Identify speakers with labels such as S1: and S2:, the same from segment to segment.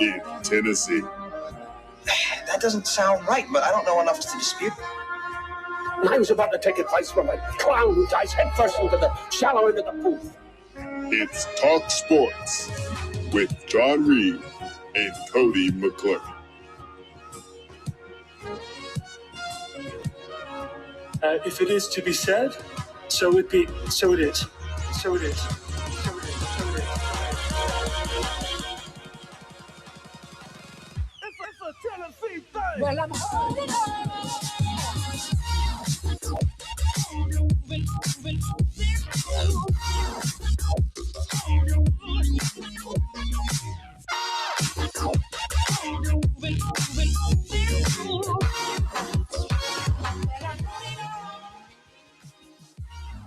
S1: in Tennessee.
S2: That doesn't sound right, but I don't know enough to dispute.
S3: And I was about to take advice from a clown who dives headfirst into the shallow end of the pool.
S1: It's Talk Sports with John Reed and Cody McClure.
S4: If it is to be said, so it be. So it is. So it is.
S3: It's a Tennessee thing. Well, I'm holding on.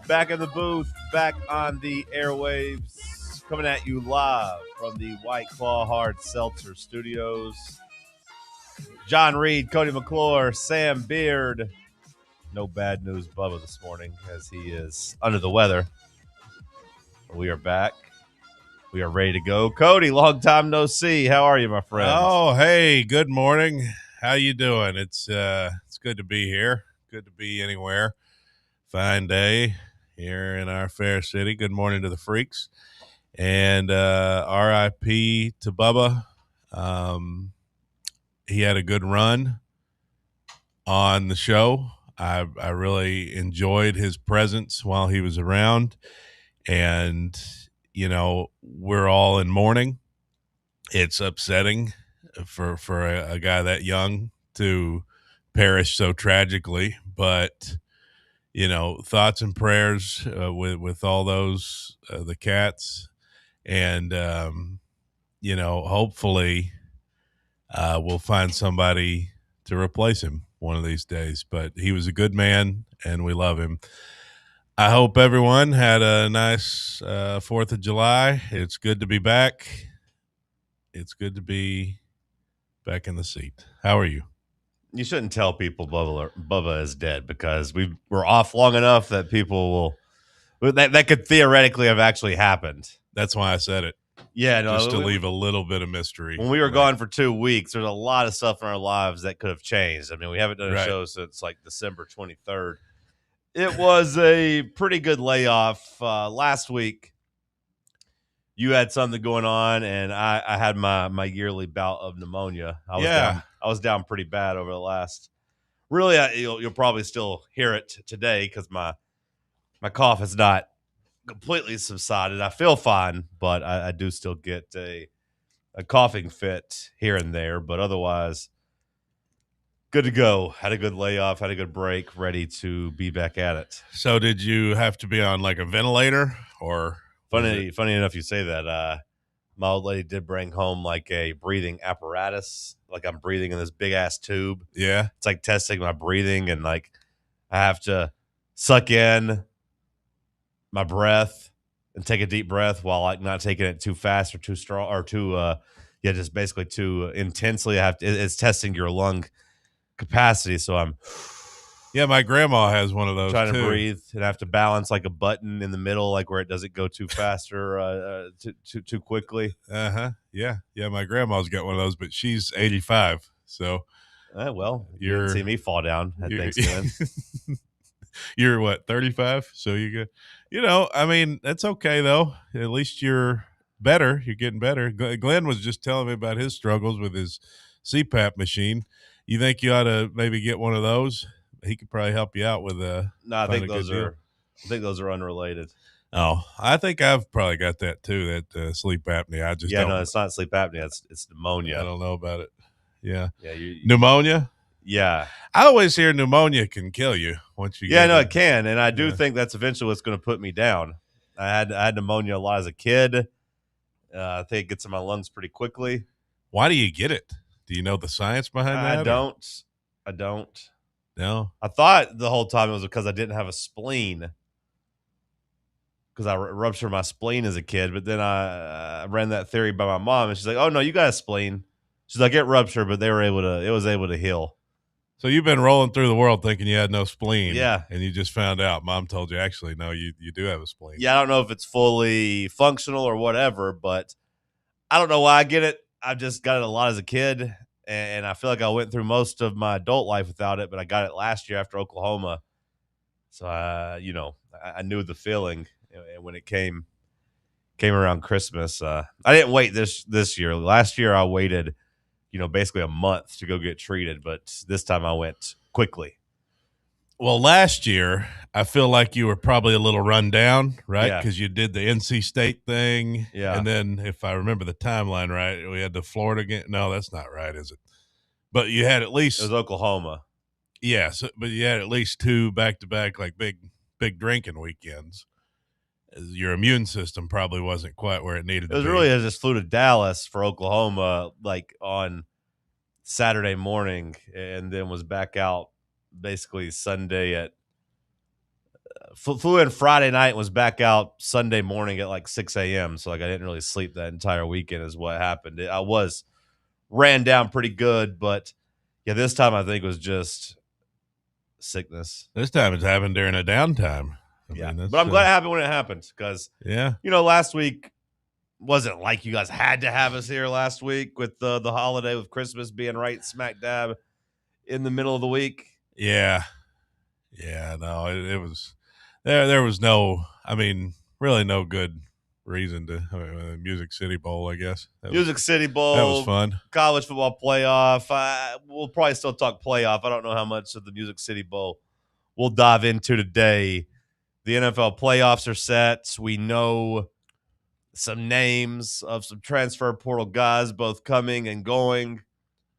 S5: Back in the booth, back on the airwaves, coming at you live from the White Claw Hard Seltzer Studios. John Reed, Cody McClure, Sam Beard. No bad news, Bubba, this morning, as he is under the weather. We are back. We are ready to go. Cody, long time no see. How are you, my friend?
S6: Oh, hey, good morning. How you doing? It's good to be here. Good to be anywhere. Fine day here in our fair city. Good morning to the freaks. And R.I.P. to Bubba. He had a good run on the show. I really enjoyed his presence while he was around. And, you know, we're all in mourning. It's upsetting for a guy that young to perish so tragically. But, you know, thoughts and prayers with all those, the cats. And, you know, hopefully we'll find somebody to replace him one of these days. But he was a good man, and we love him. I hope everyone had a nice 4th of July. It's good to be back. It's good to be back in the seat. How are you?
S5: You shouldn't tell people Bubba is dead, because we're off long enough that people will that could theoretically have actually happened.
S6: That's why I said it.
S5: Yeah, no,
S6: just to leave a little bit of mystery.
S5: When we were gone for 2 weeks, there's a lot of stuff in our lives that could have changed. I mean, we haven't done a show since like December 23rd. It was a pretty good layoff. Last week, you had something going on, and I had my yearly bout of pneumonia. I was down pretty bad over the last. Really, you'll probably still hear it today, because my cough has not completely subsided. I feel fine, but I do still get a coughing fit here and there. But otherwise, good to go. Had a good layoff, had a good break, ready to be back at it.
S6: So did you have to be on like a ventilator or?
S5: Funny enough you say that. My old lady did bring home like a breathing apparatus. Like I'm breathing in this big ass tube.
S6: Yeah.
S5: It's like testing my breathing, and like I have to suck in my breath and take a deep breath while like not taking it too fast or too strong or too just basically too intensely. It's testing your lung capacity. So I'm
S6: my grandma has one of those
S5: trying
S6: too.
S5: to breathe, and I have to balance like a button in the middle, like where it doesn't go too fast or too quickly.
S6: Yeah, my grandma's got one of those, but she's 85. So
S5: well, you didn't see me fall down at Thanksgiving.
S6: You're what, 35? So you go, you know, I mean, that's okay though. At least you're better. You're getting better. Glenn was just telling me about his struggles with his CPAP machine. You think you ought to maybe get one of those? He could probably help you out with
S5: No, I think those are unrelated.
S6: Oh, I think I've probably got that too. That sleep apnea. I just don't.
S5: No, it's not sleep apnea. It's pneumonia.
S6: I don't know about it. Yeah.
S5: Pneumonia.
S6: Yeah. I always hear pneumonia can kill you once you get it.
S5: It can. And I do think that's eventually what's going to put me down. I had pneumonia a lot as a kid. I think it gets in my lungs pretty quickly.
S6: Why do you get it? Do you know the science behind that?
S5: I don't.
S6: No.
S5: I thought the whole time it was because I didn't have a spleen. Because I ruptured my spleen as a kid. But then I ran that theory by my mom. And she's like, oh, no, you got a spleen. She's like, it ruptured, but it was able to heal.
S6: So you've been rolling through the world thinking you had no spleen.
S5: Yeah.
S6: And you just found out. Mom told you, actually, no, you do have a spleen.
S5: Yeah, I don't know if it's fully functional or whatever, but I don't know why I get it. I just got it a lot as a kid, and I feel like I went through most of my adult life without it, but I got it last year after Oklahoma. So, I knew the feeling, and when it came around Christmas. I didn't wait this year. Last year I waited, basically a month to go get treated, but this time I went quickly.
S6: Well, last year I feel like you were probably a little run down, right?
S5: Yeah.
S6: Because you did the NC State thing,
S5: Yeah.
S6: and then if I remember the timeline right, we had the Florida game. No, that's not right, is it? But you had at least
S5: It was Oklahoma.
S6: Yeah, but you had at least 2 back-to-back, like, big drinking weekends. Your immune system probably wasn't quite where it needed to be.
S5: It was really, I just flew to Dallas for Oklahoma, like on Saturday morning, and then was back out basically Sunday at flew in Friday night and was back out Sunday morning at like 6 a.m. So like I didn't really sleep that entire weekend is what happened. I was ran down pretty good, but yeah, this time I think it was just sickness.
S6: This time it's happened during a downtime.
S5: But I'm glad it happened when it happened because, last week wasn't like you guys had to have us here last week with the holiday with Christmas being right smack dab in the middle of the week.
S6: Yeah. Yeah, no, it was there was no, really no good reason to Music City Bowl, I guess.
S5: City Bowl.
S6: That was fun.
S5: College football playoff. We'll probably still talk playoff. I don't know how much of the Music City Bowl we'll dive into today. The NFL playoffs are set. We know some names of some transfer portal guys both coming and going.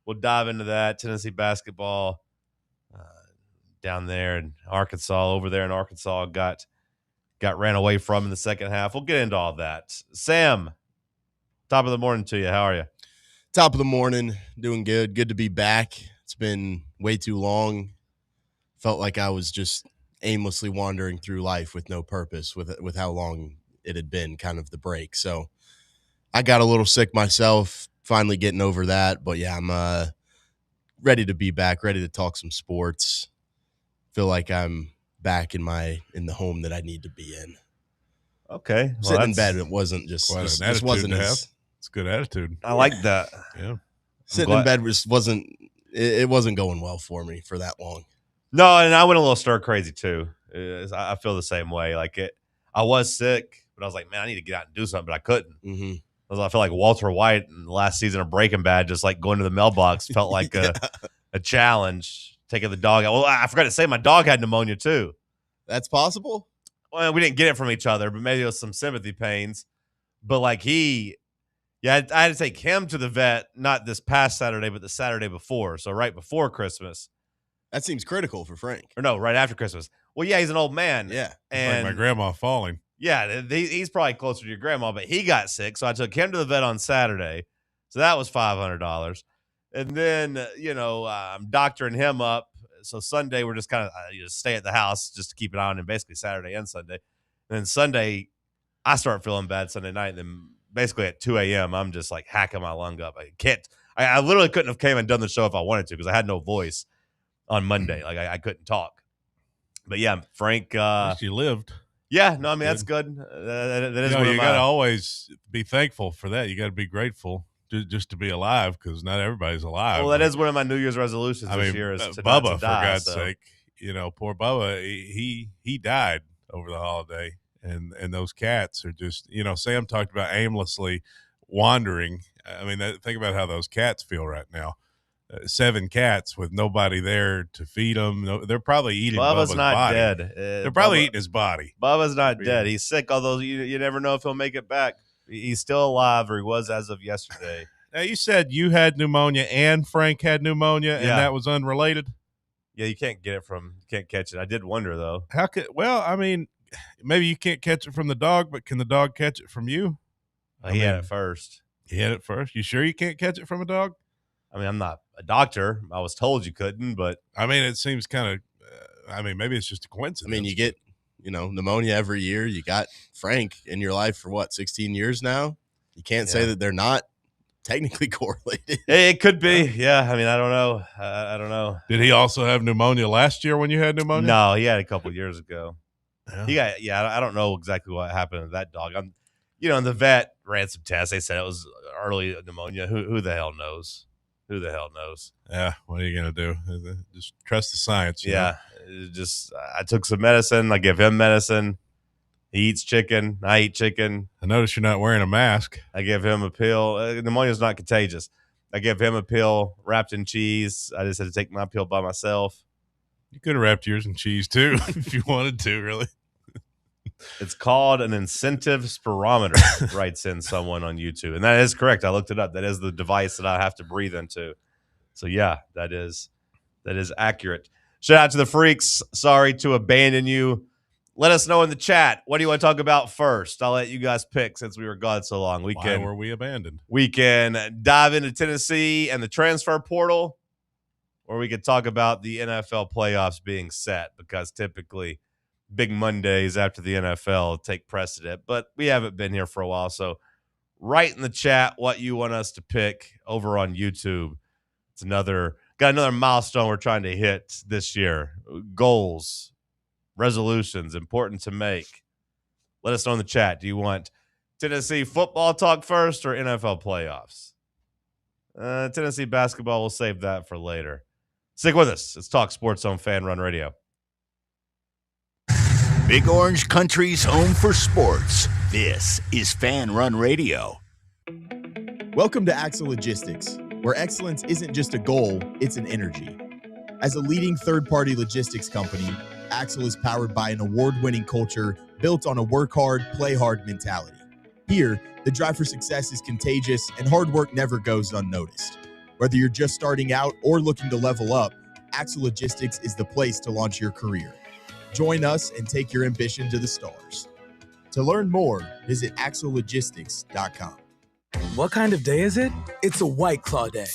S5: We'll dive into that. Tennessee basketball down there in Arkansas, over there in Arkansas, got ran away from in the second half. We'll get into all that. Sam, top of the morning to you. How are you?
S7: Top of the morning. Doing good. Good to be back. It's been way too long. Felt like I was just aimlessly wandering through life with no purpose with how long it had been, kind of the break. So I got a little sick myself, finally getting over that. But yeah, I'm ready to be back, ready to talk some sports. Feel like I'm back in the home that I need to be in.
S5: Okay.
S7: Sitting in bed, it wasn't just
S6: this
S7: wasn't
S6: as it's a good attitude.
S5: I like that.
S6: Yeah.
S7: Sitting in bed wasn't going well for me for that long.
S5: No, and I went a little stir crazy too. I feel the same way. I was sick, but I was like, man, I need to get out and do something, but I couldn't.
S7: Mm-hmm.
S5: I feel like Walter White in the last season of Breaking Bad, just like going to the mailbox felt like a challenge. Taking the dog out. Well, I forgot to say my dog had pneumonia too.
S7: That's possible?
S5: Well, we didn't get it from each other, but maybe it was some sympathy pains. But I had to take him to the vet, not this past Saturday, but the Saturday before. So right before Christmas.
S7: That seems critical for Frank.
S5: Or no, right after Christmas. Well, yeah, he's an old man.
S7: Yeah.
S5: And
S6: like my grandma falling.
S5: Yeah, he's probably closer to your grandma, but he got sick. So I took him to the vet on Saturday. So that was $500. And then, I'm doctoring him up. So Sunday, we're just kind of stay at the house just to keep an eye on him, basically Saturday and Sunday. And then Sunday, I start feeling bad Sunday night. And then basically at 2 a.m., I'm just like hacking my lung up. I literally couldn't have came and done the show if I wanted to because I had no voice on Monday. Like I couldn't talk. But yeah, Frank.
S6: At least you lived.
S5: Yeah, no, I mean, that's good. That is
S6: you got to always be thankful for that. You got to be grateful just to be alive because not everybody's alive.
S5: Well, that is one of my New Year's resolutions this year is to
S6: Bubba,
S5: not to die,
S6: for God's sake. Poor Bubba, he died over the holiday. And those cats are just, Sam talked about aimlessly wandering. I mean, think about how those cats feel right now. 7 cats with nobody there to feed them. They're probably eating Bubba's
S5: not
S6: body.
S5: Dead.
S6: They're probably eating his body.
S5: Bubba's not dead. He's sick, although you never know if he'll make it back. He's still alive, or he was as of yesterday.
S6: Now, you said you had pneumonia and Frank had pneumonia, and that was unrelated?
S5: Yeah, you can't catch it. I did wonder, though.
S6: Maybe you can't catch it from the dog, but can the dog catch it from you?
S5: He had it first.
S6: He had it first? You sure you can't catch it from a dog?
S5: I mean, I'm not a doctor. I was told you couldn't, but.
S6: I mean, it seems kind of, maybe it's just a coincidence.
S7: I mean, you get, pneumonia every year. You got Frank in your life for 16 years now? You can't say that they're not technically correlated.
S5: It could be. Yeah. I mean, I don't know. I don't know.
S6: Did he also have pneumonia last year when you had pneumonia?
S5: No, he had a couple years ago. Yeah. I don't know exactly what happened to that dog. And the vet ran some tests. They said it was early pneumonia. Who the hell knows? Who the hell knows?
S6: Yeah, what are you going to do? Just trust the science.
S5: Yeah, I took some medicine. I give him medicine. He eats chicken. I eat chicken.
S6: I notice you're not wearing a mask.
S5: I give him a pill. Pneumonia is not contagious. I give him a pill wrapped in cheese. I just had to take my pill by myself.
S6: You could have wrapped yours in cheese too if you wanted to, really.
S5: It's called an incentive spirometer, writes in someone on YouTube. And that is correct. I looked it up. That is the device that I have to breathe into. So, yeah, that is accurate. Shout out to the Freaks. Sorry to abandon you. Let us know in the chat. What do you want to talk about first? I'll let you guys pick since we were gone so long.
S6: Why were we abandoned?
S5: We can dive into Tennessee and the transfer portal, or we could talk about the NFL playoffs being set, because typically big Mondays after the NFL take precedent. But we haven't been here for a while, so write in the chat what you want us to pick over on YouTube. It's got another milestone we're trying to hit this year. Goals, resolutions, important to make. Let us know in the chat. Do you want Tennessee football talk first or NFL playoffs? Tennessee basketball, we'll save that for later. Stick with us. It's Talk Sports on Fan Run Radio.
S8: Big Orange Country's home for sports. This is Fan Run Radio.
S9: Welcome to Axle Logistics, where excellence isn't just a goal, it's an energy. As a leading third-party logistics company, Axle is powered by an award-winning culture built on a work hard, play hard mentality. Here, the drive for success is contagious and hard work never goes unnoticed. Whether you're just starting out or looking to level up, Axle Logistics is the place to launch your career. Join us and take your ambition to the stars. To learn more, visit axlelogistics.com.
S10: What kind of day is it? It's a White Claw day.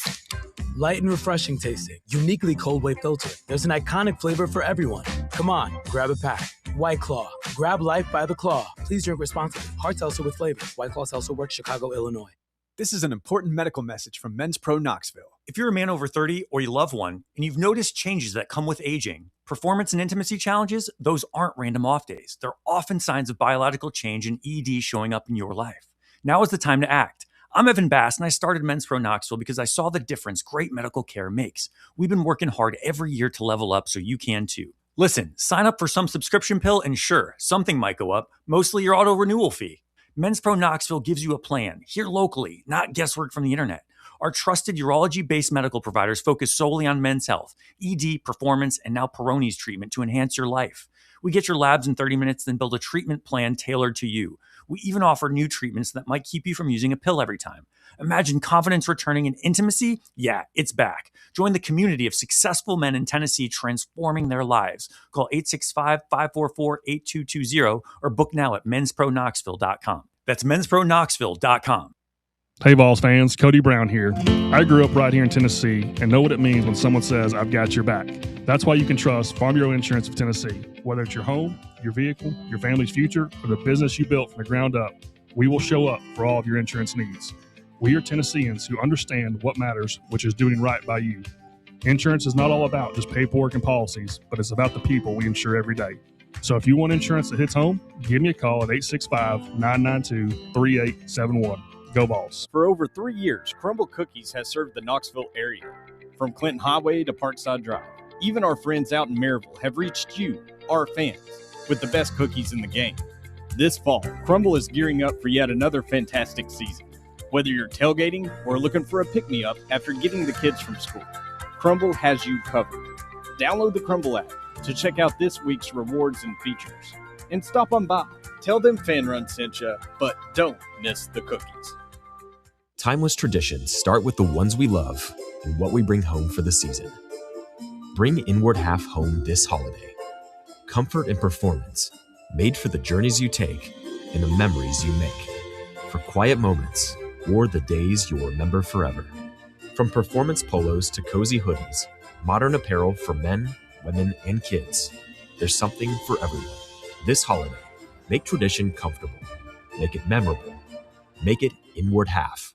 S10: Light and refreshing tasting, uniquely cold wave filtered. There's an iconic flavor for everyone. Come on, grab a pack. White Claw. Grab life by the claw. Please drink responsibly. Hard seltzer with flavor. White Claw Seltzer Works, Chicago, Illinois.
S11: This is an important medical message from Men's Pro Knoxville. If you're a man over 30 or you love one, and you've noticed changes that come with aging, performance and intimacy challenges, those aren't random off days. They're often signs of biological change and ED showing up in your life. Now is the time to act. I'm Evan Bass, and I started Men's Pro Knoxville because I saw the difference great medical care makes. We've been working hard every year to level up so you can too. Listen, sign up for some subscription pill, and sure, something might go up, mostly your auto renewal fee. Men's Pro Knoxville gives you a plan, here locally, not guesswork from the internet. Our trusted urology-based medical providers focus solely on men's health, ED, performance, and now Peyronie's treatment to enhance your life. We get your labs in 30 minutes, then build a treatment plan tailored to you. We even offer new treatments that might keep you from using a pill every time. Imagine confidence returning and intimacy? Yeah, it's back. Join the community of successful men in Tennessee transforming their lives. Call 865-544-8220 or book now at menspronknoxville.com. That's menspronknoxville.com.
S12: Hey, Vols fans, Cody Brown here. I grew up right here in Tennessee and know what it means when someone says, I've got your back. That's why you can trust Farm Bureau Insurance of Tennessee. Whether it's your home, your vehicle, your family's future, or the business you built from the ground up, we will show up for all of your insurance needs. We are Tennesseans who understand what matters, which is doing right by you. Insurance is not all about just paperwork and policies, but it's about the people we insure every day. So if you want insurance that hits home, give me a call at 865-992-3871. Go Vols.
S13: For over 3 years, Crumble Cookies has served the Knoxville area. From Clinton Highway to Parkside Drive, even our friends out in Maryville have reached you, our fans, with the best cookies in the game. This fall, Crumble is gearing up for yet another fantastic season. Whether you're tailgating or looking for a pick-me-up after getting the kids from school, Crumble has you covered. Download the Crumble app to check out this week's rewards and features. And stop on by. Tell them Fan Run sent you, but don't miss the cookies.
S14: Timeless traditions start with the ones we love and what we bring home for the season. Bring Inward Half home this holiday. Comfort and performance, made for the journeys you take and the memories you make. For quiet moments or the days you'll remember forever. From performance polos to cozy hoodies, modern apparel for men, women, and kids, there's something for everyone. This holiday, make tradition comfortable. Make it memorable. Make it Inward Half.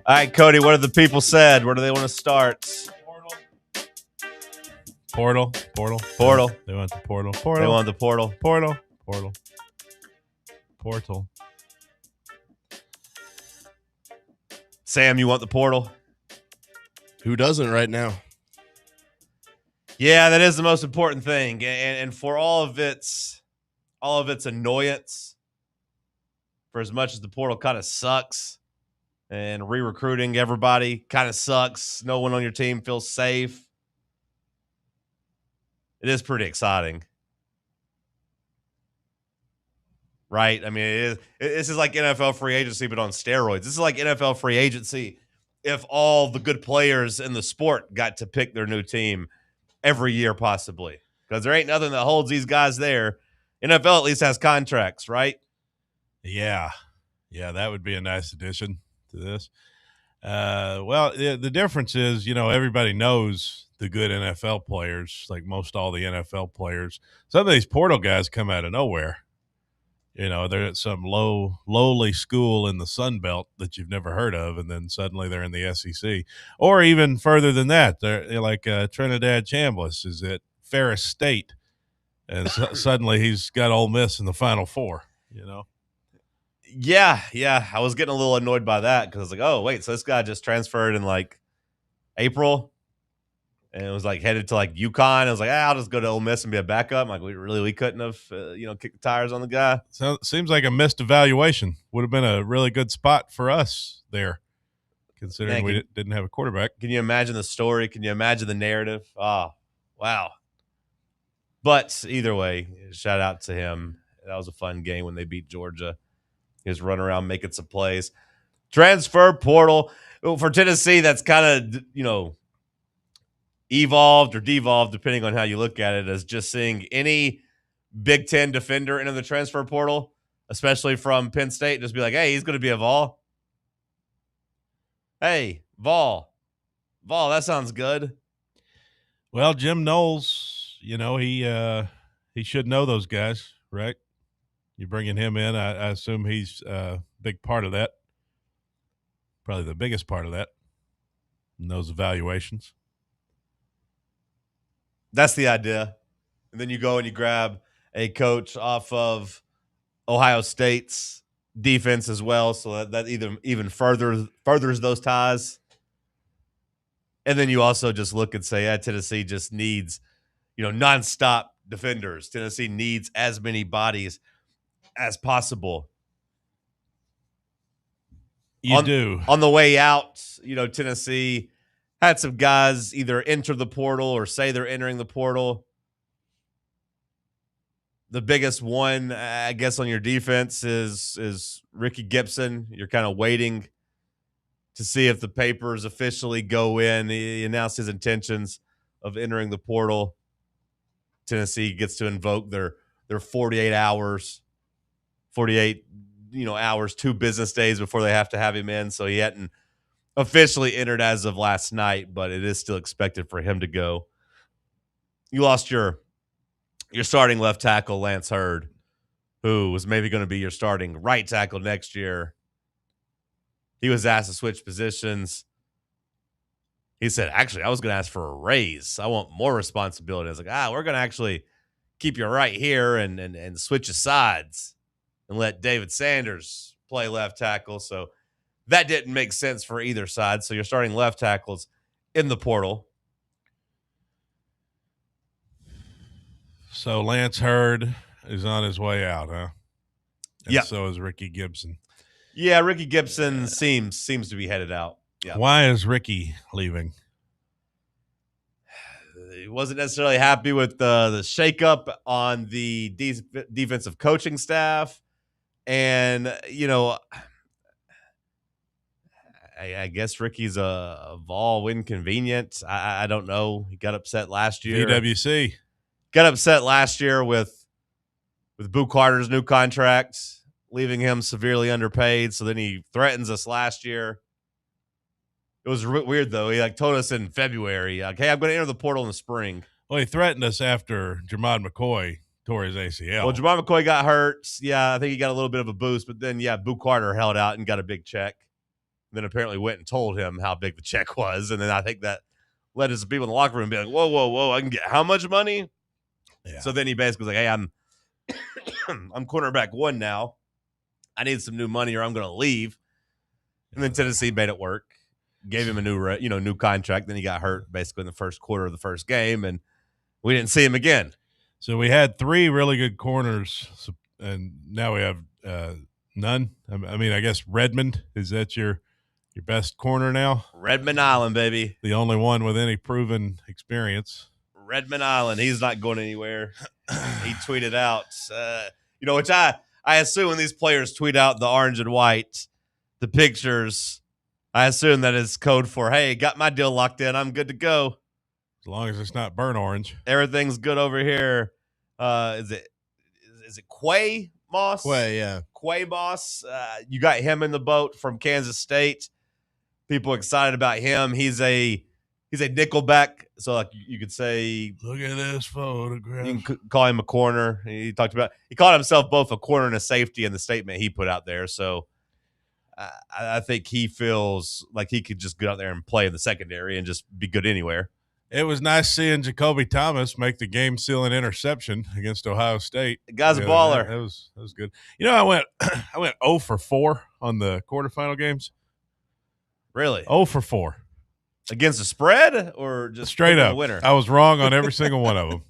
S5: All right, Cody, what have the people said? Where do they want to start?
S6: Portal.
S5: Portal.
S6: They want the portal. Portal.
S5: They want the portal.
S6: Portal. Portal. Portal.
S5: Sam, you want the portal?
S7: Who doesn't right now?
S5: Yeah, that is the most important thing. And for all of its annoyance, for as much as the portal kind of sucks and re-recruiting everybody kind of sucks, no one on your team feels safe, it is pretty exciting. Right? I mean, this is like NFL free agency, but on steroids. This is like NFL free agency if all the good players in the sport got to pick their new team every year, possibly. Because there ain't nothing that holds these guys there. NFL at least has contracts, right?
S6: Yeah. Yeah, that would be a nice addition to this. Well, the difference is, everybody knows the good NFL players, like most all the NFL players. Some of these portal guys come out of nowhere. They're at some lowly school in the Sun Belt that you've never heard of, and then suddenly they're in the SEC. Or even further than that, they're like Trinidad Chambliss is at Ferris State, and suddenly he's got Ole Miss in the Final Four,
S5: Yeah. I was getting a little annoyed by that because I was like, oh, wait, so this guy just transferred in like April and it was like headed to like UConn. I was like, I'll just go to Ole Miss and be a backup. I'm like, we couldn't have, kicked the tires on the guy.
S6: So seems like a missed evaluation. Would have been a really good spot for us there, considering we didn't have a quarterback.
S5: Can you imagine the story? Can you imagine the narrative? Oh, wow. But either way, shout out to him. That was a fun game when they beat Georgia. He was running around making some plays. Transfer portal. For Tennessee, that's kind of, evolved or devolved, depending on how you look at it, as just seeing any Big Ten defender into the transfer portal, especially from Penn State, just be like, hey, he's going to be a Vol. Hey, Vol, that sounds good.
S6: Well, Jim Knowles, he should know those guys, right? You're bringing him in. I assume he's a big part of that. Probably the biggest part of that in those evaluations.
S5: That's the idea. And then you go and you grab a coach off of Ohio State's defense as well, so that even furthers those ties. And then you also just look and say, Tennessee just needs, nonstop defenders. Tennessee needs as many bodies as possible.
S6: You do.
S5: On the way out, Tennessee had some guys either enter the portal or say they're entering the portal. The biggest one, I guess, on your defense is Ricky Gibson. You're kind of waiting to see if the papers officially go in. He announced his intentions of entering the portal. Tennessee gets to invoke their 48 hours, 2 business days before they have to have him in. So he hadn't officially entered as of last night, but it is still expected for him to go. You lost your starting left tackle, Lance Hurd, who was maybe going to be your starting right tackle next year. He was asked to switch positions. He said, actually, I was going to ask for a raise. I want more responsibility. I was like, we're going to actually keep you right here and switch your sides and let David Sanders play left tackle. So that didn't make sense for either side. So you're starting left tackles in the portal.
S6: So Lance Hurd is on his way out, huh?
S5: Yeah.
S6: So is Ricky Gibson.
S5: Yeah, Ricky Gibson seems to be headed out. Yeah.
S6: Why is Ricky leaving?
S5: He wasn't necessarily happy with the shakeup on the defensive coaching staff. And, I guess Ricky's a Vol inconvenient. I don't know. He got upset last year.
S6: VWC.
S5: Got upset last year with Boo Carter's new contract, leaving him severely underpaid. So then he threatens us last year. It was weird, though. He told us in February, hey, I'm going to enter the portal in the spring.
S6: Well, he threatened us after Jermod McCoy tore his ACL.
S5: Well, Jermod McCoy got hurt. Yeah, I think he got a little bit of a boost. But then, Boo Carter held out and got a big check. And then apparently went and told him how big the check was. And then I think that led to some people in the locker room being like, whoa, I can get how much money?
S6: Yeah.
S5: So then he basically was like, hey, I'm cornerback 1 now. I need some new money or I'm going to leave. And then Tennessee made it work, gave him a new contract. Then he got hurt basically in the first quarter of the first game, and we didn't see him again.
S6: So we had 3 really good corners, and now we have none. I mean, I guess Redmond, is that your best corner now?
S5: Redmond Island, baby.
S6: The only one with any proven experience.
S5: Redmond Island. He's not going anywhere. He tweeted out, which I assume when these players tweet out the orange and white, the pictures, I assume that is code for, hey, got my deal locked in. I'm good to go.
S6: As long as it's not burnt orange.
S5: Everything's good over here. Is it Quay Moss?
S7: Quay, yeah.
S5: Quay Moss. You got him in the boat from Kansas State. People excited about him. He's a nickelback. So like you could say,
S6: look at this photograph.
S5: You can call him a corner. He called himself both a corner and a safety in the statement he put out there. So I think he feels like he could just get out there and play in the secondary and just be good anywhere.
S6: It was nice seeing Jacoby Thomas make the game-sealing interception against Ohio State.
S5: The guy's a baller.
S6: That was good. I went 0 for 4 on the quarterfinal games.
S5: Really?
S6: 0 for 4.
S5: Against the spread or just
S6: straight up?
S5: Winner?
S6: I was wrong on every single one of them.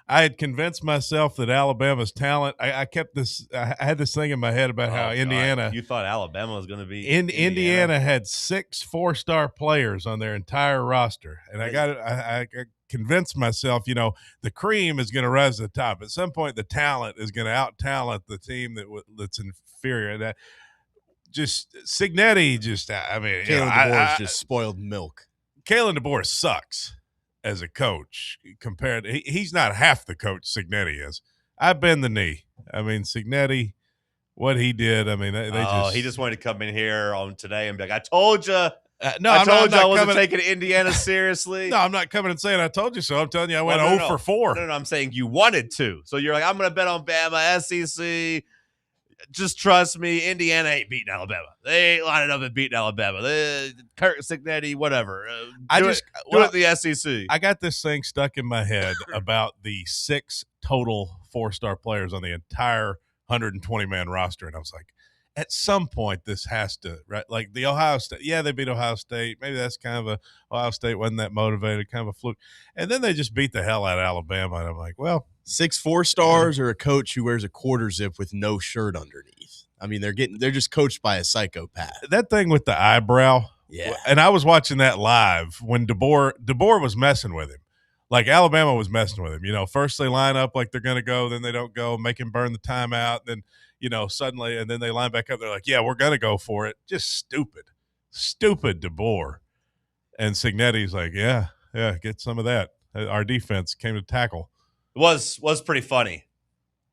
S6: I had convinced myself that Alabama's talent. I kept this. I had this thing in my head about how Indiana.
S5: God. You thought Alabama was going to be
S6: Indiana had 6 4-star players on their entire roster, and I convinced myself, the cream is going to rise to the top. At some point, the talent is going to out-talent the team that's inferior. And that just Cignetti.
S7: Kalen DeBoer is just spoiled milk.
S6: Kalen DeBoer sucks as a coach compared to, he's not half the coach Cignetti is. I bend the knee. I mean, Cignetti, what he did, I mean,
S5: he just wanted to come in here on today and be like, I told you.
S6: I
S5: told you I wasn't taking Indiana seriously.
S6: No, I'm not coming and saying I told you so. I'm telling you I went 0 for 4.
S5: No, I'm saying you wanted to. So you're like, I'm going to bet on Bama, SEC. Just trust me, Indiana ain't beating Alabama. They ain't lining up and beating Alabama. Kirk Cignetti, whatever. Do it in the SEC.
S6: I got this thing stuck in my head about the 6 total 4-star players on the entire 120-man roster, and I was like, at some point this has to, right? Like the Ohio State, they beat Ohio State. Maybe that's kind of Ohio State wasn't that motivated, kind of a fluke. And then they just beat the hell out of Alabama, and I'm like, well,
S7: 6 4-stars or a coach who wears a quarter zip with no shirt underneath. I mean, they're just coached by a psychopath.
S6: That thing with the eyebrow.
S7: Yeah.
S6: And I was watching that live when DeBoer was messing with him. Like Alabama was messing with him. First they line up like they're going to go, then they don't go, make him burn the timeout, then suddenly, and then they line back up. They're like, yeah, we're going to go for it. Just stupid DeBoer. And Cignetti's like, yeah, get some of that. Our defense came to tackle.
S5: It was pretty funny.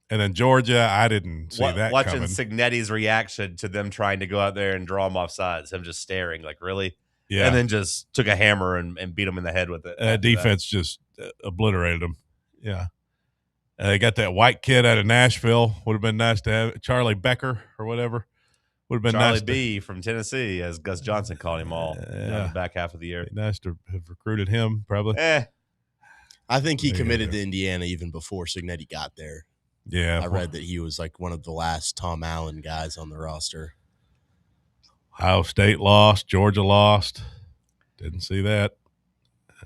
S6: And then Georgia, I didn't see that
S5: watching
S6: coming.
S5: Cignetti's reaction to them trying to go out there and draw him off sides, him just staring like, really?
S6: Yeah.
S5: And then just took a hammer and beat him in the head with it.
S6: Defense just obliterated him. Yeah. They got that white kid out of Nashville. Would have been nice to have Charlie Becker or whatever. Would have been
S5: Charlie
S6: nice.
S5: B from Tennessee, as Gus Johnson called him all in the back half of the year.
S6: Nice to have recruited him, probably.
S7: I think he committed to Indiana even before Cignetti got there.
S6: Yeah.
S7: I read that he was like one of the last Tom Allen guys on the roster.
S6: Ohio State lost. Georgia lost. Didn't see that.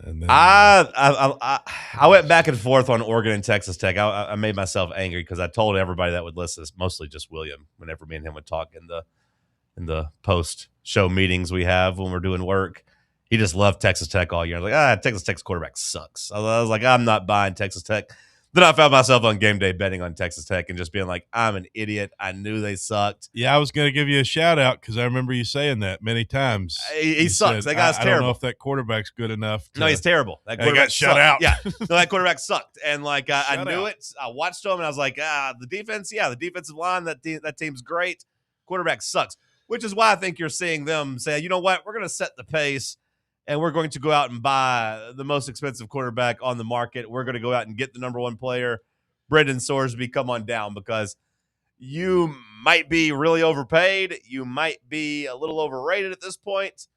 S6: And then
S5: I went back and forth on Oregon and Texas Tech. I made myself angry because I told everybody that would listen, mostly just William, whenever me and him would talk in the post show meetings we have when we're doing work. He just loved Texas Tech all year. I was like, Texas Tech's quarterback sucks. I was like, I'm not buying Texas Tech. Then I found myself on game day betting on Texas Tech and just being like, I'm an idiot. I knew they sucked.
S6: Yeah, I was going to give you a shout out because I remember you saying that many times.
S5: He sucks. That guy's terrible.
S6: I don't know if that quarterback's good enough.
S5: No, he's terrible. That
S6: quarterback got shut out.
S5: Yeah, no, that quarterback sucked. And like I knew it. I watched him and I was like, the defense, the defensive line, that team's great. Quarterback sucks, which is why I think you're seeing them say, you know what, we're going to set the pace. And we're going to go out and buy the most expensive quarterback on the market. We're going to go out and get the number 1 player. Brendan Sorsby, come on down, because you might be really overpaid. You might be a little overrated at this point.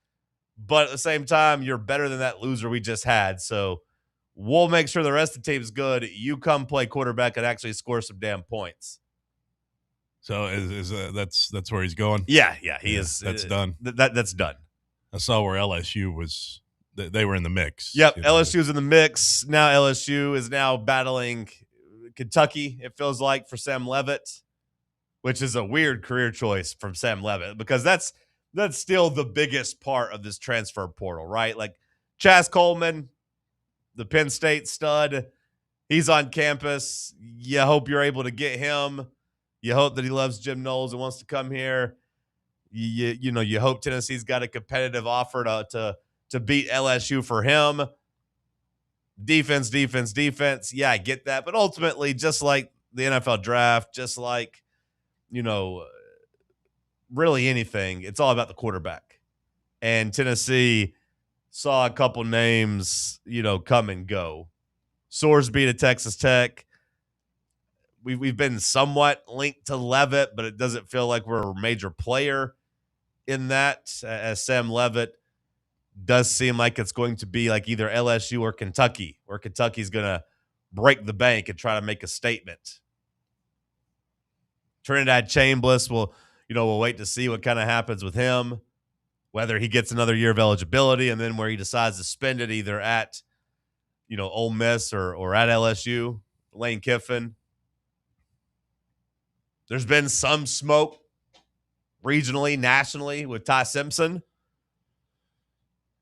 S5: But at the same time, you're better than that loser we just had. So we'll make sure the rest of the team's good. You come play quarterback and actually score some damn points.
S6: So that's where he's going?
S5: Yeah, he is.
S6: That's done.
S5: That's done.
S6: I saw where LSU was. They were in the mix.
S5: Yep, LSU's in the mix. Now LSU is now battling Kentucky, it feels like, for Sam Leavitt, which is a weird career choice from Sam Leavitt because that's still the biggest part of this transfer portal, right? Like Chaz Coleman, the Penn State stud, he's on campus. You hope you're able to get him. You hope that he loves Jim Knowles and wants to come here. You hope Tennessee's got a competitive offer to beat LSU for him. Defense. Yeah, I get that. But ultimately, just like the NFL draft, just like, really anything, it's all about the quarterback. And Tennessee saw a couple names, come and go. Sorsby to Texas Tech. We've been somewhat linked to Leavitt, but it doesn't feel like we're a major player in that, as Sam Leavitt does seem like it's going to be like either LSU or Kentucky, where Kentucky's going to break the bank and try to make a statement. Trinidad Chambliss, we'll wait to see what kind of happens with him, whether he gets another year of eligibility and then where he decides to spend it either at, Ole Miss or at LSU. Lane Kiffin. There's been some smoke regionally, nationally with Ty Simpson.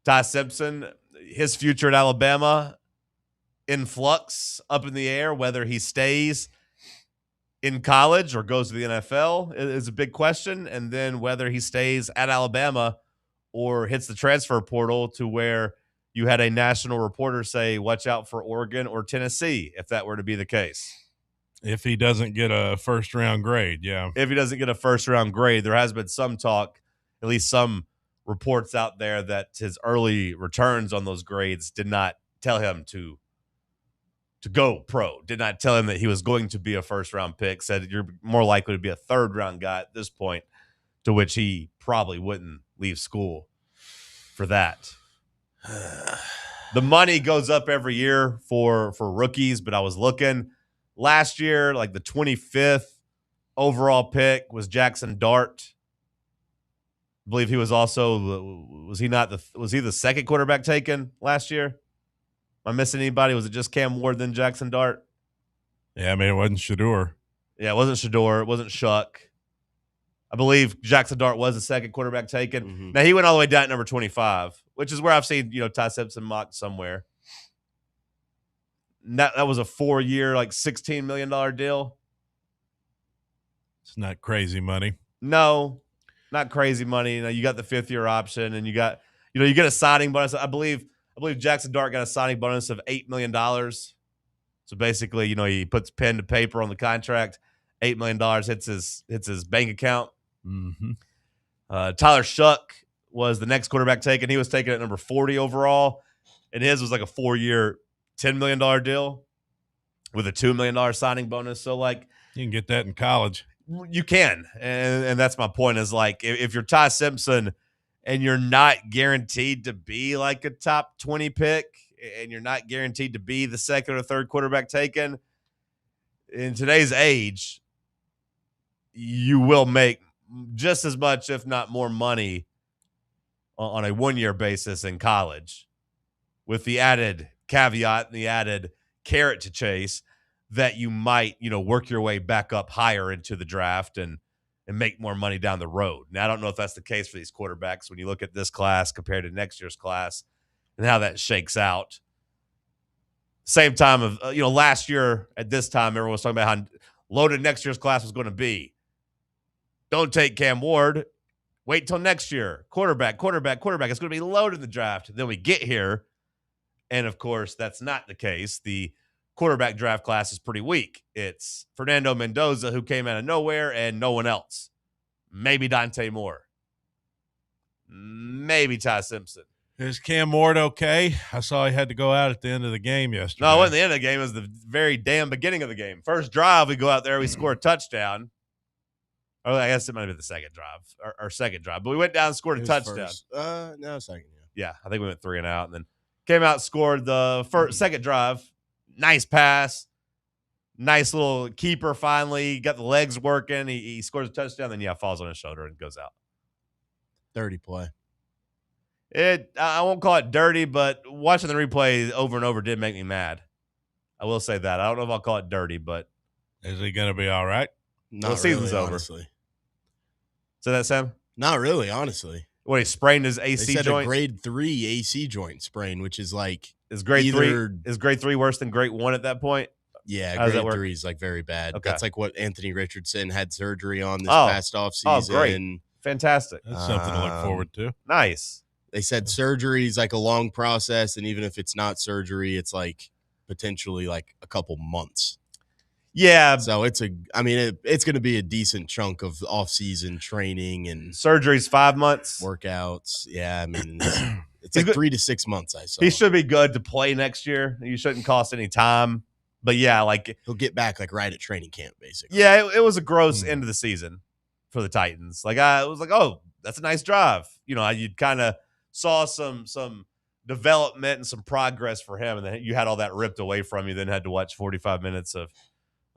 S5: Ty Simpson, his future at Alabama in flux, up in the air, whether he stays in college or goes to the NFL is a big question. And then whether he stays at Alabama or hits the transfer portal to where you had a national reporter say, watch out for Oregon or Tennessee, if that were to be the case.
S6: If he doesn't get a first-round grade, yeah.
S5: If he doesn't get a first-round grade, there has been some talk, at least some reports out there, that his early returns on those grades did not tell him to go pro, did not tell him that he was going to be a first-round pick, said you're more likely to be a third-round guy at this point, to which he probably wouldn't leave school for that. The money goes up every year for rookies, but I was looking last year, like the 25th overall pick was Jackson Dart. I believe he was also was he the second quarterback taken last year? Am I missing anybody? Was it just Cam Ward then Jackson Dart?
S6: Yeah, I mean, it wasn't Shador.
S5: Yeah, it wasn't Shador. It wasn't Shuck. I believe Jackson Dart was the second quarterback taken. Mm-hmm. Now, he went all the way down at number 25, which is where I've seen, Ty Simpson mocked somewhere. That was a 4-year, like $16 million deal.
S6: It's not crazy money.
S5: No, not crazy money. You got the 5th-year option, and you get a signing bonus. I believe Jackson Dart got a signing bonus of $8 million. So basically, he puts pen to paper on the contract. $8 million hits his bank account.
S6: Mm-hmm.
S5: Tyler Shuck was the next quarterback taken. He was taken at number 40 overall, and his was like a 4-year, $10 million deal with a $2 million signing bonus. So, like,
S6: you can get that in college.
S5: You can, and that's my point. Is like if you're Ty Simpson and you're not guaranteed to be like a top 20 pick, and you're not guaranteed to be the second or third quarterback taken in today's age, you will make just as much, if not more, money on a 1-year basis in college, with the added caveat and the added carrot to chase that you might, work your way back up higher into the draft and make more money down the road. Now, I don't know if that's the case for these quarterbacks when you look at this class compared to next year's class and how that shakes out. Same time of, last year at this time, everyone was talking about how loaded next year's class was going to be. Don't take Cam Ward. Wait till next year. Quarterback. It's going to be loaded in the draft. Then we get here, and of course, that's not the case. The quarterback draft class is pretty weak. It's Fernando Mendoza, who came out of nowhere, and no one else. Maybe Dante Moore. Maybe Ty Simpson.
S6: Is Cam Ward okay? I saw he had to go out at the end of the game yesterday.
S5: No, it wasn't the end of the game. It was the very damn beginning of the game. First drive, we go out there, we score a touchdown. Or I guess it might have been the second drive, our second drive. But we went down and scored a touchdown.
S7: No, second.
S5: Yeah, I think we went 3 and out, and then came out, scored the second drive. Nice pass. Nice little keeper finally. Got the legs working. He scores a touchdown, then, falls on his shoulder and goes out.
S7: Dirty play.
S5: I won't call it dirty, but watching the replay over and over did make me mad. I will say that. I don't know if I'll call it dirty, but.
S6: Is he going to be all right?
S7: Not
S5: the season's
S7: really,
S5: over.
S7: Honestly.
S5: Say that, Sam?
S7: Not really, honestly.
S5: What, he sprained his AC
S7: they said
S5: joint?
S7: A grade 3 AC joint sprain, which is like
S5: is grade 3 worse than grade 1 at that point?
S7: Yeah, grade 3 is like very bad.
S5: Okay.
S7: That's like what Anthony Richardson had surgery on this past offseason.
S5: Oh, great. Fantastic.
S6: That's something to look forward to.
S5: Nice.
S7: They said surgery is like a long process, and even if it's not surgery, it's like potentially like a couple months.
S5: Yeah.
S7: So it's going to be a decent chunk of off-season training and
S5: surgery's 5 months.
S7: Workouts. Yeah, I mean, it's like 3 to 6 months, I saw.
S5: He should be good to play next year. You shouldn't cost any time. But yeah, like
S7: he'll get back like right at training camp, basically.
S5: Yeah, it was a gross end of the season for the Titans. Like I was like, oh, that's a nice drive. You kind of saw some development and some progress for him, and then you had all that ripped away from you. Then had to watch 45 minutes of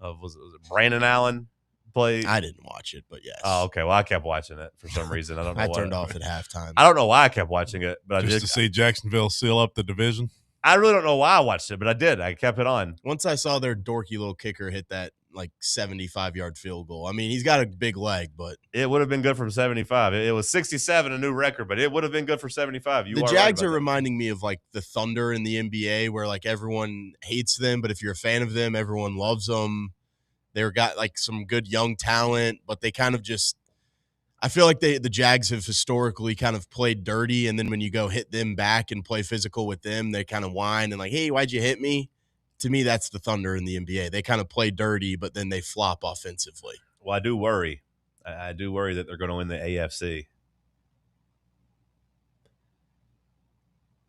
S5: was it Brandon Allen play?
S7: I didn't watch it, but yes.
S5: Oh, okay. Well, I kept watching it for some reason. I don't know.
S7: I turned off at halftime.
S5: I don't know why I kept watching it, but
S6: just
S5: I did.
S6: To see Jacksonville seal up the division.
S5: I really don't know why I watched it, but I did. I kept it on.
S7: Once I saw their dorky little kicker hit that like 75-yard field goal. I mean, he's got a big leg, but
S5: it would have been good from 75. It was 67, a new record, but it would have been good for 75.
S7: The Jags are reminding me of like the Thunder in the NBA, where like everyone hates them, but if you're a fan of them, everyone loves them. They've got like some good young talent, but they kind of just – I feel like the Jags have historically kind of played dirty, and then when you go hit them back and play physical with them, they kind of whine and like, hey, why'd you hit me? To me, that's the Thunder in the NBA. They kind of play dirty, but then they flop offensively.
S5: Well, I do worry. I do worry that they're going to win the AFC.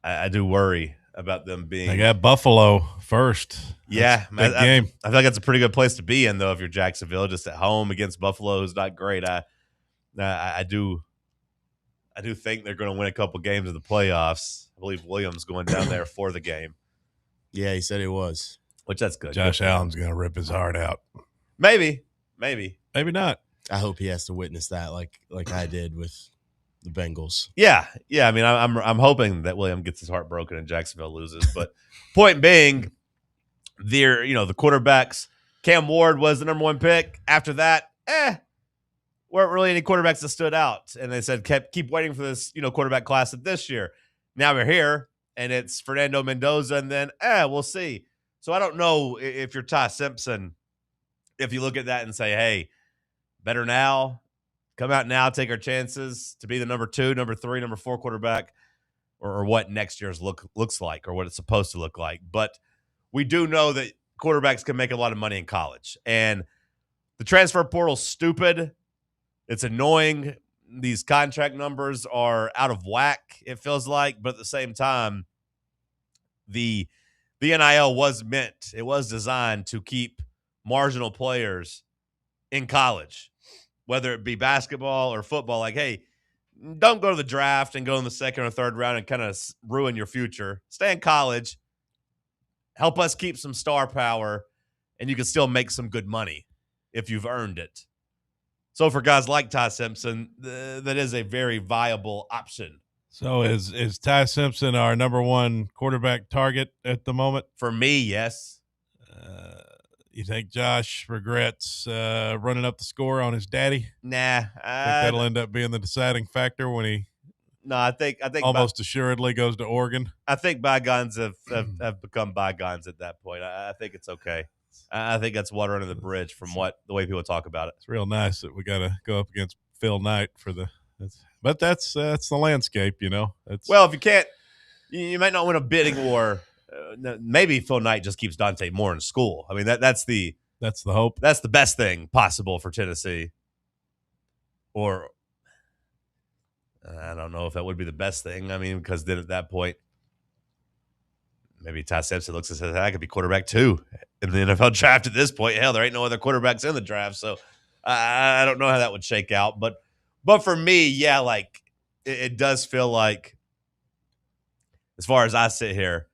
S5: I do worry about them being.
S6: They got Buffalo first.
S5: Yeah,
S6: big game.
S5: I feel like that's a pretty good place to be in, though. If you're Jacksonville, just at home against Buffalo is not great. I do think they're going to win a couple games in the playoffs. I believe Williams going down there for the game.
S7: Yeah, he said it was.
S5: Which that's good.
S6: Josh Allen's going to rip his heart out.
S5: Maybe
S6: not.
S7: I hope he has to witness that, like I did with the Bengals.
S5: Yeah. I mean, I'm hoping that William gets his heart broken and Jacksonville loses. But point being, the quarterbacks. Cam Ward was the number 1 pick. After that, weren't really any quarterbacks that stood out. And they said, keep waiting for this, quarterback class of this year. Now we're here, and it's Fernando Mendoza, and then, we'll see. So I don't know if you're Ty Simpson, if you look at that and say, hey, better now, come out now, take our chances to be the number 2, number 3, number 4 quarterback, or what next year's looks like, or what it's supposed to look like. But we do know that quarterbacks can make a lot of money in college. And the transfer portal's stupid. It's annoying. These contract numbers are out of whack, it feels like. But at the same time, the NIL was designed to keep marginal players in college, whether it be basketball or football. Like, hey, don't go to the draft and go in the 2nd or 3rd round and kind of ruin your future. Stay in college. Help us keep some star power, and you can still make some good money if you've earned it. So for guys like Ty Simpson, that is a very viable option.
S6: So is Ty Simpson our number 1 quarterback target at the moment?
S5: For me, yes.
S6: You think Josh regrets running up the score on his daddy?
S5: Nah.
S6: I think that'll end up being the deciding factor when he
S5: I think
S6: almost assuredly goes to Oregon.
S5: I think bygones have become bygones at that point. I think it's okay. I think that's water under the bridge from the way people talk about it.
S6: It's real nice that we got to go up against Phil Knight but that's the landscape,
S5: Well, if you can't, you might not win a bidding war. Maybe Phil Knight just keeps Dante Moore in school. I mean, that's the
S6: hope.
S5: That's the best thing possible for Tennessee. Or I don't know if that would be the best thing. I mean, because then at that point, maybe Ty Simpson looks and says, I could be quarterback 2 in the NFL draft at this point. Hell, there ain't no other quarterbacks in the draft. So I don't know how that would shake out, but for me, yeah, like it does feel like, as far as I sit here,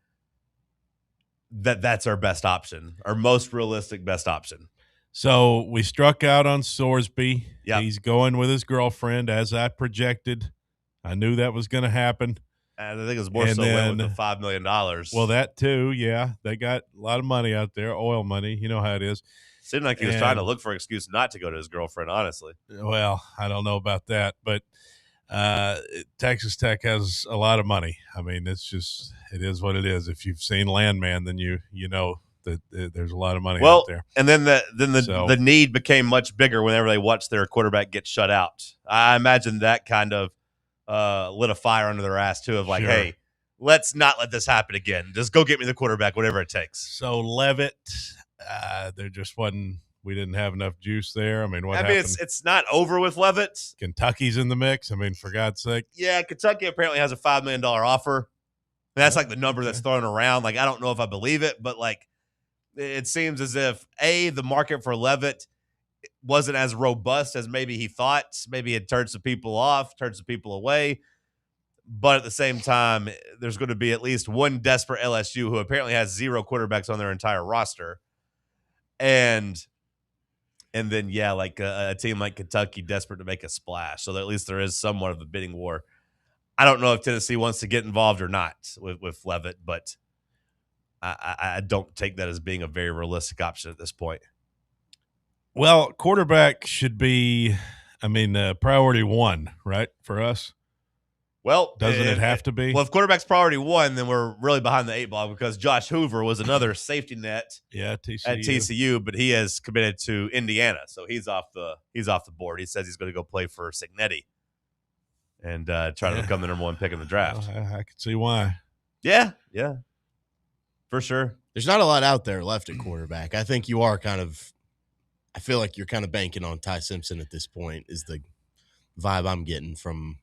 S5: that's our best option, our most realistic best option.
S6: So we struck out on Sorsby.
S5: Yep.
S6: He's going with his girlfriend, as I projected. I knew that was going to happen.
S5: And I think it was more so went with the $5 million.
S6: Well, that too, yeah. They got a lot of money out there, oil money. You know how it is.
S5: Seemed like he was trying to look for an excuse not to go to his girlfriend, honestly.
S6: Well, I don't know about that, but Texas Tech has a lot of money. I mean, it is what it is. If you've seen Landman, then you know that there's a lot of money out there.
S5: And then the need became much bigger whenever they watched their quarterback get shut out. I imagine that kind of lit a fire under their ass too, of like, hey, let's not let this happen again. Just go get me the quarterback, whatever it takes.
S6: So Leavitt, there just wasn't. We didn't have enough juice there. I mean, what happened?
S5: It's not over with Leavitt.
S6: Kentucky's in the mix. I mean, for God's sake.
S5: Yeah, Kentucky apparently has a $5 million offer. That's like the number that's thrown around. Like, I don't know if I believe it, but like, it seems as if the market for Leavitt wasn't as robust as maybe he thought. Maybe it turned some people off, turned some people away. But at the same time, there's going to be at least one desperate LSU who apparently has 0 quarterbacks on their entire roster. And then, yeah, like a team like Kentucky desperate to make a splash. So that at least there is somewhat of a bidding war. I don't know if Tennessee wants to get involved or not with Leavitt, but I don't take that as being a very realistic option at this point.
S6: Well, quarterback should be, priority 1, right, for us?
S5: Well,
S6: doesn't it have to be?
S5: Well, if quarterback's priority 1, then we're really behind the 8 ball, because Josh Hoover was another safety net at TCU, but he has committed to Indiana, so he's off the board. He says he's going to go play for Cignetti and try to become the number 1 pick in the draft.
S6: Well, I can see why.
S5: Yeah, for sure.
S7: There's not a lot out there left at quarterback. I think you are I feel like you're kind of banking on Ty Simpson at this point, is the vibe I'm getting from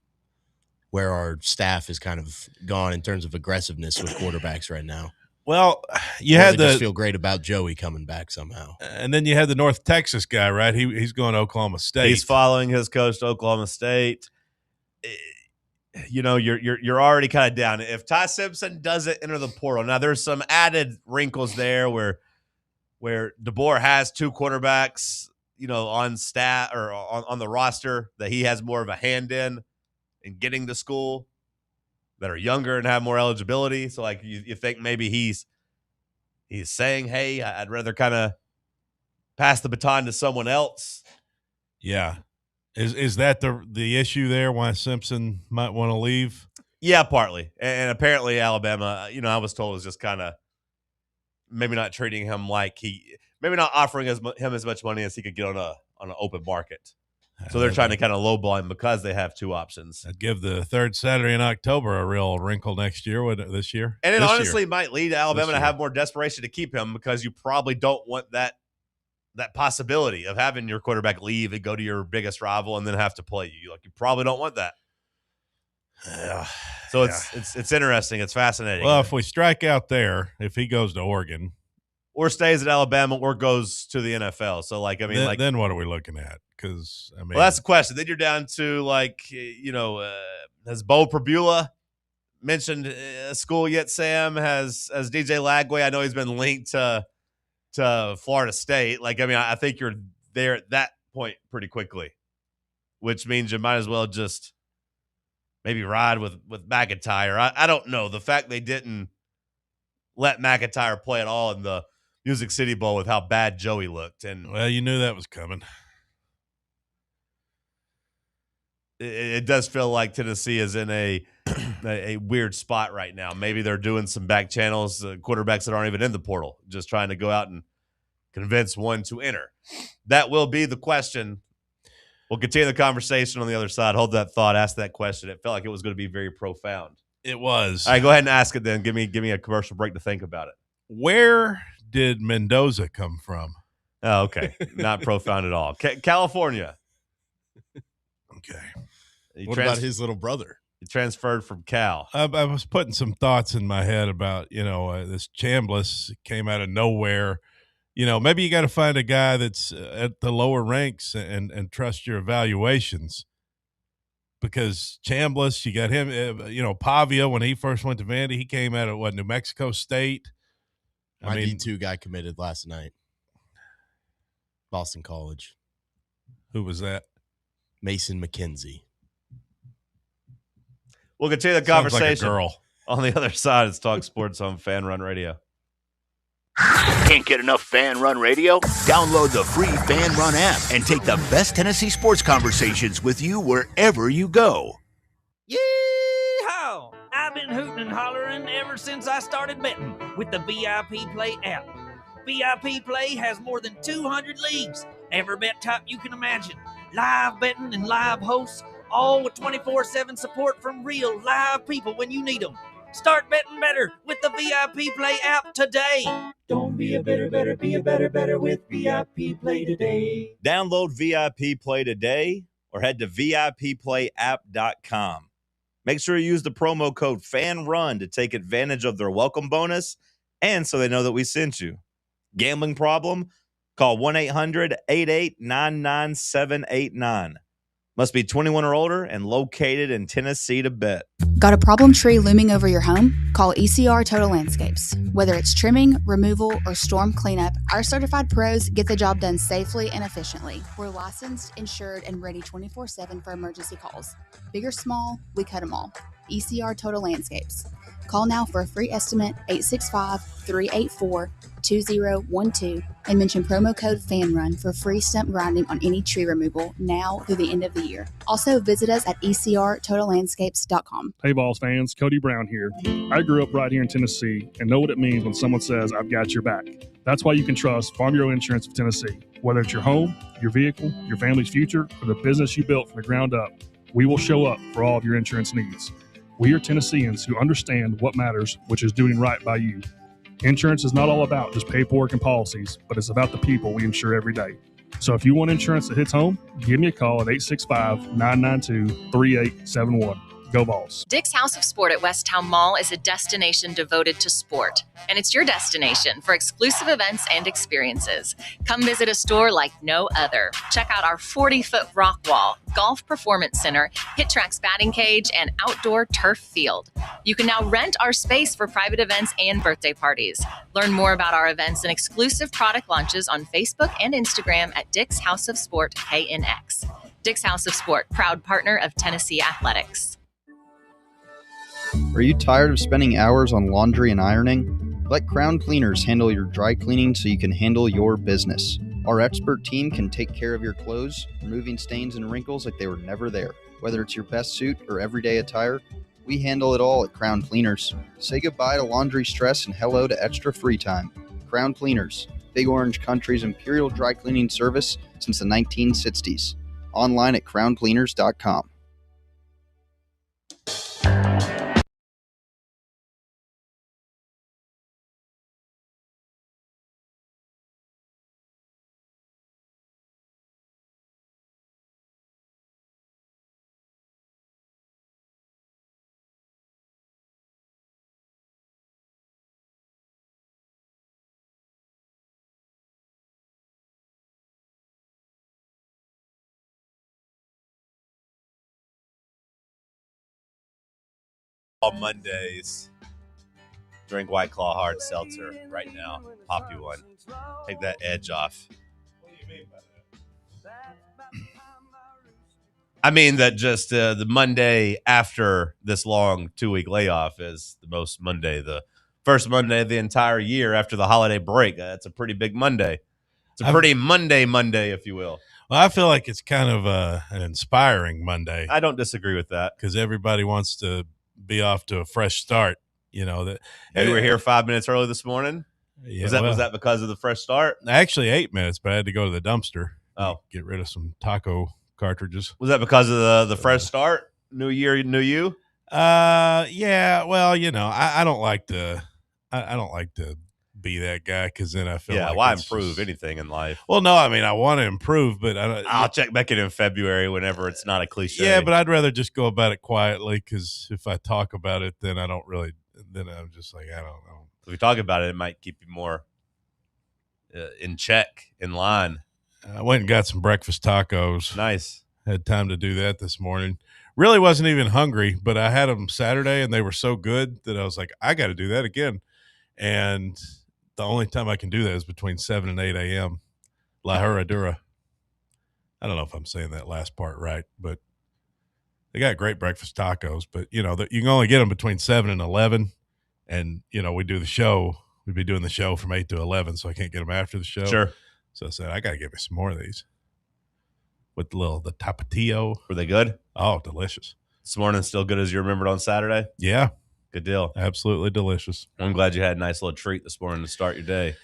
S7: where our staff is kind of gone in terms of aggressiveness with quarterbacks right now.
S6: Well, you
S7: just feel great about Joey coming back somehow.
S6: And then you had the North Texas guy, right? He's going to Oklahoma State.
S5: He's following his coach to Oklahoma State. You know, you're already kind of down. If Ty Simpson doesn't enter the portal, now there's some added wrinkles there where DeBoer has 2 quarterbacks, you know, on staff or on the roster that he has more of a hand in getting to school, that are younger and have more eligibility. So like you think maybe he's saying, hey, I'd rather kind of pass the baton to someone else.
S6: Yeah. Is that the issue there, why Simpson might want to leave?
S5: Yeah, partly. And apparently Alabama, you know, I was told, is just kind of maybe not treating him like maybe not offering him as much money as he could get on an open market. So they're trying to kind of lowball him because they have 2 options.
S6: I'd give the 3rd Saturday in October a real wrinkle next year, wouldn't it, this year?
S5: And it honestly might lead Alabama to have more desperation to keep him, because you probably don't want that possibility of having your quarterback leave and go to your biggest rival and then have to play you. Like, you probably don't want that. So it's interesting. It's fascinating.
S6: Well, if we strike out there, if he goes to Oregon,
S5: or stays at Alabama, or goes to the NFL. So, like, I mean,
S6: then what are we looking at? Because I mean,
S5: well, that's the question. Then you're down to, like, you know, has Bo Perbula mentioned a school yet? Sam has DJ Lagway. I know he's been linked to Florida State. Like, I mean, I think you're there at that point pretty quickly, which means you might as well just maybe ride with McIntyre. I don't know. The fact they didn't let McIntyre play at all in the Music City Bowl with how bad Joey looked. And
S6: well, you knew that was coming.
S5: It does feel like Tennessee is in a weird spot right now. Maybe they're doing some back channels, quarterbacks that aren't even in the portal, just trying to go out and convince one to enter. That will be the question. We'll continue the conversation on the other side. Hold that thought. Ask that question. It felt like it was going to be very profound.
S6: It was.
S5: All right, go ahead and ask it then. Give me a commercial break to think about it.
S6: Where did Mendoza come from?
S5: Oh, okay. Not profound at all. California.
S6: Okay.
S7: What about his little brother?
S5: He transferred from Cal.
S6: I was putting some thoughts in my head about, you know, this Chambliss came out of nowhere, maybe you got to find a guy that's at the lower ranks and trust your evaluations. Because Chambliss, you got him, Pavia, when he first went to Vandy, he came out of New Mexico State.
S7: My D2 guy committed last night. Boston College.
S6: Who was that?
S7: Mason McKenzie.
S5: We'll continue the
S6: Sounds
S5: conversation.
S6: like a girl.
S5: On the other side, it's Talk Sports on Fan Run Radio.
S8: Can't get enough Fan Run Radio? Download the free Fan Run app and take the best Tennessee sports conversations with you wherever you go.
S15: Yee-haw! I've been hooting and hollering ever since I started betting with the VIP Play app. VIP Play has more than 200 leagues, every bet type you can imagine, live betting and live hosts, all with 24/7 support from real live people when you need them. Start betting better with the VIP Play app today.
S16: Don't be a better, be a better with VIP Play today.
S17: Download VIP Play today or head to VIPPlayApp.com. Make sure you use the promo code FANRUN to take advantage of their welcome bonus and so they know that we sent you. Gambling problem? Call 1-800-8899-789. Must be 21 or older and located in Tennessee to bet.
S18: Got a problem tree looming over your home? Call ECR Total Landscapes. Whether it's trimming, removal, or storm cleanup, our certified pros get the job done safely and efficiently. We're licensed, insured, and ready 24/7 for emergency calls. Big or small, we cut them all. ECR Total Landscapes. Call now for a free estimate, 865-384-2012, and mention promo code FANRUN for free stump grinding on any tree removal now through the end of the year. Also, visit us at ecrtotallandscapes.com.
S12: Hey, Vols fans, Cody Brown here. I grew up right here in Tennessee and know what it means when someone says, I've got your back. That's why you can trust Farm Bureau Insurance of Tennessee. Whether it's your home, your vehicle, your family's future, or the business you built from the ground up, we will show up for all of your insurance needs. We are Tennesseans who understand what matters, which is doing right by you. Insurance is not all about just paperwork and policies, but it's about the people we insure every day. So if you want insurance that hits home, give me a call at 865-992-3871. Go Vols.
S19: Dick's House of Sport at Westtown Mall is a destination devoted to sport, and it's your destination for exclusive events and experiences. Come visit a store like no other. Check out our 40-foot rock wall, golf performance center, Hit Tracks batting cage, and outdoor turf field. You can now rent our space for private events and birthday parties. Learn more about our events and exclusive product launches on Facebook and Instagram at Dick's House of Sport KNX. Dick's House of Sport, proud partner of Tennessee Athletics.
S20: Are you tired of spending hours on laundry and ironing? Let Crown Cleaners handle your dry cleaning so you can handle your business. Our expert team can take care of your clothes, removing stains and wrinkles like they were never there. Whether it's your best suit or everyday attire, we handle it all at Crown Cleaners. Say goodbye to laundry stress and hello to extra free time. Crown Cleaners, Big Orange Country's imperial dry cleaning service since the 1960s. Online at crowncleaners.com.
S5: On Mondays, drink White Claw hard seltzer right now. Pop you one. Take that edge off. What do you mean by that? I mean that just the Monday after this long 2-week layoff is the most Monday, the first Monday of the entire year after the holiday break. That's a pretty big Monday. It's a pretty Monday, if you will.
S6: Well, I feel like it's kind of an inspiring Monday.
S5: I don't disagree with that.
S6: Because everybody wants to be off to a fresh start. You know that
S5: you were here 5 minutes early this morning.
S6: Yeah,
S5: was that because of the fresh start?
S6: Actually, 8 minutes, but I had to go to the dumpster.
S5: Oh,
S6: get rid of some taco cartridges.
S5: Was that because of the fresh start? New year, new you?
S6: Yeah. Well, I don't like to. I don't like to be that guy because then I feel like
S5: why improve anything in life?
S6: Well, no, I mean I want to improve, but
S5: I'll check back in February whenever it's not a cliche.
S6: Yeah, but I'd rather just go about it quietly because if I talk about it, then I don't really. Then I'm just like I don't know.
S5: If we talk about it, it might keep you more. in check, in line.
S6: I went and got some breakfast tacos.
S5: Nice.
S6: Had time to do that this morning. Really wasn't even hungry, but I had them Saturday, and they were so good that I was like, I got to do that again. And the only time I can do that is between 7 and 8 a.m. La Herradura. I don't know if I'm saying that last part right, but they got great breakfast tacos. But, you know, you can only get them between 7 and 11. And, you know, we do the show. We'd be doing the show from 8 to 11, so I can't get them after the show.
S5: Sure.
S6: So I said, I got to get me some more of these. With the tapatio.
S5: Were they good?
S6: Oh, delicious.
S5: This morning still good as you remembered on Saturday?
S6: Yeah.
S5: Good deal.
S6: Absolutely delicious.
S5: I'm glad you had a nice little treat this morning to start your day.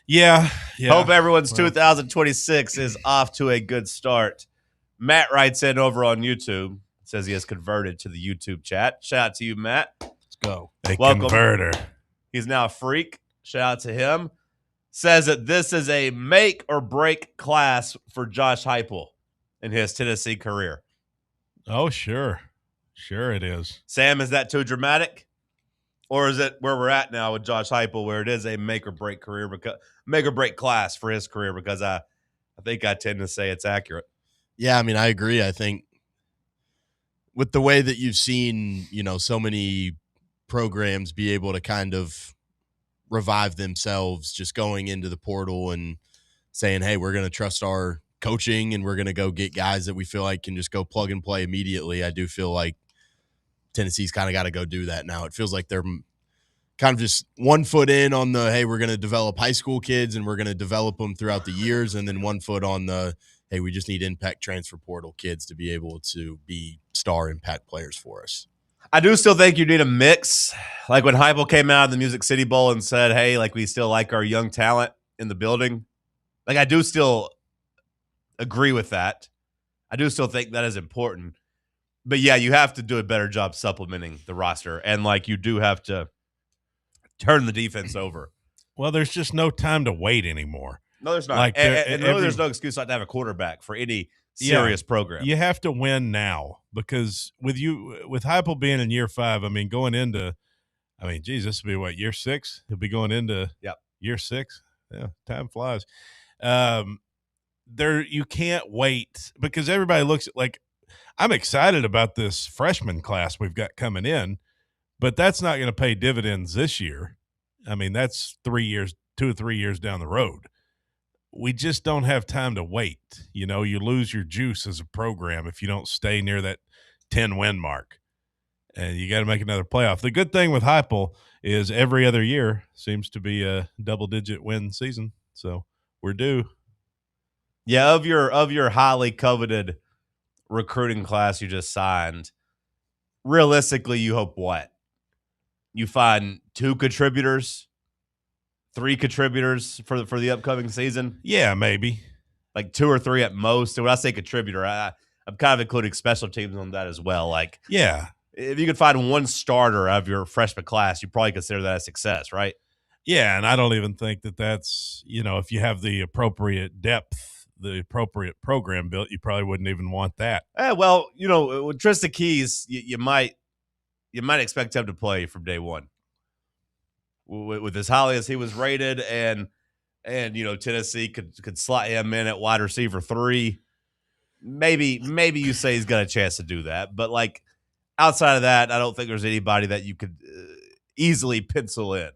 S6: Yeah.
S5: Hope everyone's 2026 is off to a good start. Matt writes in over on YouTube. Says he has converted to the YouTube chat. Shout out to you, Matt.
S6: Let's go. A
S5: Welcome.
S6: converter.
S5: He's now a freak. Shout out to him. Says that this is a make or break class for Josh Heupel in his Tennessee career.
S6: Oh, sure. Sure it is.
S5: Sam, is that too dramatic? Or is it where we're at now with Josh Heupel, where it is a make or break career, make or break class for his career? Because I think I tend to say it's accurate.
S7: Yeah, I mean, I agree. I think with the way that you've seen, you know, so many programs be able to kind of revive themselves, just going into the portal and saying, hey, we're going to trust our coaching and we're going to go get guys that we feel like can just go plug and play immediately. I do feel like Tennessee's kind of got to go do that now. It feels like they're kind of just 1 foot in on the, hey, we're going to develop high school kids and we're going to develop them throughout the years. And then 1 foot on the, hey, we just need impact transfer portal kids to be able to be star impact players for us.
S5: I do still think you need a mix. Like when Heupel came out of the Music City Bowl and said, hey, like we still like our young talent in the building. Like I do still agree with that. I do still think that is important. But yeah, you have to do a better job supplementing the roster. And like you do have to turn the defense over.
S6: Well, there's just no time to wait anymore.
S5: No, there's not.
S6: Like
S5: and really there's no excuse not to have a quarterback for any serious program.
S6: You have to win now because with Heupel being in year 5, I mean, going into, I mean, geez, this will be what, year 6? He'll be going into year 6. Yeah, time flies. You can't wait because everybody looks at like, I'm excited about this freshman class we've got coming in, but that's not going to pay dividends this year. I mean, that's 2 or 3 years down the road. We just don't have time to wait. You know, you lose your juice as a program if you don't stay near that 10-win mark. And you got to make another playoff. The good thing with Heupel is every other year seems to be a double-digit win season. So we're due.
S5: Yeah, of your highly coveted recruiting class you just signed, realistically, you hope what? You find 2 contributors, 3 contributors for the upcoming season?
S6: Yeah, maybe.
S5: Like 2 or 3 at most. And when I say contributor, I'm kind of including special teams on that as well. Like,
S6: yeah,
S5: if you could find 1 starter out of your freshman class, you probably consider that a success, right?
S6: Yeah, and I don't even think that's, you know, if you have the appropriate depth, the appropriate program built, you probably wouldn't even want that.
S5: Well, you know, with Tristan Keys, you might expect him to play from day one. With as highly as he was rated, and you know Tennessee could slot him in at wide receiver 3. Maybe you say he's got a chance to do that, but like outside of that, I don't think there's anybody that you could easily pencil in.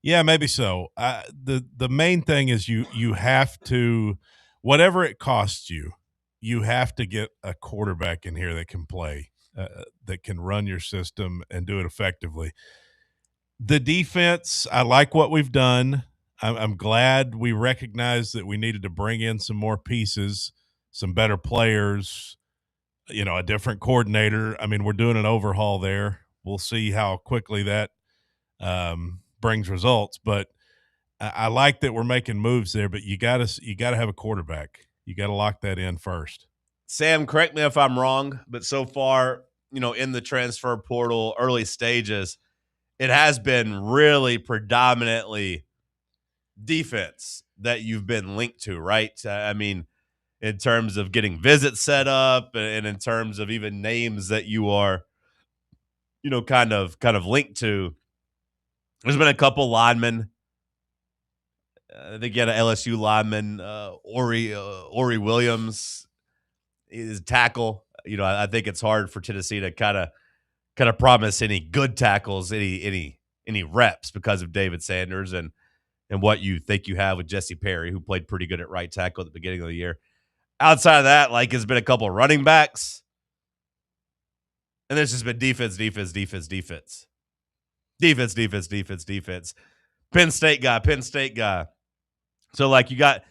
S6: Yeah, maybe so. The main thing is you have to, whatever it costs you have to get a quarterback in here that can play, that can run your system and do it effectively. The defense, I like what we've done. I'm glad we recognized that we needed to bring in some more pieces, some better players, you know, a different coordinator. I mean, we're doing an overhaul there. We'll see how quickly that brings results. But I like that we're making moves there. But you gotta have a quarterback. You got to lock that in first.
S5: Sam, correct me if I'm wrong, but so far, you know, in the transfer portal early stages, it has been really predominantly defense that you've been linked to, right? I mean, in terms of getting visits set up and in terms of even names that you are, you know, kind of linked to. There's been a couple linemen I think you had an LSU lineman, Ori Williams, his tackle. I think it's hard for Tennessee to kind of promise any good tackles, any reps because of David Sanders and what you think you have with Jesse Perry, who played pretty good at right tackle at the beginning of the year. Outside of that, has been a couple of running backs. And there's just been defense. Penn State guy. So you got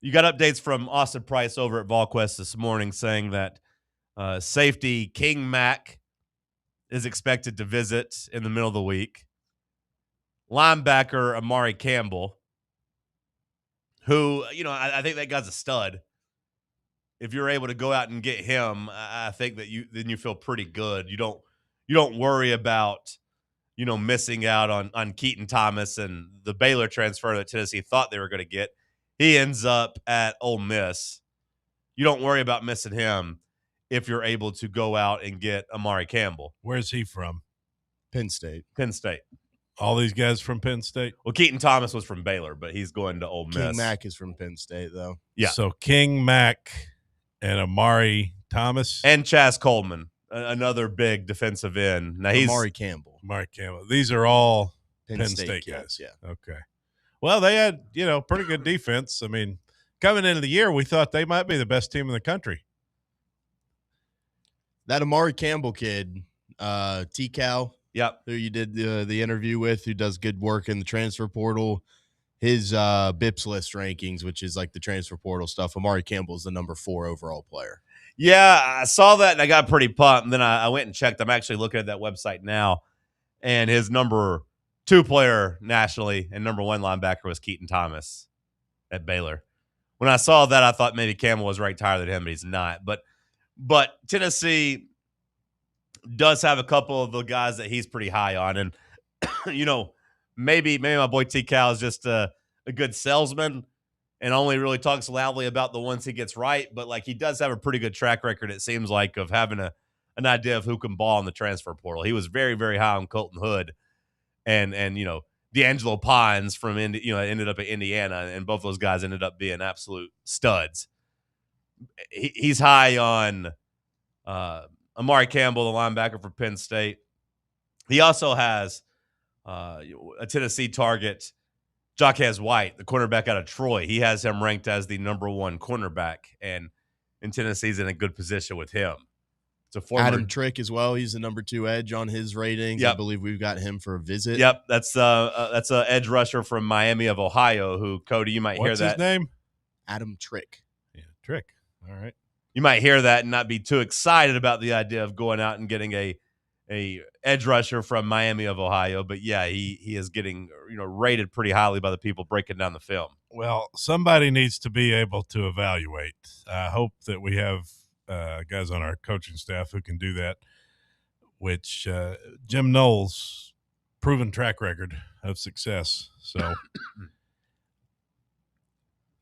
S5: updates from Austin Price over at VolQuest this morning saying that safety King Mack is expected to visit in the middle of the week. Linebacker Amari Campbell, who, I think that guy's a stud. If you're able to go out and get him, I think that you feel pretty good. You don't worry about, missing out on Keaton Thomas and the Baylor transfer that Tennessee thought they were going to get. He ends up at Ole Miss. You don't worry about missing him if you're able to go out and get Amari Campbell.
S6: Where's he from?
S7: Penn State.
S6: All these guys from Penn State?
S5: Well, Keaton Thomas was from Baylor, but he's going to Ole Miss.
S7: King Mack is from Penn State, though.
S5: Yeah.
S6: So King Mack and Amari Thomas.
S5: And Chaz Coleman, another big defensive end. Now
S7: Amari Campbell.
S6: These are all
S7: Penn
S6: State
S7: kids,
S6: guys. Yeah. Okay. Well, they had, pretty good defense. I mean, coming into the year, we thought they might be the best team in the country.
S7: That Amari Campbell kid, T-Cal, who you did the interview with, who does good work in the transfer portal, his BIPS list rankings, which is like the transfer portal stuff, Amari Campbell is the number 4 overall player.
S5: Yeah, I saw that and I got pretty pumped. And then I went and checked. I'm actually looking at that website now. And his number 2 player nationally and number 1 linebacker was Keaton Thomas at Baylor. When I saw that, I thought maybe Campbell was ranked higher than him, but he's not. But Tennessee does have a couple of the guys that he's pretty high on. And, maybe my boy T-Cal is just a good salesman and only really talks loudly about the ones he gets right. But, he does have a pretty good track record, it seems like, of having an idea of who can ball in the transfer portal. He was very, very high on Colton Hood and D'Angelo Pines from ended up at Indiana, and both those guys ended up being absolute studs. He's high on Amari Campbell, the linebacker for Penn State. He also has a Tennessee target, Jaquez White, the cornerback out of Troy. He has him ranked as the number 1 cornerback, and Tennessee's in a good position with him. It's a former
S7: Adam Trick as well. He's the number 2 edge on his ratings.
S5: Yep.
S7: I believe we've got him for a visit.
S5: Yep, that's a edge rusher from Miami of Ohio. Who, Cody, you might hear that.
S6: What's his name?
S7: Adam Trick.
S6: Yeah, Trick. All right.
S5: You might hear that and not be too excited about the idea of going out and getting a edge rusher from Miami of Ohio. But yeah, he is getting rated pretty highly by the people breaking down the film.
S6: Well, somebody needs to be able to evaluate. I hope that we have guys on our coaching staff who can do that, which Jim Knowles, proven track record of success. So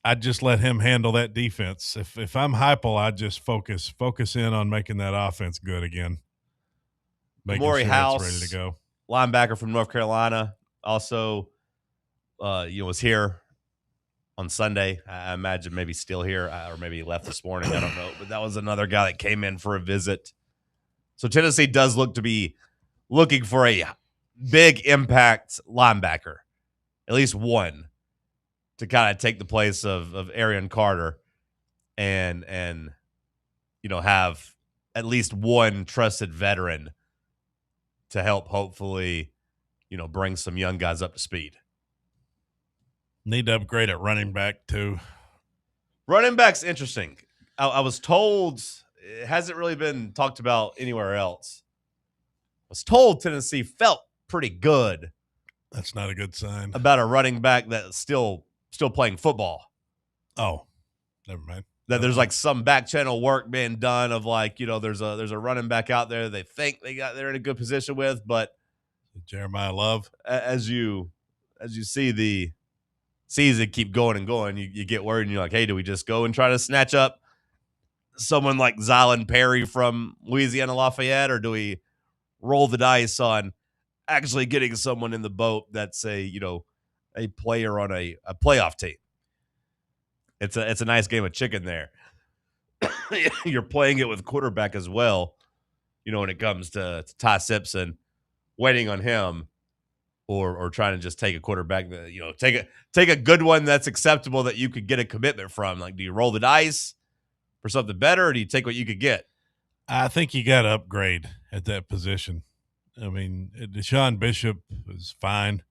S6: I'd just let him handle that defense. If I'm Heupel, I'd just focus in on making that offense good again. Making
S5: Maury
S6: sure
S5: House,
S6: it's ready to go.
S5: Linebacker from North Carolina, also was here on Sunday. I imagine maybe still here, or maybe he left this morning. I don't know. But that was another guy that came in for a visit. So Tennessee does look to be looking for a big impact linebacker, at least one, to kind of take the place of Arian Carter and have at least one trusted veteran to help hopefully, bring some young guys up to speed.
S6: Need to upgrade at running back too.
S5: Running back's interesting. I was told it hasn't really been talked about anywhere else. I was told Tennessee felt pretty good.
S6: That's not a good sign.
S5: About a running back that's still playing football.
S6: Oh, never mind.
S5: That there's some back channel work being done of there's a running back out there they think they're in a good position with, but
S6: Jeremiah Love.
S5: As you see the season keep going and going, you get worried and you're like, hey, do we just go and try to snatch up someone like Zylan Perry from Louisiana Lafayette, or do we roll the dice on actually getting someone in the boat that's a a player on a playoff team. It's a nice game of chicken there. You're playing it with quarterback as well. When it comes to Ty Simpson, waiting on him, or trying to just take a quarterback that take a good one that's acceptable that you could get a commitment from. Like, do you roll the dice for something better, or do you take what you could get?
S6: I think you got to upgrade at that position. I mean, Deshaun Bishop is fine.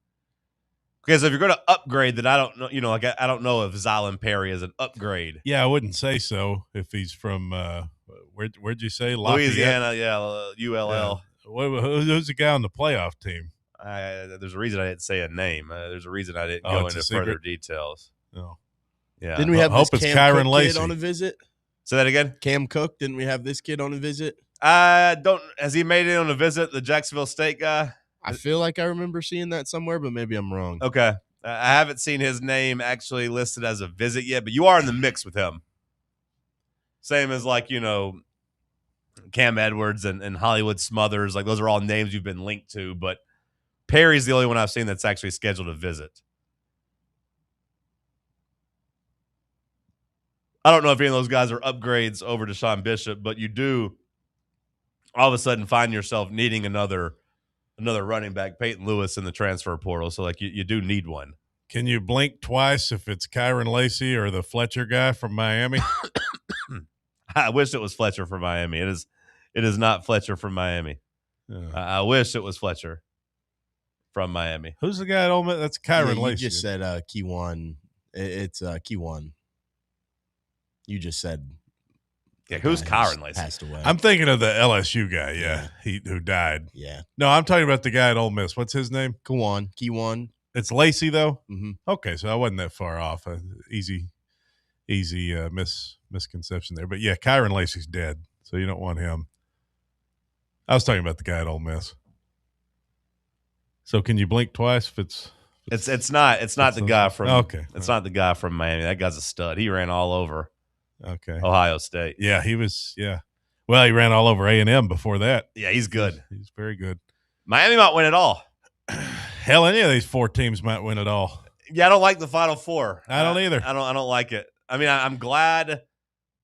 S5: Because if you're going to upgrade, then I don't know. I don't know if Zylan Perry is an upgrade.
S6: Yeah, I wouldn't say so if he's from where'd you say?
S5: Louisiana, ULL.
S6: Yeah. Who's the guy on the playoff team?
S5: There's a reason I didn't say a name. There's a reason I didn't go into further details.
S6: No.
S5: Yeah.
S7: Didn't we have this Cam
S6: Kyron
S7: Cook
S6: Lacey
S7: kid on a visit?
S5: Say that again?
S7: Cam Cook, didn't we have this kid on a visit?
S5: Has he made it on a visit, the Jacksonville State guy?
S7: I feel like I remember seeing that somewhere, but maybe I'm wrong.
S5: Okay. I haven't seen his name actually listed as a visit yet, but you are in the mix with him. Same as Cam Edwards and Hollywood Smothers. Like, those are all names you've been linked to, but Perry's the only one I've seen that's actually scheduled a visit. I don't know if any of those guys are upgrades over to Deshaun Bishop, but you do all of a sudden find yourself needing another running back, Peyton Lewis, in the transfer portal. So, you do need one.
S6: Can you blink twice if it's Kyron Lacey or the Fletcher guy from Miami?
S5: I wish it was Fletcher from Miami. It is not Fletcher from Miami. I wish it was Fletcher from Miami.
S6: Who's the guy at Ole Miss? That's Kyron Lacey.
S7: You just said Keywan. It's Keywan. You just said.
S5: Yeah, who's Kyron Lacey?
S7: Passed away.
S6: I'm thinking of the LSU guy, who died.
S7: Yeah.
S6: No, I'm talking about the guy at Ole Miss. What's his name?
S7: Keywan.
S6: It's Lacey, though?
S7: Mm-hmm.
S6: Okay, so I wasn't that far off. Easy misconception there. But, yeah, Kyron Lacey's dead, so you don't want him. I was talking about the guy at Ole Miss. So can you blink twice if it's
S5: it's not the guy from
S6: It's
S5: not the guy from Miami. That guy's a stud. He ran all over Ohio State.
S6: Yeah, he was well, he ran all over A&M before that.
S5: Yeah, he's good.
S6: He's very good.
S5: Miami might win it all.
S6: Hell, any of these four teams might win it all.
S5: Yeah, I don't like the Final Four.
S6: I don't either.
S5: I don't like it. I mean, I'm glad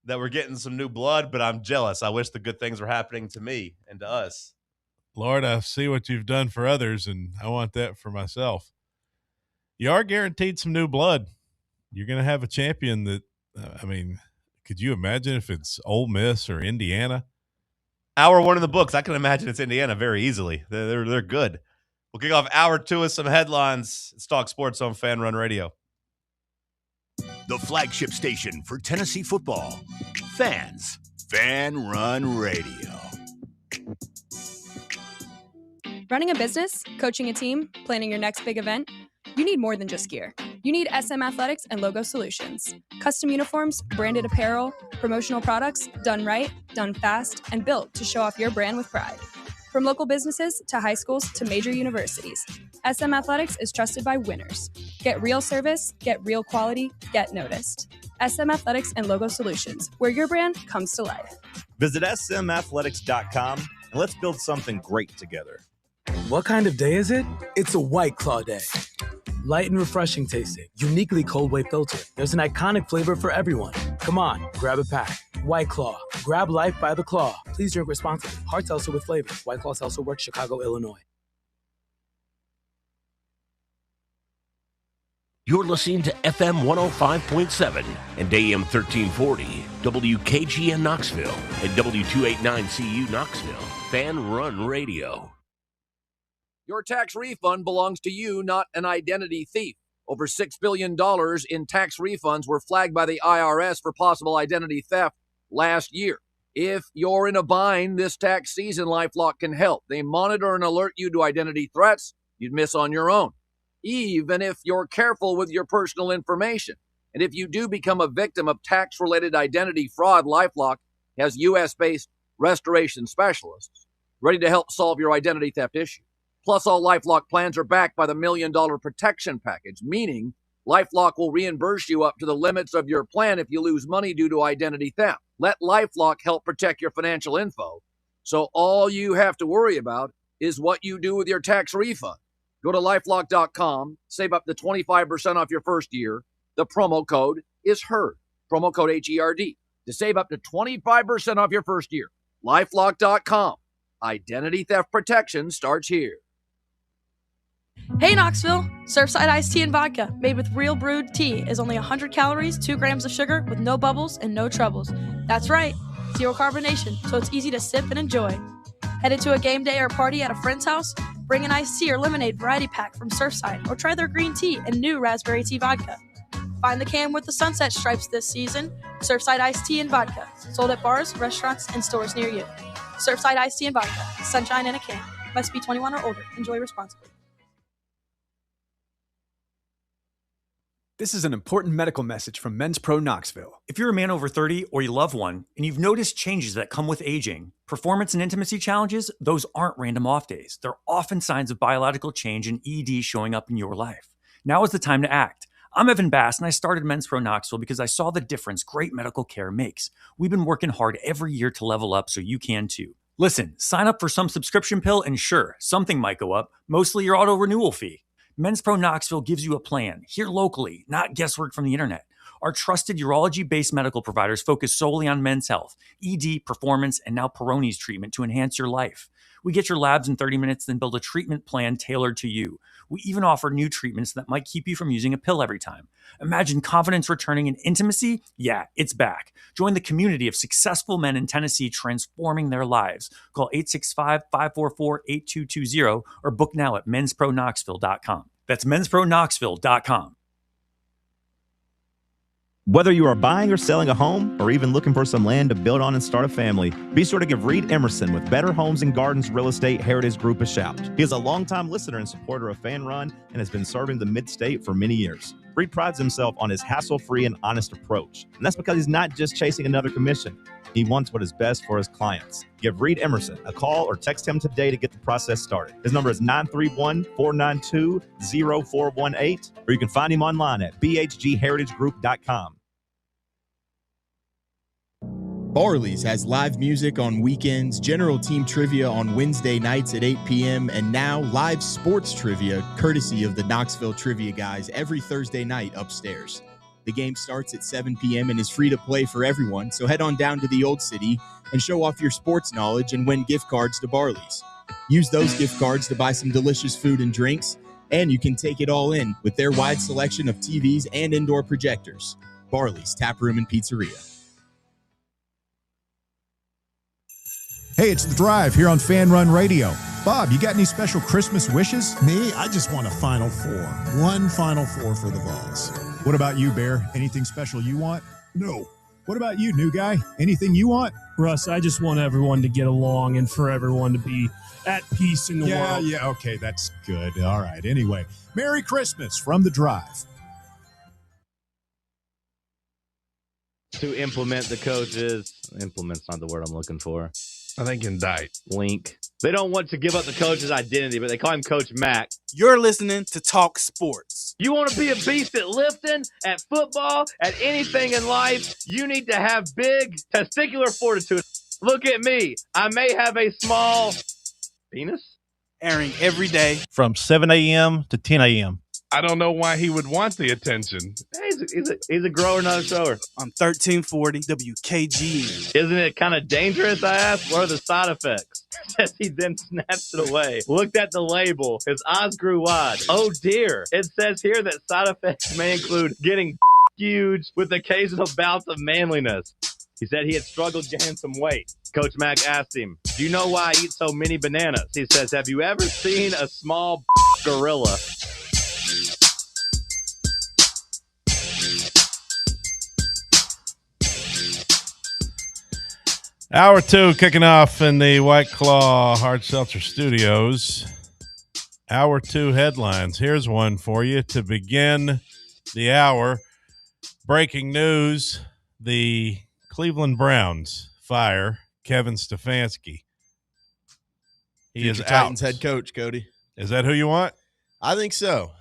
S5: that we're getting some new blood, but I'm jealous. I wish the good things were happening to me and to us.
S6: Lord, I see what you've done for others, and I want that for myself. You are guaranteed some new blood. You're going to have a champion that, could you imagine if it's Ole Miss or Indiana?
S5: Hour one in the books. I can imagine it's Indiana very easily. They're good. We'll kick off hour two with some headlines. It's Talk Sports on Fan Run Radio.
S8: The flagship station for Tennessee football. Fans. Fan Run Radio.
S21: Running a business, coaching a team, planning your next big event, you need more than just gear. You need SM Athletics and Logo Solutions. Custom uniforms, branded apparel, promotional products, done right, done fast, and built to show off your brand with pride. From local businesses to high schools to major universities, SM Athletics is trusted by winners. Get real service, get real quality, get noticed. SM Athletics and Logo Solutions, where your brand comes to life.
S17: Visit smathletics.com and let's build something great together.
S10: What kind of day is it? It's a White Claw day. Light and refreshing tasting, uniquely cold wave filtered. There's an iconic flavor for everyone. Come on, grab a pack. White Claw. Grab life by the claw. Please drink responsibly. Hard seltzer with flavor. White Claw Seltzer Works, Chicago, Illinois.
S22: You're listening to FM 105.7 and AM 1340, WKGN Knoxville, and W289CU Knoxville. Fan Run Radio.
S23: Your tax refund belongs to you, not an identity thief. Over $6 billion in tax refunds were flagged by the IRS for possible identity theft last year. If you're in a bind this tax season, LifeLock can help. They monitor and alert you to identity threats you'd miss on your own, even if you're careful with your personal information. And if you do become a victim of tax-related identity fraud, LifeLock has U.S.-based restoration specialists ready to help solve your identity theft issue. Plus, all LifeLock plans are backed by the $1 Million Protection Package, meaning LifeLock will reimburse you up to the limits of your plan if you lose money due to identity theft. Let LifeLock help protect your financial info, so all you have to worry about is what you do with your tax refund. Go to lifelock.com, save up to 25% off your first year. The promo code is HERD, promo code HERD, to save up to 25% off your first year. Lifelock.com. Identity theft protection starts here.
S1: Hey Knoxville! Surfside iced tea and vodka, made with real brewed tea, is only 100 calories, 2 grams of sugar, with no bubbles and no troubles. That's right, zero carbonation, so it's easy to sip and enjoy. Headed to a game day or party at a friend's house? Bring an iced tea or lemonade variety pack from Surfside, or try their green tea and new raspberry tea vodka. Find the can with the sunset stripes this season. Surfside iced tea and vodka, sold at bars, restaurants, and stores near you. Surfside iced tea and vodka, sunshine in a can. Must be 21 or older. Enjoy responsibly.
S11: This is an important medical message from Men's Pro Knoxville. If you're a man over 30 or you love one, and you've noticed changes that come with aging, performance and intimacy challenges, those aren't random off days. They're often signs of biological change and ED showing up in your life. Now is the time to act. I'm Evan Bass, and I started Men's Pro Knoxville because I saw the difference great medical care makes. We've been working hard every year to level up so you can too. Listen, sign up for some subscription pill, and sure, something might go up, mostly your auto renewal fee. Men's Pro Knoxville gives you a plan, here locally, not guesswork from the internet. Our trusted urology-based medical providers focus solely on men's health, ED, performance, and now Peyronie's treatment to enhance your life. We get your labs in 30 minutes, then build a treatment plan tailored to you. We even offer new treatments that might keep you from using a pill every time. Imagine confidence returning and intimacy? Yeah, it's back. Join the community of successful men in Tennessee transforming their lives. Call 865-544-8220 or book now at menspronknoxville.com. That's menspronknoxville.com.
S17: Whether you are buying or selling a home or even looking for some land to build on and start a family, be sure to give Reed Emerson with Better Homes and Gardens Real Estate Heritage Group a shout. He is a longtime listener and supporter of Fan Run and has been serving the Mid-State for many years. Reed prides himself on his hassle-free and honest approach, and that's because he's not just chasing another commission. He wants what is best for his clients. Give Reed Emerson a call or text him today to get the process started. His number is 931-492-0418, or you can find him online at bhgheritagegroup.com.
S9: Barley's has live music on weekends, general team trivia on Wednesday nights at 8 p.m., and now live sports trivia courtesy of the Knoxville Trivia Guys every Thursday night upstairs. The game starts at 7 p.m. and is free to play for everyone, so head on down to the Old City and show off your sports knowledge and win gift cards to Barley's. Use those gift cards to buy some delicious food and drinks, and you can take it all in with their wide selection of TVs and indoor projectors. Barley's Tap Room and Pizzeria.
S2: Hey, it's The Drive here on Fan Run Radio. Bob, you got any special Christmas wishes?
S4: Me? I just want a Final Four. One Final Four for the Vols.
S2: What about you, Bear? Anything special you want?
S4: No.
S2: What about you, new guy? Anything you want?
S12: Russ, I just want everyone to get along and for everyone to be at peace in the world.
S2: Yeah, okay, that's good. All right, anyway, Merry Christmas from The Drive.
S24: To implement the coaches, implement's not the word I'm looking for.
S6: I think indict.
S24: Link. They don't want to give up the coach's identity, but they call him Coach Mac.
S25: You're listening to Talk Sports.
S24: You want to be a beast at lifting, at football, at anything in life, you need to have big testicular fortitude. Look at me. I may have a small penis.
S25: Airing every day
S26: from 7 a.m. to 10 a.m.
S6: I don't know why he would want the attention.
S24: He's a grower, not a shower.
S25: On 1340 WKGN.
S24: Isn't it kind of dangerous, I asked? What are the side effects? Says he then snaps it away. Looked at the label. His eyes grew wide. Oh, dear. It says here that side effects may include getting huge with occasional bouts of manliness. He said he had struggled gaining some weight. Coach Mack asked him, do you know why I eat so many bananas? He says, have you ever seen a small gorilla?
S6: Hour 2 kicking off in the White Claw Hard Seltzer Studios. Hour 2 headlines. Here's one for you to begin the hour. Breaking news, the Cleveland Browns fire Kevin Stefanski. He is
S7: Titans
S6: out.
S7: head coach, Cody.
S6: Is that who you want?
S7: I think so.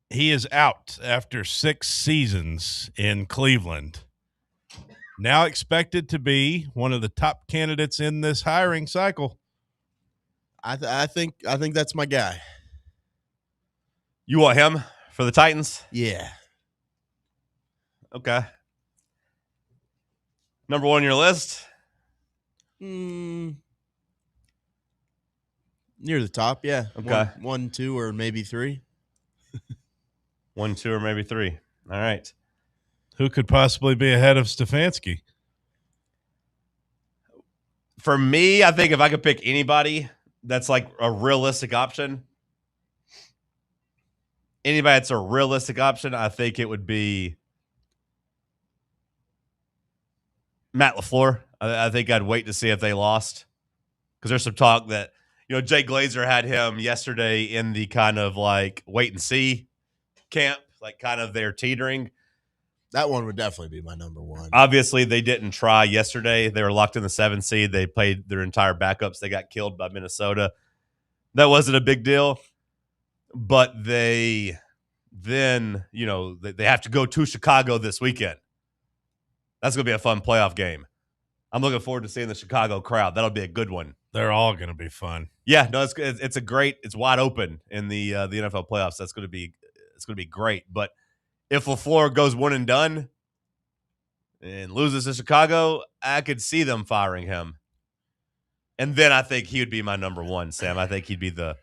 S6: He is out after 6 seasons in Cleveland. Now expected to be one of the top candidates in this hiring cycle.
S7: I think that's my guy.
S5: You want him for the Titans?
S7: Yeah.
S5: Okay. Number one on your list?
S7: Near the top, yeah.
S5: Okay.
S7: One, two, or maybe three.
S5: 1, 2, or maybe 3. All right.
S6: Who could possibly be ahead of Stefanski?
S5: For me, I think if I could pick anybody that's like a realistic option, I think it would be Matt LaFleur. I think I'd wait to see if they lost, because there's some talk that, Jay Glazer had him yesterday in the kind of like wait and see camp, like kind of they're teetering.
S7: That one would definitely be my number one.
S5: Obviously, they didn't try yesterday. They were locked in the 7th seed. They played their entire backups. They got killed by Minnesota. That wasn't a big deal. But they have to go to Chicago this weekend. That's going to be a fun playoff game. I'm looking forward to seeing the Chicago crowd. That'll be a good one.
S6: They're all going to be fun.
S5: Yeah, no, it's wide open in the NFL playoffs. It's going to be great. But if LaFleur goes one and done and loses to Chicago, I could see them firing him. And then I think he would be my number one, Sam. I think he'd be the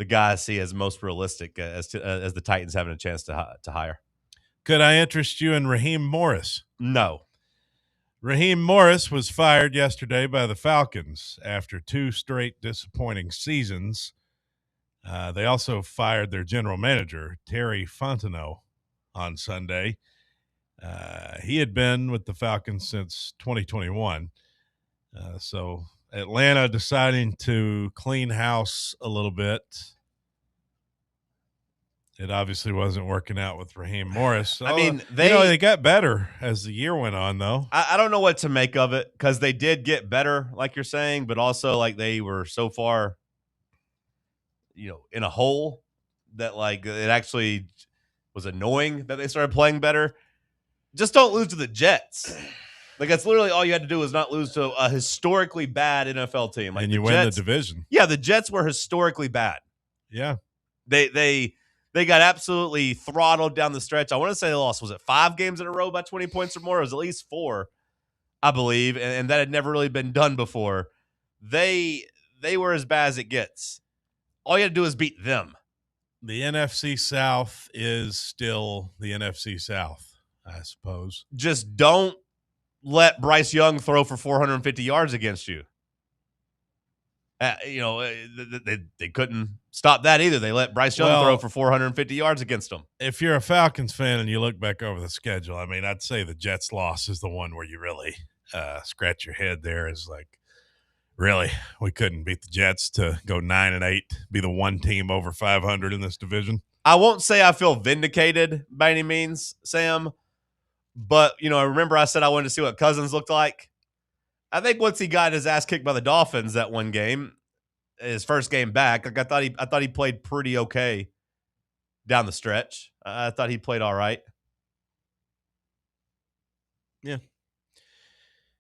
S5: guy I see as most realistic as the Titans having a chance to hire.
S6: Could I interest you in Raheem Morris?
S5: No.
S6: Raheem Morris was fired yesterday by the Falcons after 2 straight disappointing seasons. They also fired their general manager, Terry Fontenot, on Sunday. He had been with the Falcons since 2021. So Atlanta deciding to clean house a little bit. It obviously wasn't working out with Raheem Morris.
S5: I mean,
S6: they got better as the year went on, though.
S5: I don't know what to make of it, because they did get better, like you're saying, but also like they were so far, in a hole that like it actually was annoying that they started playing better. Just don't lose to the Jets. Like, that's literally all you had to do, was not lose to a historically bad NFL team. Like,
S6: and you win the division.
S5: Yeah, the Jets were historically bad.
S6: Yeah.
S5: They got absolutely throttled down the stretch. I want to say they lost, was it 5 games in a row by 20 points or more? It was at least 4, I believe, and that had never really been done before. They were as bad as it gets. All you had to do is beat them.
S6: The NFC South is still the NFC South, I suppose.
S5: Just don't let Bryce Young throw for 450 yards against you. They couldn't stop that either. They let Bryce Young throw for 450 yards against them.
S6: If you're a Falcons fan and you look back over the schedule, I mean, I'd say the Jets loss is the one where you really scratch your head there. Is like, really, we couldn't beat the Jets to go 9-8, be the one team over 500 in this division.
S5: I won't say I feel vindicated by any means, Sam, but, I remember I said I wanted to see what Cousins looked like. I think once he got his ass kicked by the Dolphins that one game, his first game back, like I thought he played pretty okay down the stretch. I thought he played all right.
S7: Yeah.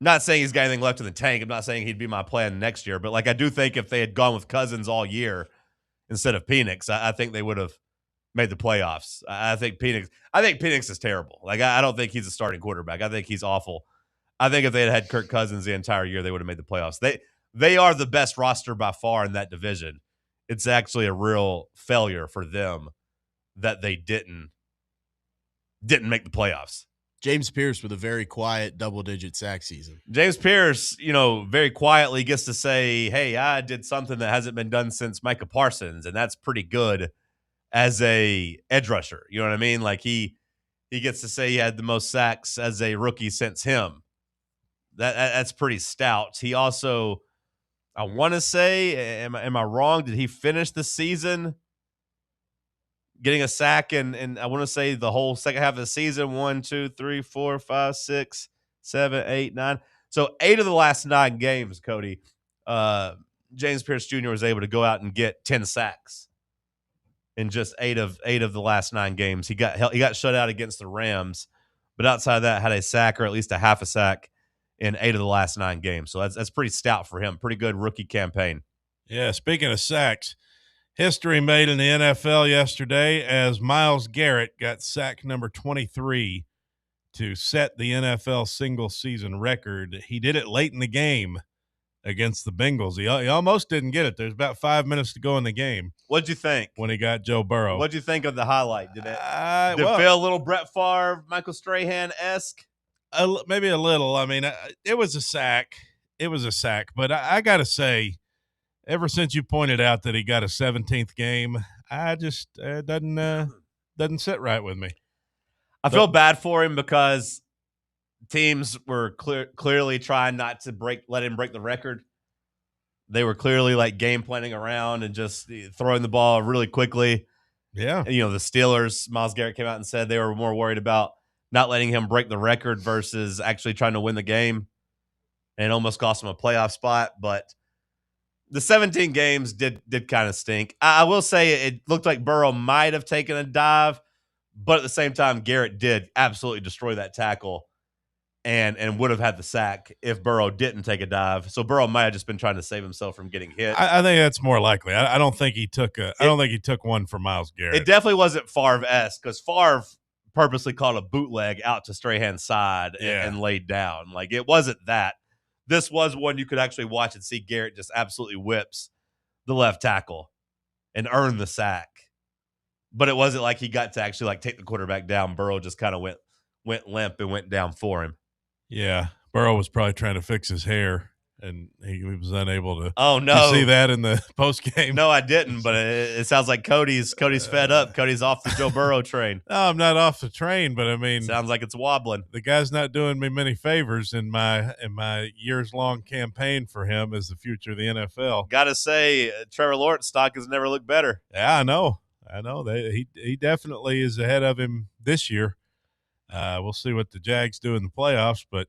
S5: Not saying he's got anything left in the tank. I'm not saying he'd be my plan next year, but like I do think if they had gone with Cousins all year instead of Penix, I think they would have made the playoffs. I think Penix is terrible. Like I don't think he's a starting quarterback. I think he's awful. I think if they had Kirk Cousins the entire year, they would have made the playoffs. They are the best roster by far in that division. It's actually a real failure for them that they didn't make the playoffs.
S7: James Pierce with a very quiet double-digit sack season.
S5: James Pierce, very quietly gets to say, hey, I did something that hasn't been done since Micah Parsons, and that's pretty good as a edge rusher. You know what I mean? Like he gets to say he had the most sacks as a rookie since him. That's pretty stout. He also, I want to say, am I wrong? Did he finish the season getting a sack? And I want to say the whole second half of the season, 1, 2, 3, 4, 5, 6, 7, 8, 9. So 8 of the last 9 games, Cody, James Pierce Jr. was able to go out and get 10 sacks in just 8 of the last 9 games. He got shut out against the Rams, but outside of that, had a sack or at least a half a sack in 8 of the last 9 games. So that's pretty stout for him. Pretty good rookie campaign.
S6: Yeah, speaking of sacks, history made in the NFL yesterday as Myles Garrett got sack number 23 to set the NFL single-season record. He did it late in the game against the Bengals. He almost didn't get it. There's about 5 minutes to go in the game.
S5: What'd you think
S6: when he got Joe Burrow?
S5: What'd you think of the highlight? Did it feel a little Brett Favre, Michael Strahan-esque?
S6: Maybe a little. I mean, it was a sack. It was a sack. But I got to say, ever since you pointed out that he got a 17th game, I just doesn't sit right with me.
S5: I feel bad for him because teams were clearly trying not to let him break the record. They were clearly like game planning around and just throwing the ball really quickly.
S6: Yeah.
S5: And, the Steelers, Myles Garrett came out and said they were more worried about not letting him break the record versus actually trying to win the game. And it almost cost him a playoff spot. But the 17 games did kind of stink. I will say it looked like Burrow might have taken a dive, but at the same time, Garrett did absolutely destroy that tackle and would have had the sack if Burrow didn't take a dive. So Burrow might have just been trying to save himself from getting hit.
S6: I think that's more likely. I don't think he took I don't think he took one for Myles Garrett.
S5: It definitely wasn't Favre-esque because Favre purposely called a bootleg out to Strahan's side and laid down. Like, it wasn't that. This was one you could actually watch and see Garrett just absolutely whips the left tackle and earn the sack. But it wasn't like he got to actually take the quarterback down. Burrow just kind of went limp and went down for him.
S6: Yeah, Burrow was probably trying to fix his hair, and he was unable to.
S5: Oh no!
S6: You see that in the post game?
S5: No, I didn't. But it sounds like Cody's fed up. Cody's off the Joe Burrow train.
S6: No, I'm not off the train, but I mean,
S5: sounds like it's wobbling.
S6: The guy's not doing me many favors in my years long campaign for him as the future of the NFL.
S5: Got to say, Trevor Lawrence stock has never looked better.
S6: Yeah, I know. He definitely is ahead of him this year. We'll see what the Jags do in the playoffs, but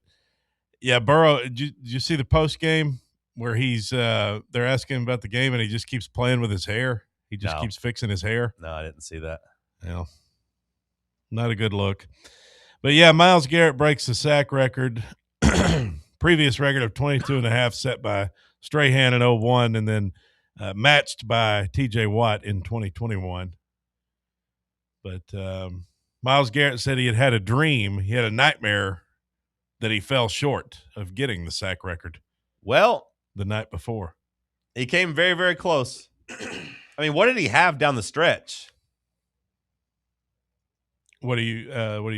S6: yeah, Burrow. Did you see the post game where they're asking him about the game and he just keeps playing with his hair? He just keeps fixing his hair.
S5: No, I didn't see that.
S6: Yeah, not a good look. But yeah, Myles Garrett breaks the sack record, previous record of 22.5 set by Strahan in 2001, and then matched by T.J. Watt in 2021. But Myles Garrett said he had a dream. He had a nightmare that he fell short of getting the sack record.
S5: Well,
S6: the night before.
S5: He came very, very close. I mean, what did he have down the stretch?
S6: What do you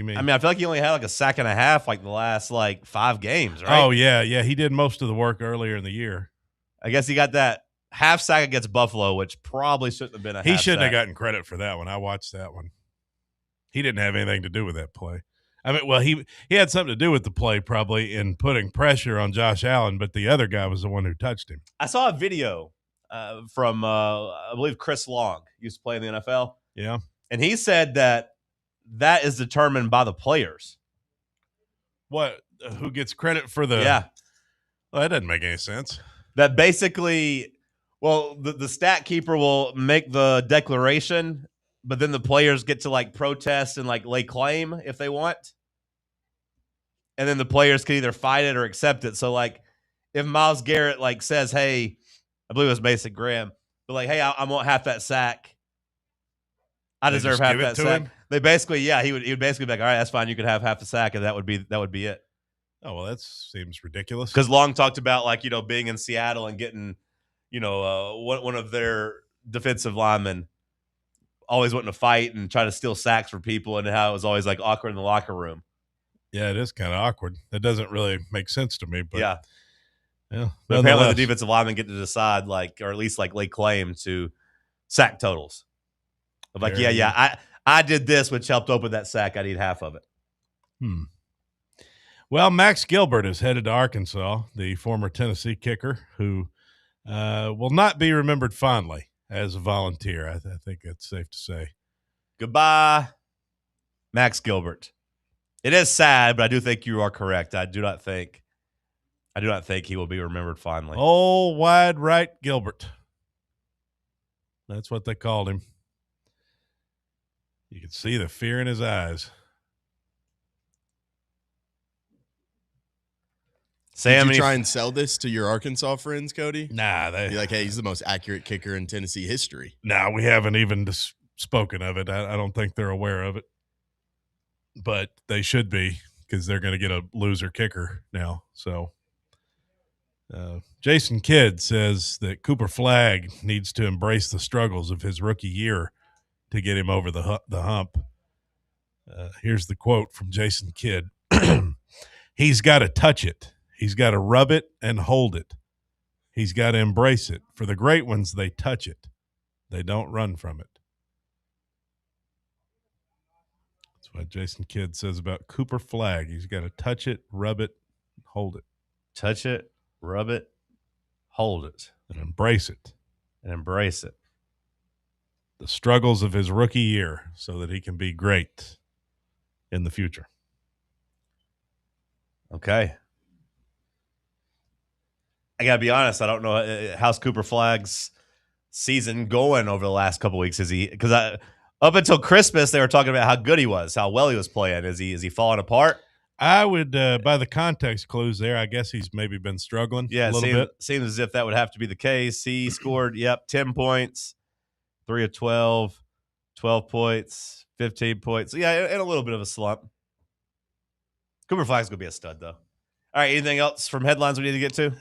S6: mean?
S5: I mean, I feel like he only had a sack and a half the last 5 games, right?
S6: Oh, yeah. He did most of the work earlier in the year.
S5: I guess he got that half sack against Buffalo, which probably shouldn't have been a half
S6: He shouldn't
S5: sack.
S6: have gotten credit for that one. I watched that one. He didn't have anything to do with that play. I mean, well, he had something to do with the play probably in putting pressure on Josh Allen, but the other guy was the one who touched him.
S5: I saw a video from, I believe, Chris Long, used to play in the NFL.
S6: Yeah.
S5: And he said that is determined by the players.
S6: What? Who gets credit for the –
S5: Yeah.
S6: Well, that doesn't make any sense.
S5: That basically, well, the stat keeper will make the declaration, but then the players get to protest and lay claim if they want. And then the players can either fight it or accept it. So if Myles Garrett says, hey, I believe it was Mason Graham, but hey, I want half that sack. I
S6: They
S5: deserve
S6: just
S5: half
S6: give it
S5: that
S6: to
S5: sack.
S6: him?
S5: They basically, he would basically be like, all right, that's fine. You can have half the sack, and that would be it.
S6: Oh, well, that seems ridiculous.
S5: Because Long talked about being in Seattle and getting, one of their defensive linemen always wanting to fight and try to steal sacks for people, and how it was always awkward in the locker room.
S6: Yeah, it is kind of awkward. That doesn't really make sense to me. But
S5: yeah.
S6: But
S5: apparently the defensive linemen get to decide or at least lay claim to sack totals. Of I did this, which helped open that sack. I need half of it.
S6: Well, Max Gilbert is headed to Arkansas, the former Tennessee kicker, who will not be remembered fondly as a volunteer. I think that's safe to say.
S5: Goodbye, Max Gilbert. It is sad, but I do think you are correct. I do not think he will be remembered fondly.
S6: Oh, wide right Gilbert. That's what they called him. You can see the fear in his eyes.
S5: Sam,
S7: did you try and sell this to your Arkansas friends, Cody?
S6: Nah,
S7: be like, hey, he's the most accurate kicker in Tennessee history.
S6: Nah, we haven't even spoken of it. I don't think they're aware of it, but they should be because they're going to get a loser kicker now. So Jason Kidd says that Cooper Flagg needs to embrace the struggles of his rookie year to get him over the hump. Here's the quote from Jason Kidd. He's got to touch it. He's got to rub it and hold it. He's got to embrace it. For the great ones, they touch it. They don't run from it. That's what Jason Kidd says about Cooper Flagg. He's got to touch it, rub it, hold it.
S5: Touch it, rub it, hold it.
S6: And embrace it.
S5: And embrace it.
S6: The struggles of his rookie year so that he can be great in the future.
S5: Okay. I got to be honest. I don't know how's Cooper Flagg's season going over the last couple of weeks. Is he, because up until Christmas, they were talking about how good he was, how well he was playing. Is he falling apart?
S6: I would, by the context clues there, I guess he's maybe been struggling a little bit.
S5: Seems as if that would have to be the case. He scored, 10 points, 3 of 12, 12 points, 15 points. Yeah, in a little bit of a slump. Cooper Flagg's going to be a stud, though. All right, anything else from headlines we need to get to?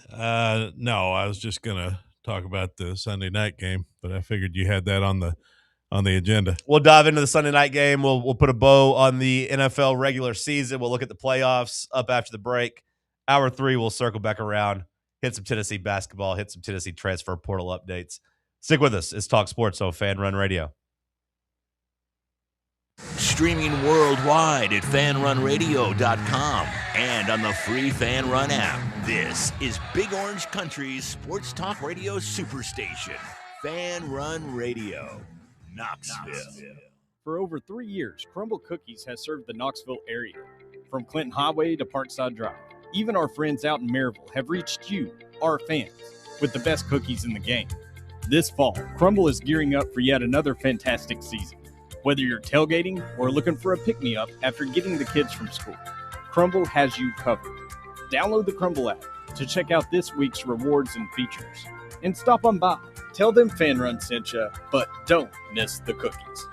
S6: No, I was just going to talk about the Sunday night game, but I figured you had that on the agenda.
S5: We'll dive into the Sunday night game. We'll put a bow on the NFL regular season. We'll look at the playoffs up after the break. Hour 3, we'll circle back around, hit some Tennessee basketball, hit some Tennessee transfer portal updates. Stick with us. It's Talk Sports on Fan Run Radio.
S8: Streaming worldwide at fanrunradio.com and on the free Fan Run app. This is Big Orange Country's sports talk radio superstation, Fan Run Radio, Knoxville.
S3: For over 3 years, Crumble Cookies has served the Knoxville area, from Clinton Highway to Parkside Drive. Even our friends out in Maryville have reached you, our fans, with the best cookies in the game. This fall, Crumble is gearing up for yet another fantastic season. Whether you're tailgating or looking for a pick-me-up after getting the kids from school, Crumble has you covered. Download the Crumble app to check out this week's rewards and features. And stop on by. Tell them Fan Run sent you, but don't miss the cookies.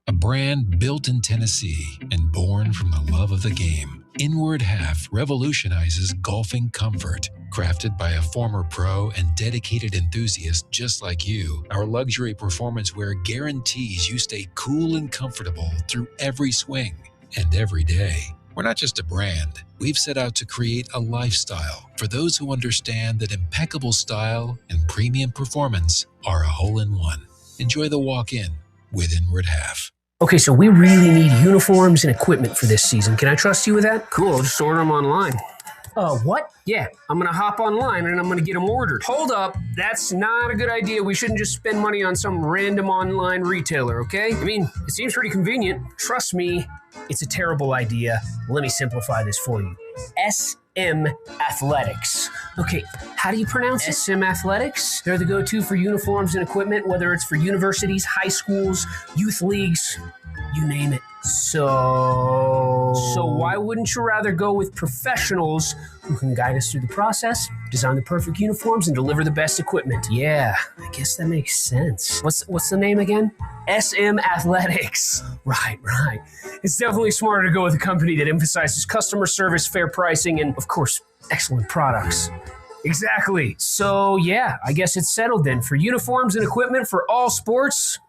S13: A brand built in Tennessee and born from the love of the game, Inward Half revolutionizes golfing comfort. Crafted by a former pro and dedicated enthusiast just like you, our luxury performance wear guarantees you stay cool and comfortable through every swing and every day. We're not just a brand. We've set out to create a lifestyle for those who understand that impeccable style and premium performance are a hole-in-one. Enjoy the walk-in with Inward Half.
S14: Okay, so we really need uniforms and equipment for this season. Can I trust you with that? Cool, I'll just order them online. What? Yeah, I'm going to hop online and I'm going to get them ordered. Hold up. That's not a good idea. We shouldn't just spend money on some random online retailer, okay? I mean, it seems pretty convenient. Trust me, it's a terrible idea. Let me simplify this for you. SM Athletics. Okay, how do you pronounce it? SM Athletics? They're the go-to for uniforms and equipment, whether it's for universities, high schools, youth leagues, you name it. So why wouldn't you rather go with professionals who can guide us through the process, design the perfect uniforms, and deliver the best equipment? Yeah, I guess that makes sense. What's the name again? SM Athletics. Right. It's definitely smarter to go with a company that emphasizes customer service, fair pricing, and, of course, excellent products. Exactly. So, yeah, I guess it's settled then. For uniforms and equipment for all sports,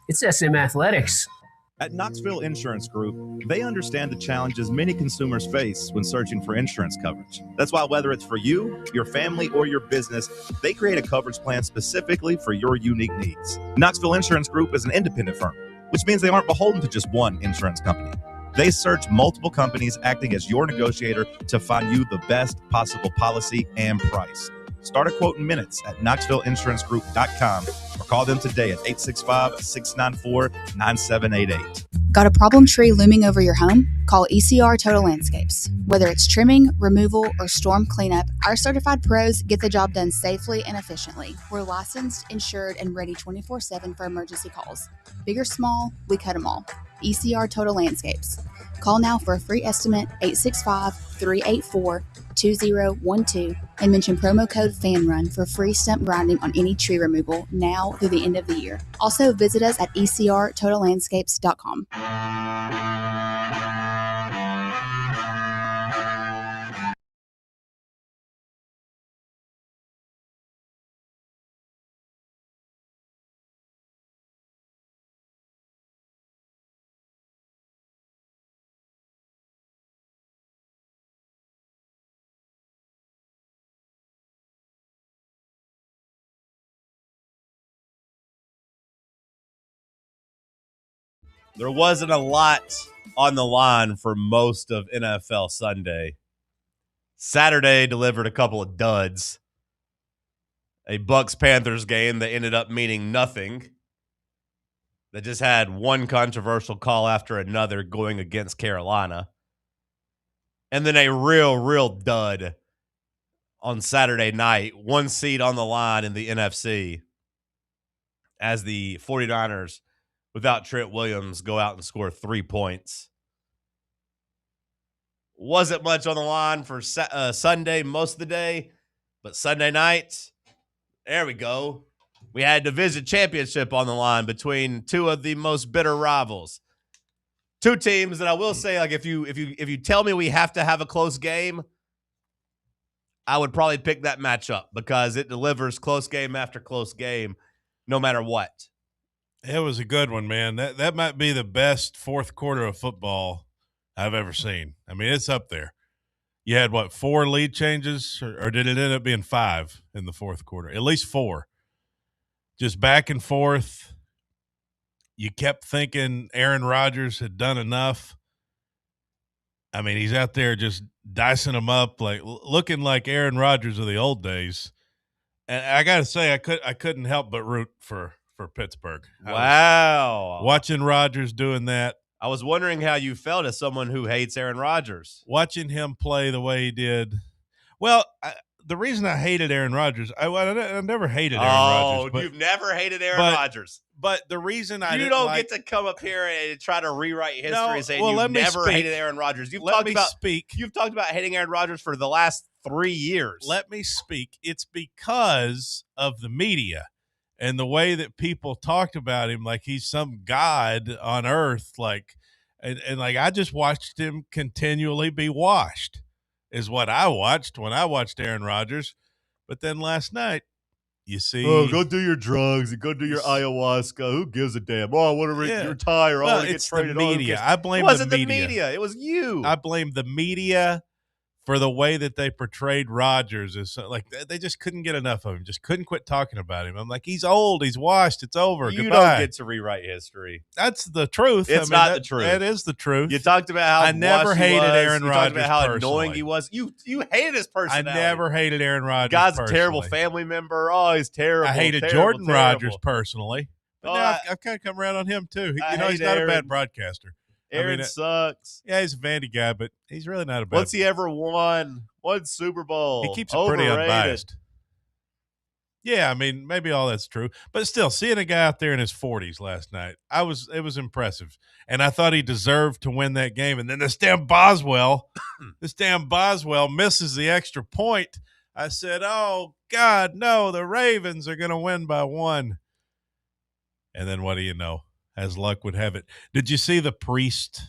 S14: it's SM Athletics.
S17: At Knoxville Insurance Group, they understand the challenges many consumers face when searching for insurance coverage. That's why whether it's for you, your family, or your business, they create a coverage plan specifically for your unique needs. Knoxville Insurance Group is an independent firm, which means they aren't beholden to just one insurance company. They search multiple companies, acting as your negotiator to find you the best possible policy and price. Start a quote in minutes at KnoxvilleInsuranceGroup.com or call them today at 865-694-9788.
S15: Got a problem tree looming over your home? Call ECR Total Landscapes. Whether it's trimming, removal, or storm cleanup, our certified pros get the job done safely and efficiently. We're licensed, insured, and ready 24/7 for emergency calls. Big or small, we cut them all. ECR Total Landscapes. Call now for a free estimate 865-384-2012 and mention promo code FANRUN for free stump grinding on any tree removal now through the end of the year. Also visit us at ecrtotallandscapes.com.
S5: There wasn't a lot on the line for most of NFL Sunday. Saturday delivered a couple of duds. A Bucs-Panthers game that ended up meaning nothing. That just had one controversial call after another going against Carolina. And then a real dud on Saturday night. One seed on the line in the NFC as the 49ers, without Trent Williams, go out and score 3 points. Wasn't much on the line for Sunday most of the day, but Sunday night, there we go. We had division championship on the line between two of the most bitter rivals. Two teams that I will say, like, if you tell me we have to have a close game, I would probably pick that matchup because it delivers close game after close game, no matter what.
S6: It was a good one, man. That might be the best fourth quarter of football I've ever seen. I mean, it's up there. You had, 4 lead changes, or did it end up being 5 in the fourth quarter? At least 4. Just back and forth. You kept thinking Aaron Rodgers had done enough. I mean, he's out there just dicing them up, like looking like Aaron Rodgers of the old days. And I got to say, I couldn't help but root for Pittsburgh.
S5: Wow.
S6: Watching Rodgers doing that.
S5: I was wondering how you felt as someone who hates Aaron Rodgers.
S6: Watching him play the way he did. Well, the reason I hated Aaron Rodgers, I never hated Aaron Rodgers.
S5: Oh, you've never hated Aaron Rodgers.
S6: But the reason
S5: you don't get to come up here and try to rewrite history and say you've never hated Aaron Rodgers. You've talked about hating Aaron Rodgers for the last 3 years.
S6: Let me speak. It's because of the media and the way that people talked about him like he's some god on earth. And I just watched him continually be washed is what I watched when I watched Aaron Rodgers. But then last night, you see,
S5: go do your drugs and go do your ayahuasca. Who gives a damn? Oh, I want to retire. I want to get traded.
S6: The media. I blame
S5: the media. It was you.
S6: I blame the media for the way that they portrayed Rodgers. Is like they just couldn't get enough of him. Just couldn't quit talking about him. I'm like, he's old. He's washed. It's over.
S5: You
S6: Goodbye.
S5: don't get to rewrite history.
S6: That's the truth.
S5: It's not the truth.
S6: That is the truth.
S5: You talked about how
S6: I never hated Aaron Rodgers.
S5: You talked about how annoying he was. You hated his personality.
S6: I never hated Aaron Rodgers.
S5: Guy's a terrible family member. Oh, he's terrible.
S6: I hated Jordan Rodgers personally. But now I've kind of come around on him too. He's not a bad broadcaster.
S5: Aaron sucks.
S6: Yeah, he's a Vandy guy, but he's really not a bad.
S5: What's he ever won? One Super Bowl.
S6: He keeps it pretty unbiased. Yeah, I mean, maybe all that's true. But still, seeing a guy out there in his 40s last night, it was impressive. And I thought he deserved to win that game. And then this damn Boswell misses the extra point. I said, oh, God, no, the Ravens are going to win by 1. And then what do you know? As luck would have it. Did you see the priest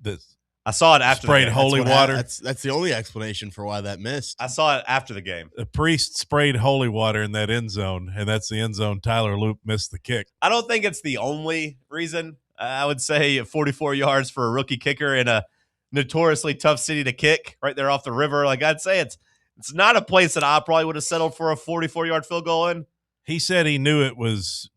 S6: that
S5: I saw it after
S6: sprayed
S5: the game.
S6: holy water?
S7: That's the only explanation for why that missed.
S5: I saw it after the game.
S6: The priest sprayed holy water in that end zone, and that's the end zone. Tyler Loop missed the kick.
S5: I don't think it's the only reason. I would say 44 yards for a rookie kicker in a notoriously tough city to kick right there off the river. Like, I'd say it's not a place that I probably would have settled for a 44-yard field goal in.
S6: He said he knew it was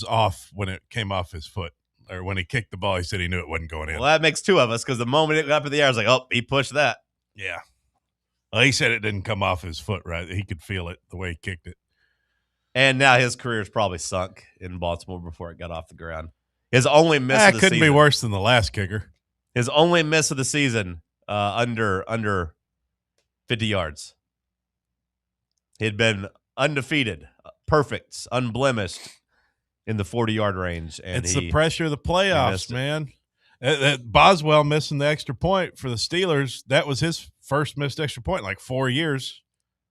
S6: off when it came off his foot, or when he kicked the ball. He said he knew it wasn't going in.
S5: Well, that makes two of us, because the moment it got up in the air, I was like, oh, he pushed that.
S6: Yeah. Well, he said it didn't come off his foot, right? He could feel it the way he kicked it.
S5: And now his career's probably sunk in Baltimore before it got off the ground. His only miss of the
S6: couldn't
S5: season.
S6: be worse than the last kicker.
S5: His only miss of the season, under 50 yards. He had been undefeated, perfect, unblemished in the 40-yard range. And
S6: it's the pressure of the playoffs, man. That Boswell missing the extra point for the Steelers, that was his first missed extra point in like 4 years.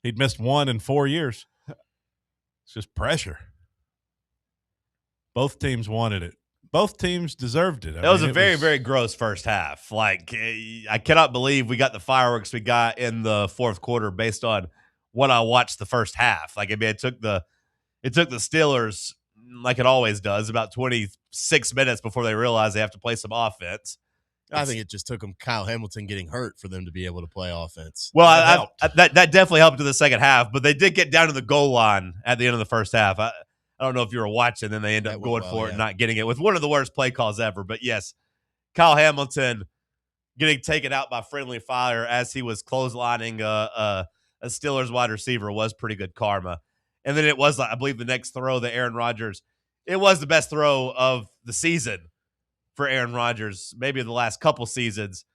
S6: He'd missed one in 4 years. It's just pressure. Both teams wanted it. Both teams deserved it.
S5: That was a very, very gross first half. Like, I cannot believe we got the fireworks we got in the fourth quarter based on what I watched the first half. Like, I mean, it took the Steelers, like it always does, about 26 minutes before they realize they have to play some offense.
S7: I think it just took them Kyle Hamilton getting hurt for them to be able to play offense.
S5: Well, that definitely helped in the second half, but they did get down to the goal line at the end of the first half. I don't know if you were watching, then they end up going for it and not getting it with one of the worst play calls ever. But yes, Kyle Hamilton getting taken out by friendly fire as he was clotheslining a Steelers wide receiver was pretty good karma. And then it was, I believe, the next throw that Aaron Rodgers, it was the best throw of the season for Aaron Rodgers, maybe the last couple seasons.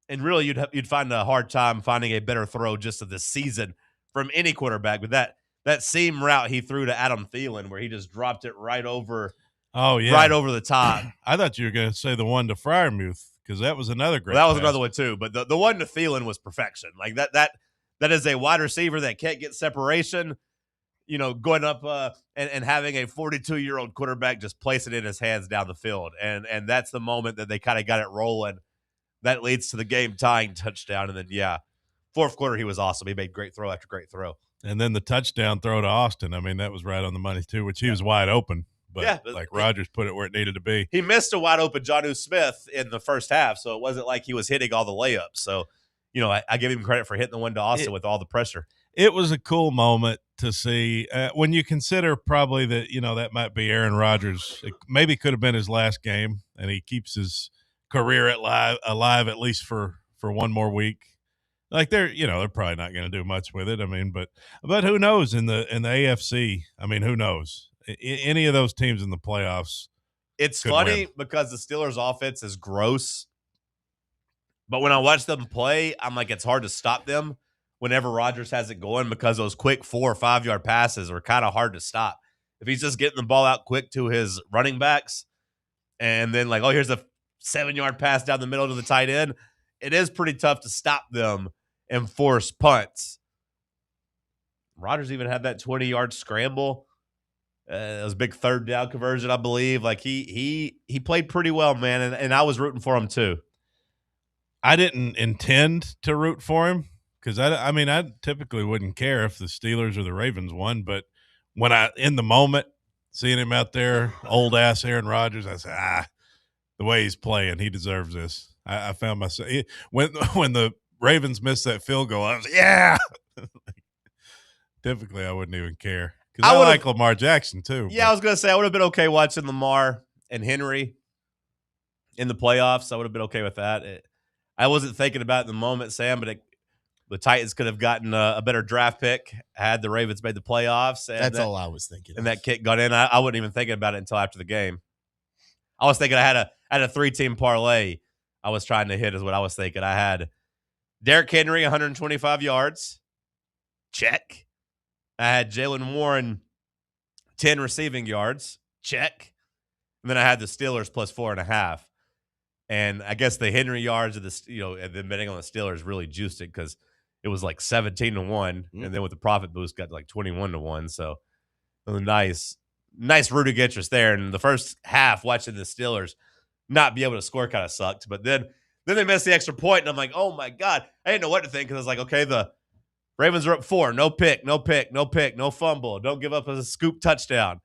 S5: And really, you'd find a hard time finding a better throw just of the season from any quarterback. But that seam route he threw to Adam Thielen, where he just dropped it right over, right over the top.
S6: I thought you were going to say the one to Freiermuth because that was another great.
S5: Well, that was another one too. But the one to Thielen was perfection. Like that is a wide receiver that can't get separation. You know, going up and having a 42-year-old quarterback just place it in his hands down the field. And that's the moment that they kind of got it rolling. That leads to the game-tying touchdown. And then, fourth quarter, he was awesome. He made great throw after great throw.
S6: And then the touchdown throw to Austin, I mean, that was right on the money too, which he was wide open. But Rodgers put it where it needed to be.
S5: He missed a wide-open Jonnu Smith in the first half, so it wasn't like he was hitting all the layups. So, you know, I give him credit for hitting the one to Austin with all the pressure.
S6: It was a cool moment to see when you consider probably that, you know, that might be Aaron Rodgers. It maybe could have been his last game, and he keeps his career alive at least for one more week. Like they're probably not going to do much with it. I mean, but who knows in the AFC? I mean, who knows? Any of those teams in the playoffs.
S5: It's funny because the Steelers' offense is gross, but when I watch them play, I'm like, it's hard to stop them whenever Rodgers has it going because those quick 4 or 5 yard passes are kind of hard to stop. If he's just getting the ball out quick to his running backs and then like, oh, here's a 7 yard pass down the middle to the tight end, it is pretty tough to stop them and force punts. Rodgers even had that 20-yard scramble. It was a big third down conversion, I believe. Like he played pretty well, man, and I was rooting for him too.
S6: I didn't intend to root for him because I typically wouldn't care if the Steelers or the Ravens won, but when in the moment seeing him out there, old ass Aaron Rodgers, I said, the way he's playing, he deserves this. I found myself when the Ravens missed that field goal, I was like, typically I wouldn't even care because I like Lamar Jackson too.
S5: Yeah, I was gonna say I would have been okay watching Lamar and Henry in the playoffs. I would have been okay with that. I wasn't thinking about it in the moment, Sam, but the Titans could have gotten a better draft pick had the Ravens made the playoffs. And
S7: that's all I was thinking.
S5: And that kick got in. I wasn't even thinking about it until after the game. I was thinking I had a 3-team parlay I was trying to hit is what I was thinking. I had Derrick Henry, 125 yards. Check. I had Jaylen Warren, 10 receiving yards. Check. And then I had the Steelers plus 4.5. And I guess the Henry yards of and then betting on the Steelers really juiced it because it was like 17-1. And then with the profit boost got like 21-1. So it was nice rooting interest there. And the first half watching the Steelers not be able to score kind of sucked. But then they missed the extra point, and I'm like, oh my God. I didn't know what to think because I was like, okay, the Ravens are up 4. No pick, no fumble. Don't give up a scoop touchdown.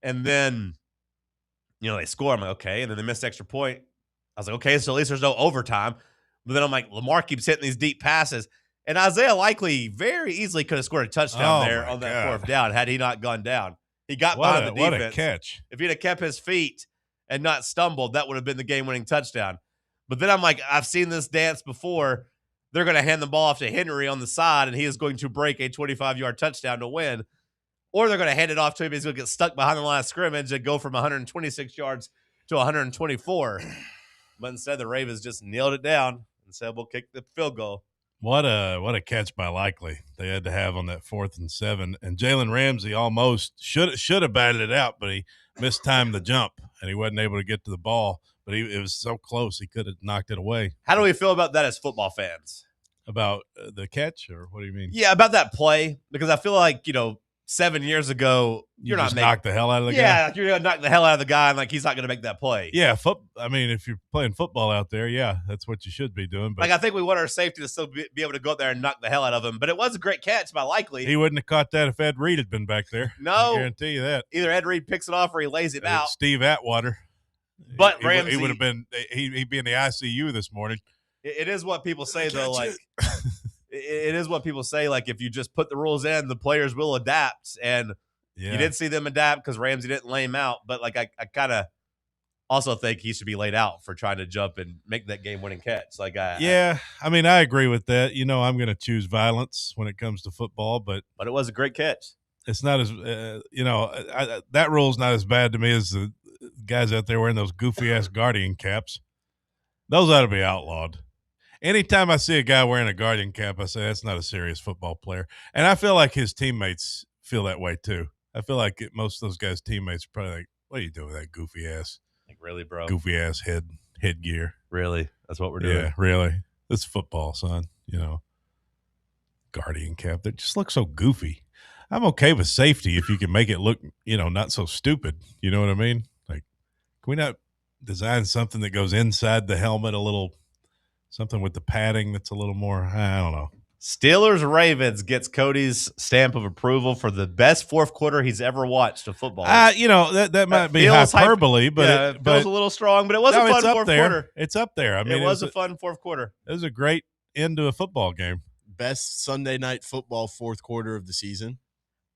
S5: And then, they score. I'm like, okay. And then they missed the extra point. I was like, okay, so at least there's no overtime. But then I'm like, Lamar keeps hitting these deep passes. And Isaiah Likely very easily could have scored a touchdown there on that fourth down had he not gone down. He got behind the defense.
S6: What a catch.
S5: If he'd have kept his feet and not stumbled, that would have been the game-winning touchdown. But then I'm like, I've seen this dance before. They're going to hand the ball off to Henry on the side, and he is going to break a 25-yard touchdown to win. Or they're going to hand it off to him. He's going to get stuck behind the line of scrimmage and go from 126 yards to 124. But instead, the Ravens just nailed it down and said, we'll kick the field goal.
S6: What a catch by Likely they had to have on that 4th and 7. And Jalen Ramsey almost should have batted it out, but he mistimed the jump, and he wasn't able to get to the ball. but it was so close he could have knocked it away.
S5: How do we feel about that as football fans?
S6: About the catch, or what do you mean?
S5: Yeah, about that play, because I feel like 7 years ago
S6: you just knocked the hell out of the guy.
S5: Yeah, you're gonna knock the hell out of the guy, and like he's not gonna make that play.
S6: Yeah, I mean, if you're playing football out there, yeah, that's what you should be doing. But
S5: like I think we want our safety to still be able to go out there and knock the hell out of him. But it was a great catch by Likely.
S6: He wouldn't have caught that if Ed Reed had been back there.
S5: No,
S6: I guarantee you that.
S5: Either Ed Reed picks it off or he lays it out.
S6: Steve Atwater.
S5: But Ramsey,
S6: he would have been. He'd be in the ICU this morning.
S5: It is what people say though. Like it is what people say. Like if you just put the rules in, the players will adapt. And you did see them adapt because Ramsey didn't lay him out. But like I kind of also think he should be laid out for trying to jump and make that game-winning catch. Like
S6: I mean, I agree with that. I'm going to choose violence when it comes to football, but
S5: it was a great catch.
S6: It's not as that rule's not as bad to me as the guys out there wearing those goofy ass Guardian caps. Those ought to be outlawed. Anytime I see a guy wearing a Guardian cap, I say that's not a serious football player. And I feel like his teammates feel that way too. I feel like most of those guys' teammates are probably like, "What are you doing with that goofy ass?
S5: Like really, bro?
S6: Goofy ass headgear?
S5: Really? That's what we're doing?
S6: Yeah, really. It's football, son. Guardian cap. They just look so goofy. I'm okay with safety if you can make it look, not so stupid. You know what I mean? Like, can we not design something that goes inside the helmet a little, something with the padding that's a little more, I don't know.
S5: Steelers-Ravens gets Cody's stamp of approval for the best fourth quarter he's ever watched of football.
S6: That might be hyperbole, but
S5: it feels a little strong, but it was a fun fourth quarter.
S6: It's up there. I mean,
S5: it was a fun fourth quarter.
S6: It was a great end to a football game.
S7: Best Sunday night football fourth quarter of the season.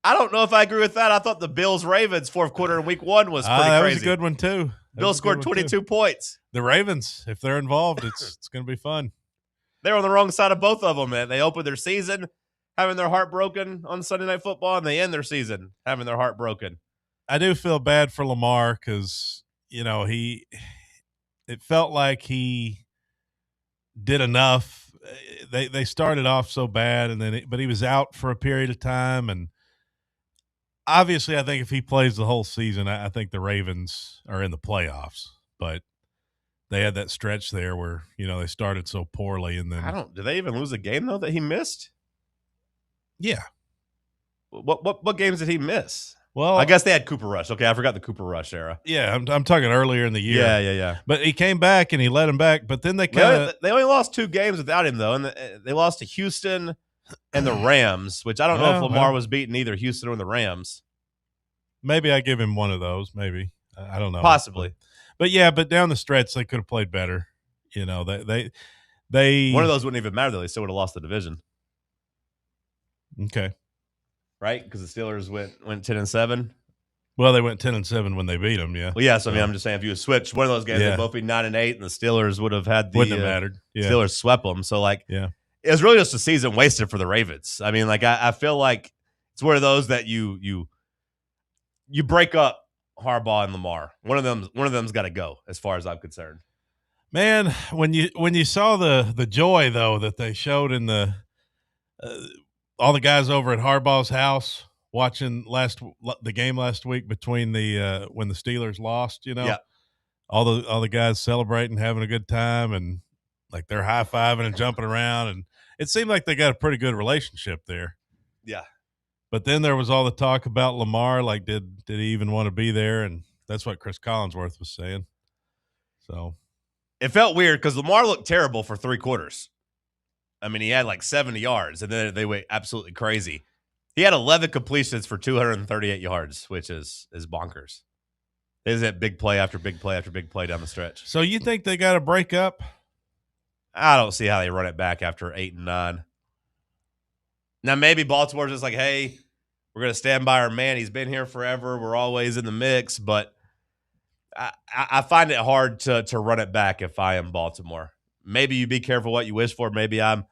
S5: I don't know if I agree with that. I thought the Bills-Ravens fourth quarter in week 1 was pretty
S6: that
S5: crazy.
S6: Was a good one, too.
S5: Bills scored 22 points.
S6: The Ravens, if they're involved, it's going to be fun.
S5: They're on the wrong side of both of them, man. They opened their season having their heart broken on Sunday Night Football, and they end their season having their heart broken.
S6: I do feel bad for Lamar because, it felt like he did enough. They started off so bad, but he was out for a period of time, and obviously, I think if he plays the whole season, I think the Ravens are in the playoffs. But they had that stretch there where they started so poorly, and then
S5: did they even lose a game though that he missed?
S6: Yeah.
S5: What games did he miss?
S6: Well,
S5: I guess they had Cooper Rush. Okay, I forgot the Cooper Rush era.
S6: Yeah, I'm talking earlier in the year.
S5: Yeah.
S6: But he came back and he let him back. But then they
S5: only lost 2 games without him though, and they lost to Houston and the Rams, which I don't know if Lamar was beating either Houston or the Rams.
S6: Maybe I give him one of those. Maybe I don't know.
S5: Possibly.
S6: But down the stretch they could have played better. They
S5: one of those wouldn't even matter though. They still would have lost the division.
S6: Okay.
S5: Right? Because the Steelers went 10-7.
S6: Well, they went 10-7 when they beat them. Yeah.
S5: Well, yeah. So I mean, I'm just saying, if you switch one of those games, they'd both be 9-8, and the Steelers would have had
S6: wouldn't have mattered. Yeah.
S5: Steelers swept them. So it was really just a season wasted for the Ravens. I mean, I feel like it's one of those that you break up Harbaugh and Lamar. One of them's got to go, as far as I'm concerned.
S6: Man, when you saw the joy though that they showed in the all the guys over at Harbaugh's house watching the game last week between the when the Steelers lost, all the guys celebrating, having a good time, and like they're high-fiving and jumping around, and it seemed like they got a pretty good relationship there.
S5: Yeah.
S6: But then there was all the talk about Lamar, like did he even want to be there? And that's what Chris Collinsworth was saying. So
S5: it felt weird because Lamar looked terrible for 3 quarters. I mean, he had like 70 yards, and then they went absolutely crazy. He had 11 completions for 238 yards, which is bonkers. Isn't it big play after big play after big play down the stretch?
S6: So you think they got to break up?
S5: I don't see how they run it back after 8 and 9. Now, maybe Baltimore's just like, hey, we're going to stand by our man. He's been here forever. We're always in the mix. But I find it hard to run it back if I am Baltimore. Maybe you be careful what you wish for. Maybe I'm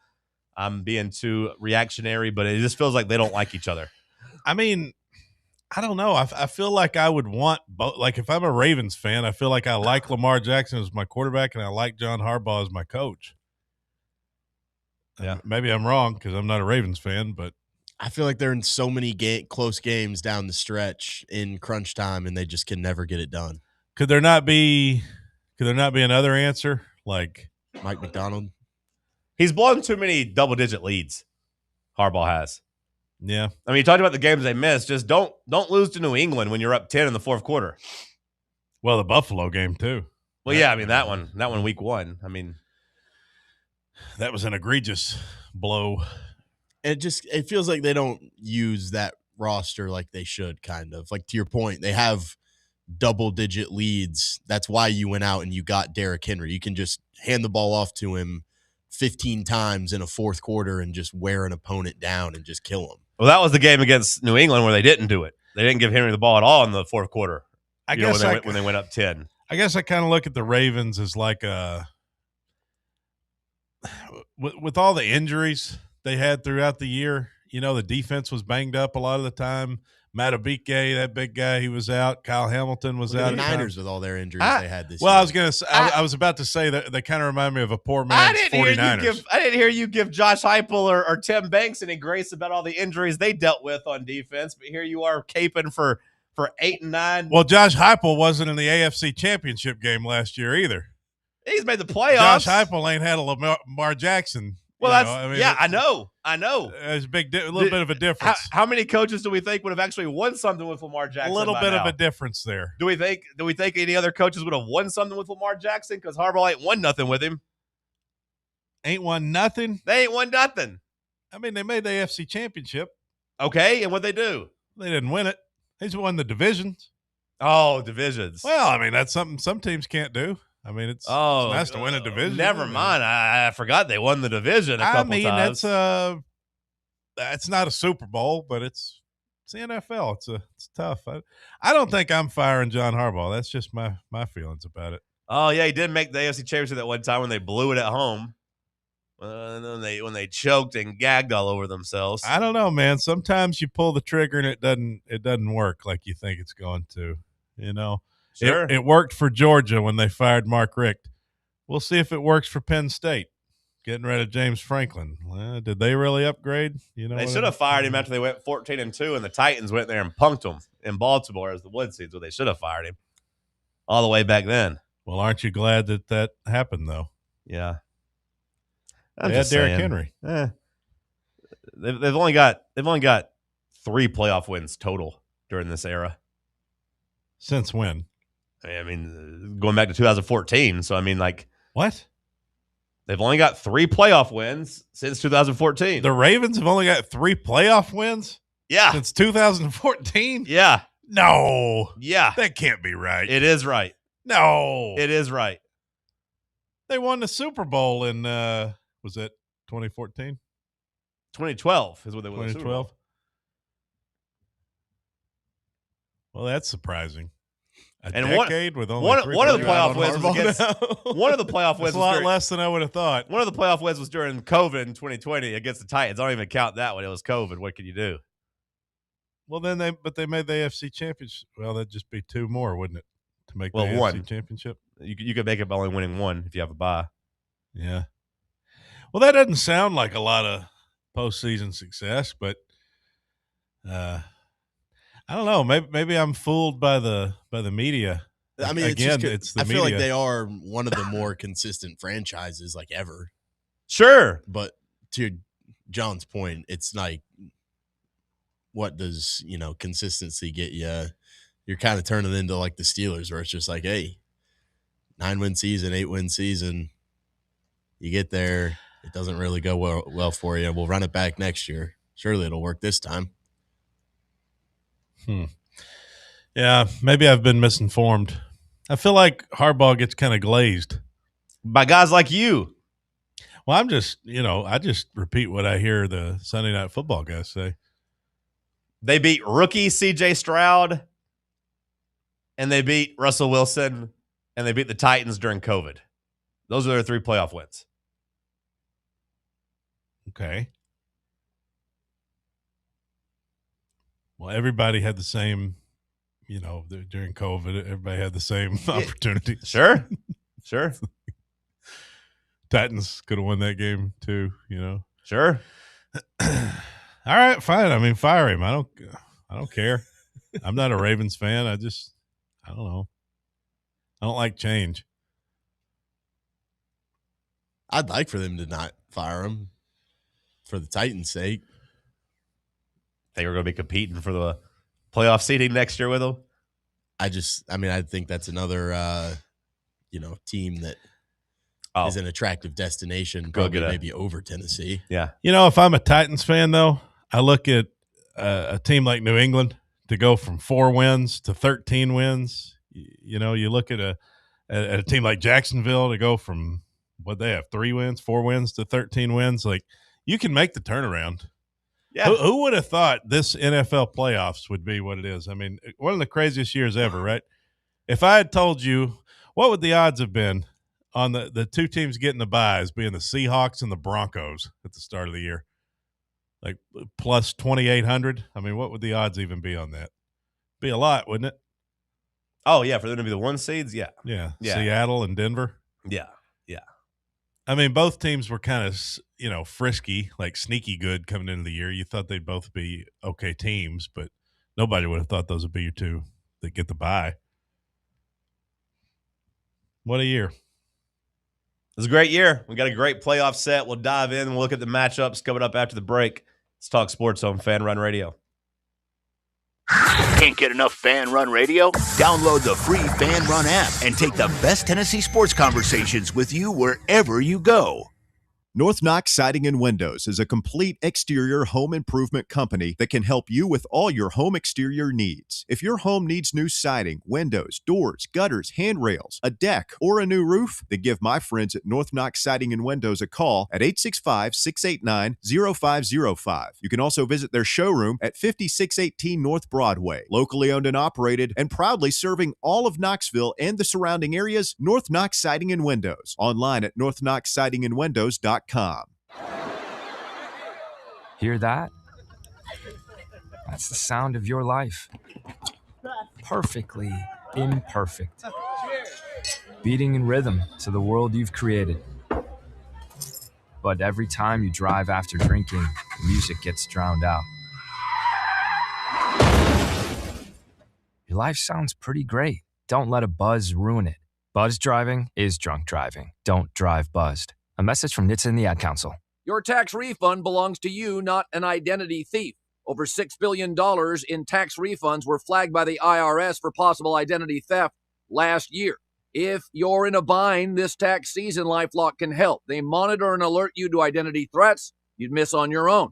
S5: being too reactionary, but it just feels like they don't like each other.
S6: I mean, I don't know. I feel like I would want both. Like if I'm a Ravens fan, I feel like I like Lamar Jackson as my quarterback and I like John Harbaugh as my coach.
S5: Yeah,
S6: maybe I'm wrong because I'm not a Ravens fan, but
S7: I feel like they're in so many close games down the stretch in crunch time, and they just can never get it done.
S6: Could Could there not be another answer? Like
S7: Mike McDonald?
S5: He's blown too many double-digit leads. Harbaugh has.
S6: Yeah.
S5: I mean, you talked about the games they missed. Just don't lose to New England when you're up 10 in the fourth quarter.
S6: Well, the Buffalo game too.
S5: Well, yeah, I mean that one week 1. I mean,
S6: that was an egregious blow.
S7: It feels like they don't use that roster like they should, kind of. Like, to your point, they have double-digit leads. That's why you went out and you got Derrick Henry. You can just hand the ball off to him 15 times in a fourth quarter and just wear an opponent down and just kill him.
S5: Well, that was the game against New England where they didn't do it. They didn't give Henry the ball at all in the fourth quarter. I guess when they went up 10.
S6: I guess I kind of look at the Ravens as like with all the injuries they had throughout the year. The defense was banged up a lot of the time. Matabike, that big guy, he was out. Kyle Hamilton was out.
S7: The Niners with all their injuries they had this year.
S6: Well, I was about to say that they kind of remind me of a poor man's 49ers.
S5: I didn't hear you give Josh Heupel or Tim Banks any grace about all the injuries they dealt with on defense, but here you are caping for 8 and 9.
S6: Well, Josh Heupel wasn't in the AFC Championship game last year either.
S5: He's made the playoffs.
S6: Josh Heupel ain't had a Lamar Jackson.
S5: Well, I know.
S6: There's a little bit of a difference.
S5: How many coaches do we think would have actually won something with Lamar Jackson?
S6: A little bit of a difference there.
S5: Do we think any other coaches would have won something with Lamar Jackson? Because Harbaugh ain't won nothing with him.
S6: Ain't won nothing?
S5: They ain't won nothing.
S6: I mean, they made the AFC Championship.
S5: Okay, and what'd they do?
S6: They didn't win it. They just won the divisions.
S5: Oh, divisions.
S6: Well, I mean, that's something some teams can't do. I mean, it's nice to win a division.
S5: Never mind. I forgot they won the division a couple times.
S6: That's not a Super Bowl, but it's the NFL. It's tough. I don't think I'm firing John Harbaugh. That's just my feelings about it.
S5: Oh yeah, he did make the AFC Championship that one time when they blew it at home. And then when they choked and gagged all over themselves.
S6: I don't know, man. Sometimes you pull the trigger and it doesn't work like you think it's going to.
S5: Sure.
S6: It worked for Georgia when they fired Mark Richt. We'll see if it works for Penn State. Getting rid of James Franklin. Did they really upgrade?
S5: They should have fired him after they went 14-2, and the Titans went there and punked them in Baltimore as the Wood Seeds. Well, they should have fired him all the way back then.
S6: Well, aren't you glad that happened though?
S5: Yeah.
S6: They had Derrick Henry.
S5: They've only got 3 playoff wins total during this era.
S6: Since when?
S5: I mean, going back to 2014. So, I mean, like.
S6: What?
S5: They've only got 3 playoff wins since 2014.
S6: The Ravens have only got 3 playoff wins?
S5: Yeah.
S6: Since 2014?
S5: Yeah.
S6: No.
S5: Yeah.
S6: That can't be right.
S5: It is right.
S6: No.
S5: It is right.
S6: They won the Super Bowl in, was it 2014?
S5: 2012 is what they won.
S6: 2012. Well, that's surprising. A decade with only
S5: one of the playoff wins was against one of the playoff wins.
S6: That's a lot less than I would have thought.
S5: One of the playoff wins was during COVID in 2020 against the Titans. I don't even count that one. It was COVID. What can you do?
S6: Well, then they made the AFC Championship. Well, that'd just be 2 more, wouldn't it, to make the AFC
S5: one
S6: Championship?
S5: You could make it by only winning 1 if you have a bye.
S6: Yeah. Well, that doesn't sound like a lot of postseason success, but I don't know. Maybe I'm fooled by the media.
S7: I mean,
S6: it's the
S7: I feel
S6: media.
S7: like they are one of the more consistent franchises like ever.
S5: Sure,
S7: but to John's point, it's like, what does consistency get you? You're kind of turning into like the Steelers, where it's just like, hey, 9-win season, 8-win season. You get there, it doesn't really go well for you. We'll run it back next year. Surely it'll work this time.
S6: Yeah, maybe I've been misinformed. I feel like Harbaugh gets kind of glazed
S5: by guys like you.
S6: Well, I'm just, I just repeat what I hear the Sunday Night Football guys say.
S5: They beat rookie C.J. Stroud, and they beat Russell Wilson, and they beat the Titans during COVID. Those are their 3 playoff wins.
S6: Okay. Well, everybody had the same, during COVID, everybody had the same opportunity.
S5: Sure.
S6: Titans could have won that game too,
S5: Sure.
S6: All right, fine. I mean, fire him. I don't care. I'm not a Ravens fan. I don't know. I don't like change.
S7: I'd like for them to not fire him for the Titans' sake.
S5: Think we're going to be competing for the playoff seeding next year with them?
S7: I think that's another, team that is an attractive destination, probably maybe over Tennessee.
S5: Yeah.
S6: If I'm a Titans fan, though, I look at a team like New England to go from 4 wins to 13 wins. You look at a team like Jacksonville to go from they have 3 wins, 4 wins to 13 wins. Like, you can make the turnaround.
S5: Yeah.
S6: Who would have thought this NFL playoffs would be what it is? I mean, one of the craziest years ever, right? If I had told you, what would the odds have been on the 2 teams getting the buys being the Seahawks and the Broncos at the start of the year? Like plus 2,800. I mean, what would the odds even be on that? Be a lot, wouldn't it?
S5: Oh, yeah, for them to be the 1 seeds? Yeah.
S6: Yeah. Seattle and Denver?
S5: Yeah.
S6: I mean, both teams were kind of, frisky, like sneaky good coming into the year. You thought they'd both be okay teams, but nobody would have thought those would be your 2 that get the bye. What a year.
S5: It was a great year. We got a great playoff set. We'll dive in and we'll look at the matchups coming up after the break. Let's talk sports on Fan Run Radio.
S8: Can't get enough Fan Run Radio? Download the free Fan Run app and take the best Tennessee sports conversations with you wherever you go.
S2: North Knox Siding and Windows is a complete exterior home improvement company that can help you with all your home exterior needs. If your home needs new siding, windows, doors, gutters, handrails, a deck, or a new roof, then give my friends at North Knox Siding and Windows a call at 865-689-0505. You can also visit their showroom at 5618 North Broadway. Locally owned and operated and proudly serving all of Knoxville and the surrounding areas, North Knox Siding and Windows. Online at northknoxsidingandwindows.com.
S10: Hear that? That's the sound of your life. Perfectly imperfect. Beating in rhythm to the world you've created. But every time you drive after drinking, music gets drowned out. Your life sounds pretty great. Don't let a buzz ruin it. Buzz driving is drunk driving. Don't drive buzzed. A message from NHTSA and the Ad Council.
S23: Your tax refund belongs to you, not an identity thief. Over $6 billion in tax refunds were flagged by the IRS for possible identity theft last year. If you're in a bind this tax season, LifeLock can help. They monitor and alert you to identity threats you'd miss on your own,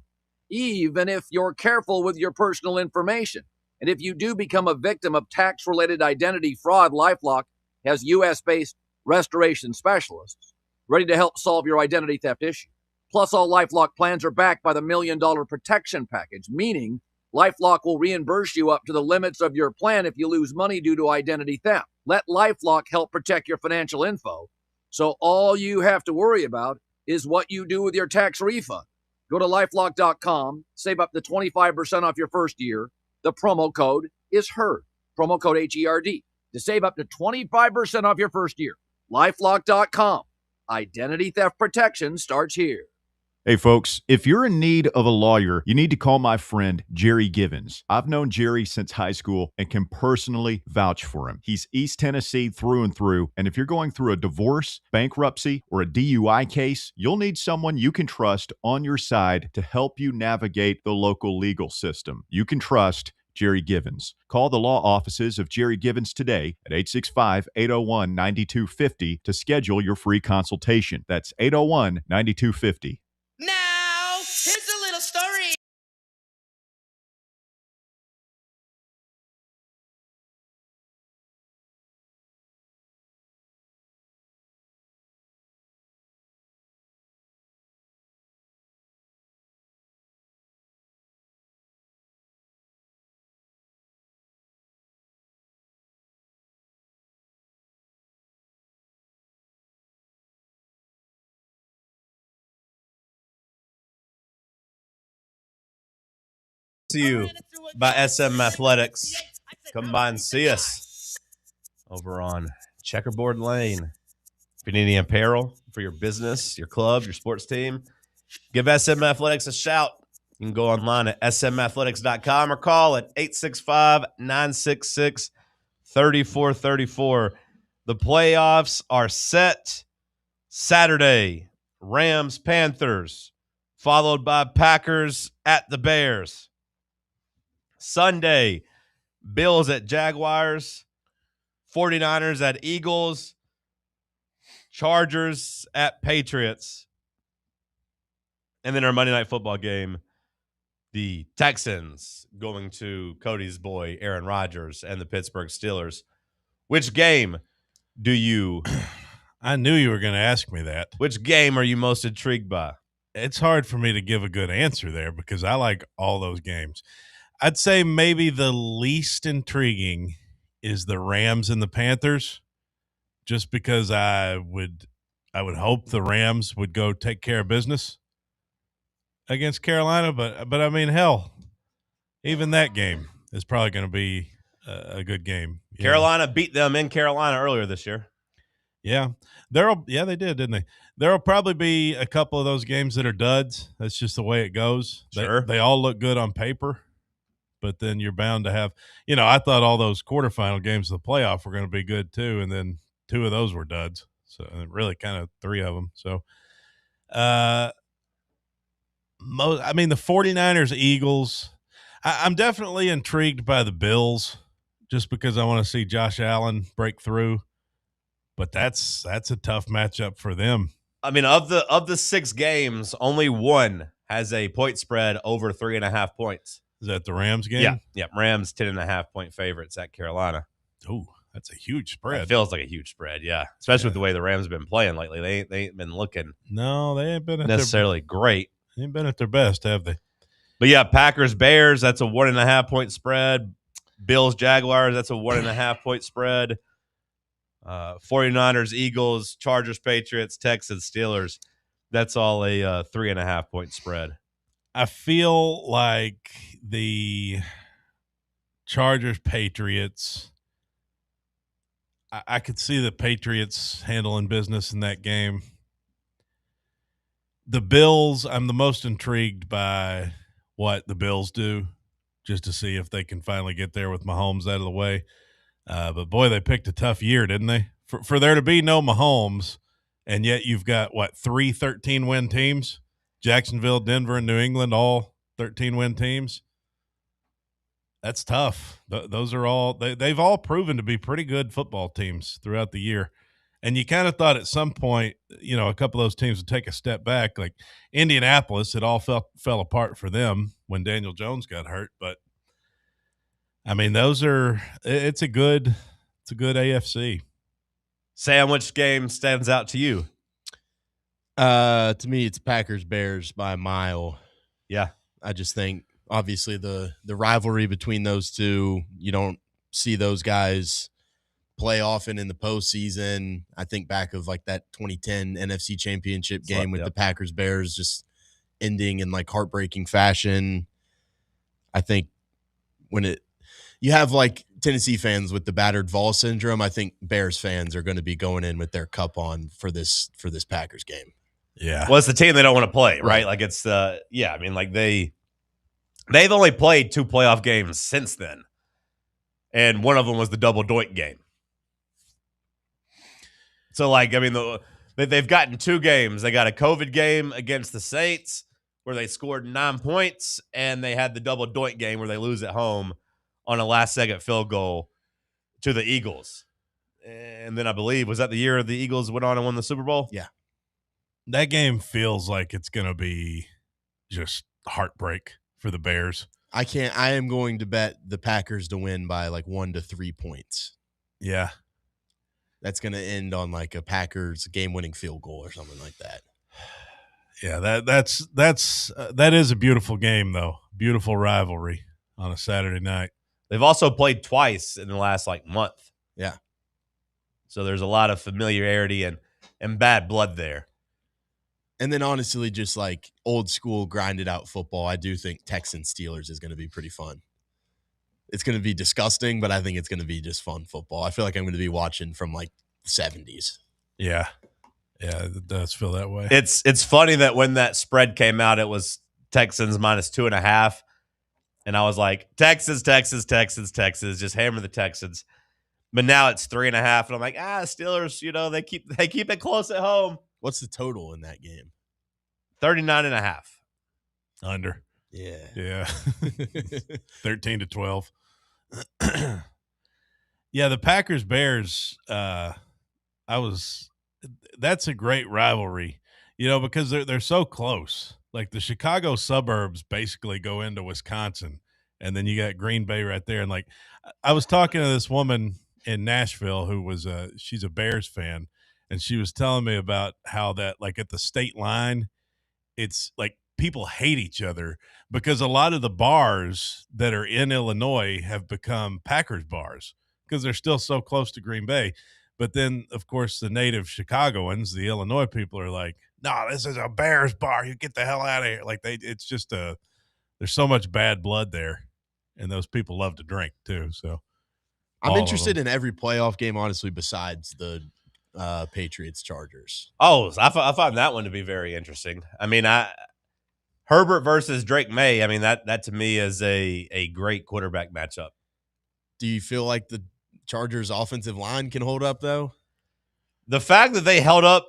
S23: even if you're careful with your personal information. And if you do become a victim of tax-related identity fraud, LifeLock has U.S.-based restoration specialists ready to help solve your identity theft issue. Plus, all LifeLock plans are backed by the $1 Million Protection Package, meaning LifeLock will reimburse you up to the limits of your plan if you lose money due to identity theft. Let LifeLock help protect your financial info, so all you have to worry about is what you do with your tax refund. Go to LifeLock.com, save up to 25% off your first year. The promo code is HERD, promo code HERD, to save up to 25% off your first year. LifeLock.com. Identity theft protection starts here.
S2: Hey, folks, if you're in need of a lawyer, you need to call my friend Jerry Givens. I've known Jerry since high school and can personally vouch for him. He's East Tennessee through and through, and if you're going through a divorce, bankruptcy, or a DUI case, you'll need someone you can trust on your side to help you navigate the local legal system. You can trust Jerry Givens. Call the law offices of Jerry Givens today at 865-801-9250 to schedule your free consultation. That's 801-9250.
S16: Now, here's a little story.
S5: To you by SM Athletics. Come by and see us over on Checkerboard Lane. If you need any apparel for your business, your club, your sports team, give SM Athletics a shout. You can go online at smathletics.com or call at 865-966-3434. The playoffs are set Saturday. Rams, Panthers, followed by Packers at the Bears. Sunday, Bills at Jaguars, 49ers at Eagles, Chargers at Patriots. And then our Monday Night Football game, the Texans going to Cody's boy, Aaron Rodgers, and the Pittsburgh Steelers. Which game do you...
S6: I knew you were going to ask me that.
S5: Which game are you most intrigued by?
S6: It's hard for me to give a good answer there because I like all those games. I'd say maybe the least intriguing is the Rams and the Panthers, just because I would hope the Rams would go take care of business against Carolina. But I mean, hell, even that game is probably going to be a good game.
S5: Carolina beat them in Carolina earlier this year.
S6: Yeah, they did, didn't they? There'll probably be a couple of those games that are duds. That's just the way it goes.
S5: Sure.
S6: They all look good on paper, but then you're bound to have, I thought all those quarterfinal games of the playoff were going to be good too, and then 2 of those were duds. So really kind of 3 of them. So, the 49ers, Eagles, I'm definitely intrigued by the Bills just because I want to see Josh Allen break through. But that's a tough matchup for them.
S5: I mean, of the 6 games, only one has a point spread over 3.5 points.
S6: Is that the Rams game?
S5: Yeah. Rams 10.5 point favorites at Carolina.
S6: Oh, that's a huge spread.
S5: It feels like a huge spread, yeah. Especially with the way the Rams have been playing lately. They ain't been looking.
S6: No, they ain't been
S5: necessarily great.
S6: They ain't been at their best, have they?
S5: But yeah, Packers Bears, that's a 1.5 point spread. Bills Jaguars, that's a 1.5 point spread. 49ers, Eagles, Chargers, Patriots, Texans, Steelers. That's all a 3.5 point spread.
S6: I feel like the Chargers, Patriots, I could see the Patriots handling business in that game. The Bills, I'm the most intrigued by what the Bills do, just to see if they can finally get there with Mahomes out of the way. But boy, they picked a tough year, didn't they? For there to be no Mahomes, and yet you've got, 3 13-win teams? Jacksonville, Denver, and New England, all 13-win teams. That's tough. Those are all they've all proven to be pretty good football teams throughout the year. And you kind of thought at some point, a couple of those teams would take a step back. Like Indianapolis, it all fell apart for them when Daniel Jones got hurt. But I mean, it's a good AFC.
S5: Sam, which game stands out to you?
S7: To me, it's Packers Bears by a mile.
S5: Yeah,
S7: I just think obviously the rivalry between those two, you don't see those guys play often in the postseason. I think back of like that 2010 NFC Championship game with the Packers Bears just ending in like heartbreaking fashion. I think when you have like Tennessee fans with the battered Vols syndrome, I think Bears fans are going to be going in with their cup on for this Packers game.
S6: Yeah.
S5: Well, it's the team they don't want to play, right? Like it's I mean, like they've only played 2 playoff games since then. And one of them was the double doink game. So like, I mean, they've gotten 2 games. They got a COVID game against the Saints where they scored 9 points, and they had the double doink game where they lose at home on a last-second field goal to the Eagles. And then I believe, was that the year the Eagles went on and won the Super Bowl?
S7: Yeah.
S6: That game feels like it's going to be just heartbreak for the Bears.
S7: I am going to bet the Packers to win by like 1 to 3 points.
S6: Yeah.
S7: That's going to end on like a Packers game-winning field goal or something like that.
S6: Yeah, that is a beautiful game though. Beautiful rivalry on a Saturday night.
S5: They've also played twice in the last month.
S7: Yeah.
S5: So there's a lot of familiarity and bad blood there.
S7: And then honestly, just like old school grinded out football, I do think Texans Steelers is going to be pretty fun. It's going to be disgusting, but I think it's going to be just fun football. I feel like I'm going to be watching from like the 70s.
S6: Yeah. Yeah, it does feel that way.
S5: It's funny that when that spread came out, it was Texans -2.5. And I was like, Texas, just hammer the Texans. But now it's 3.5, and I'm like, Steelers, they keep it close at home.
S7: What's the total in that game?
S5: 39.5.
S6: Under.
S7: Yeah.
S6: 13-12. Yeah, the Packers Bears. That's a great rivalry, because they're so close. Like the Chicago suburbs basically go into Wisconsin, and then you got Green Bay right there. And like, I was talking to this woman in Nashville who she's a Bears fan, and she was telling me about how that, like, at the state line, it's like people hate each other because a lot of the bars that are in Illinois have become Packers bars because they're still so close to Green Bay. But then, of course, the native Chicagoans, the Illinois people, are like, "No, this is a Bears bar. You get the hell out of here!" Like it's just there's so much bad blood there, and those people love to drink too. So
S7: I'm interested in every playoff game, honestly, besides the Patriots Chargers.
S5: Oh, I find that one to be very interesting. I mean, Herbert versus Drake May. I mean, that to me is a great quarterback matchup.
S7: Do you feel like the Chargers offensive line can hold up, though?
S5: The fact that they held up,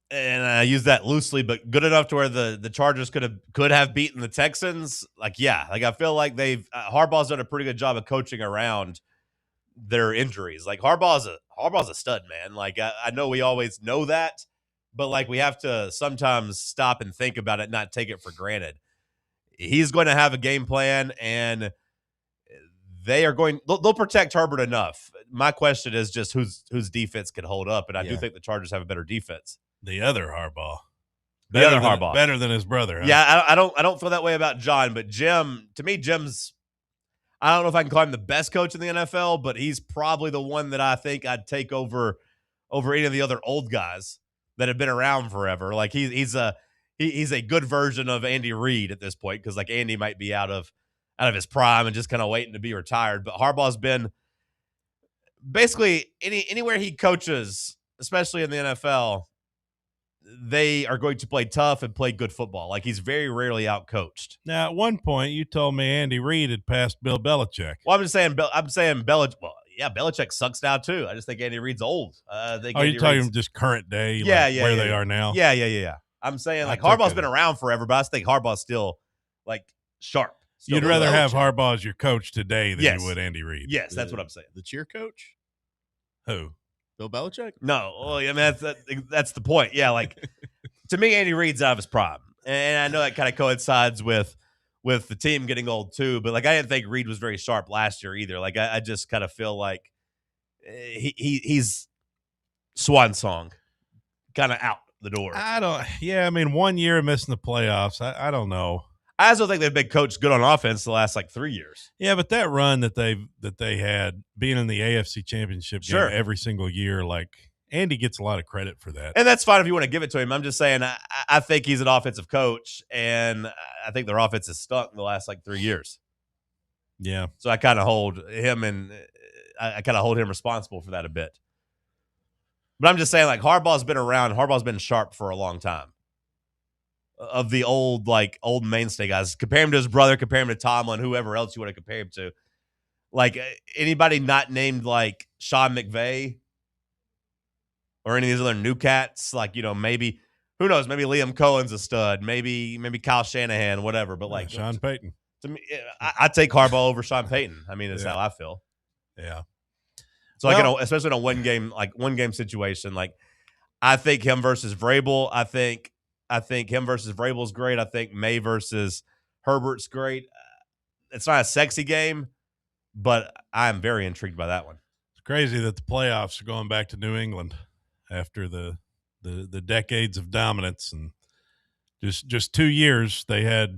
S5: and I use that loosely, but good enough to where the Chargers could have beaten the Texans. Like, yeah, like I feel like Harbaugh's done a pretty good job of coaching around their injuries. Like Harbaugh's a stud, man. Like I know we always know that, but like we have to sometimes stop and think about it, not take it for granted. He's going to have a game plan, and they'll protect Herbert enough. My question is just whose defense can hold up, and I do think the Chargers have a better defense.
S6: The other Harbaugh.
S5: Harbaugh.
S6: Better than his brother. Huh?
S5: Yeah, I don't feel that way about John, but Jim's I don't know if I can call him the best coach in the NFL, but he's probably the one that I think I'd take over any of the other old guys that have been around forever. Like he's a good version of Andy Reid at this point, because like Andy might be out of his prime and just kind of waiting to be retired. But Harbaugh's been basically anywhere he coaches, especially in the NFL, they are going to play tough and play good football. Like he's very rarely outcoached.
S6: Now, at one point, you told me Andy Reid had passed Bill Belichick.
S5: Well, I'm saying Belichick. Well, yeah, Belichick sucks now too. I just think Andy Reid's old.
S6: You're talking just current day, where they are now?
S5: Yeah. I'm saying like Harbaugh's been around forever, but I think Harbaugh's still like sharp.
S6: You'd rather have Harbaugh as your coach today than you would Andy Reid.
S5: Yes, that's what I'm saying.
S7: The cheer coach?
S6: Who?
S7: Bill Belichick?
S5: No. Well, I mean, that's the point. Yeah, like to me, Andy Reid's out of his prime. And I know that kind of coincides with the team getting old too, but like I didn't think Reid was very sharp last year either. Like I just kind of feel like he's swan song kind of out the door.
S6: I mean, 1 year missing the playoffs. I don't know.
S5: I also think they've been coached good on offense the last like 3 years.
S6: Yeah, but that run that they had being in the AFC Championship game every single year, like Andy gets a lot of credit for that.
S5: And that's fine if you want to give it to him. I'm just saying I think he's an offensive coach, and I think their offense has stunk in the last like 3 years.
S6: Yeah.
S5: So I kind of hold him responsible for that a bit. But I'm just saying, like, Harbaugh's been around. Harbaugh's been sharp for a long time. Of the old mainstay guys. Compare him to his brother, compare him to Tomlin, whoever else you want to compare him to. Like, anybody not named, like, Sean McVay or any of these other new cats, like, maybe, who knows, maybe Liam Cohen's a stud, maybe Kyle Shanahan, whatever. But, like,
S6: Sean Payton.
S5: To me, I take Harbaugh over Sean Payton. I mean, that's how I feel.
S6: Yeah.
S5: So, especially in a one game situation, like, I think him versus Vrabel, I think him versus Vrabel is great. I think May versus Herbert's great. It's not a sexy game, but I'm very intrigued by that one.
S6: It's crazy that the playoffs are going back to New England after the decades of dominance, and just 2 years they had,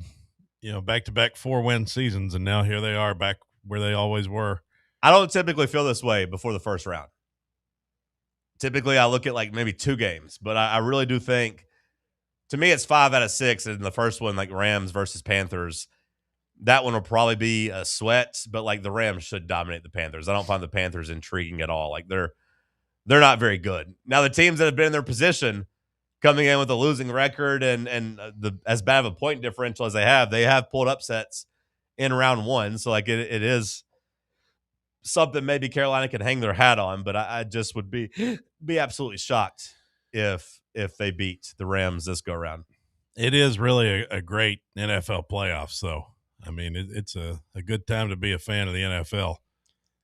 S6: back-to-back 4-win seasons, and now here they are back where they always were.
S5: I don't typically feel this way before the first round. Typically, I look at like maybe 2 games, but I really do think, to me, it's 5 out of 6. And the first one, like Rams versus Panthers, that one will probably be a sweat, but like the Rams should dominate the Panthers. I don't find the Panthers intriguing at all. Like they're not very good. Now, the teams that have been in their position coming in with a losing record and as bad of a point differential as they have pulled upsets in round 1. So like it is something maybe Carolina can hang their hat on, but I just would be absolutely shocked if they beat the Rams this go around.
S6: It is really a great NFL playoffs, though. I mean, it's a good time to be a fan of the NFL.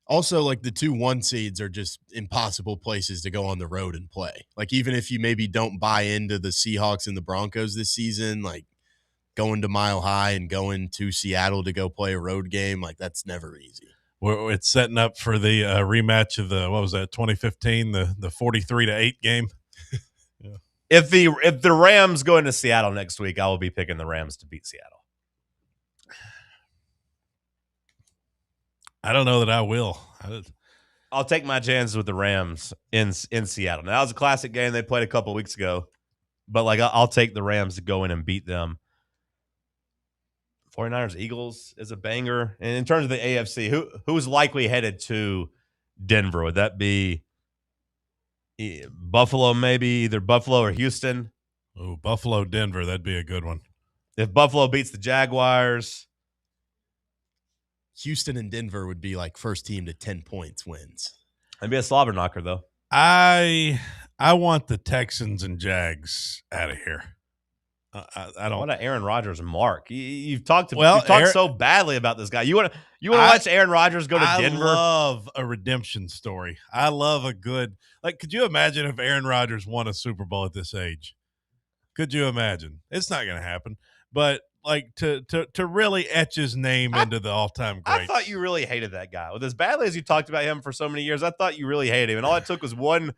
S7: Also, like the 2-1 seeds are just impossible places to go on the road and play. Like even if you maybe don't buy into the Seahawks and the Broncos this season, like going to Mile High and going to Seattle to go play a road game, like that's never easy.
S6: Well, it's setting up for the rematch of the 2015, the 43-8 game.
S5: Yeah. If the Rams go into Seattle next week, I will be picking the Rams to beat Seattle.
S6: I don't know that I will.
S5: I'll take my chances with the Rams in Seattle. Now, that was a classic game they played a couple of weeks ago, but like I'll take the Rams to go in and beat them. 49ers Eagles is a banger. And in terms of the AFC, who's likely headed to Denver? Would that be Buffalo, maybe either Buffalo or Houston?
S6: Oh, Buffalo, Denver, that'd be a good one.
S5: If Buffalo beats the Jaguars,
S7: Houston and Denver would be like first team to 10 points wins.
S5: That'd be a slobber knocker, though.
S6: I want the Texans and Jags out of here. I don't.
S5: What an Aaron Rodgers mark. You've talked
S6: Aaron,
S5: so badly about this guy. You want to watch Aaron Rodgers go to Denver?
S6: I love a redemption story. I love a good, could you imagine if Aaron Rodgers won a Super Bowl at this age? Could you imagine? It's not going to happen. But to really etch his name into the all-time greats.
S5: I thought you really hated that guy. With as badly as you talked about him for so many years, I thought you really hated him. And all it took was one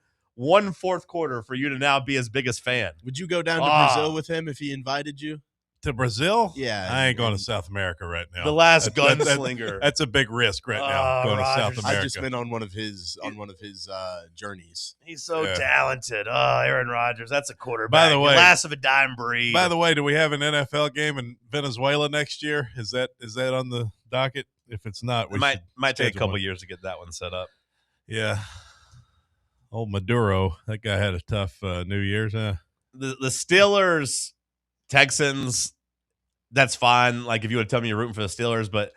S5: fourth quarter for you to now be his biggest fan.
S7: Would you go down to Brazil with him if he invited you?
S6: To Brazil?
S7: Yeah.
S6: I ain't going to South America right now.
S5: The last gunslinger.
S6: That's a big risk right now, going
S5: Rodgers.
S6: to South America.
S7: I just been on one of his journeys.
S5: He's so talented. Oh, Aaron Rodgers. That's a quarterback.
S6: By the way,
S5: last of a dime breed.
S6: By the way, do we have an NFL game in Venezuela next year? Is that on the docket? If it's not, we
S5: might take a couple years to get that one set up.
S6: Yeah. Old Maduro, that guy had a tough New Year's, huh?
S5: The Steelers, Texans, that's fine. Like if you would tell me you're rooting for the Steelers, but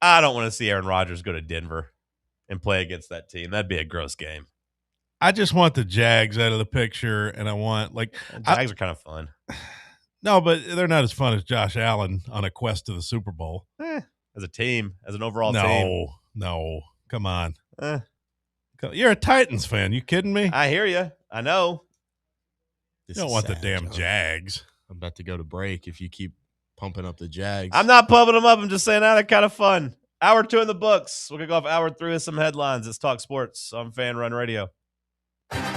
S5: I don't want to see Aaron Rodgers go to Denver and play against that team. That'd be a gross game.
S6: I just want the Jags out of the picture, and I want
S5: Jags are kind of fun.
S6: No, but they're not as fun as Josh Allen on a quest to the Super Bowl.
S5: As a team, as an overall team.
S6: No, come on. You're a Titans fan. You kidding me?
S5: I hear you. I know.
S6: You don't want the damn Jags.
S7: I'm about to go to break if you keep pumping up the Jags.
S5: I'm not pumping them up. I'm just saying they're kind of fun. Hour 2 in the books. We'll kick off hour 3 with some headlines. It's Talk Sports on Fan Run Radio.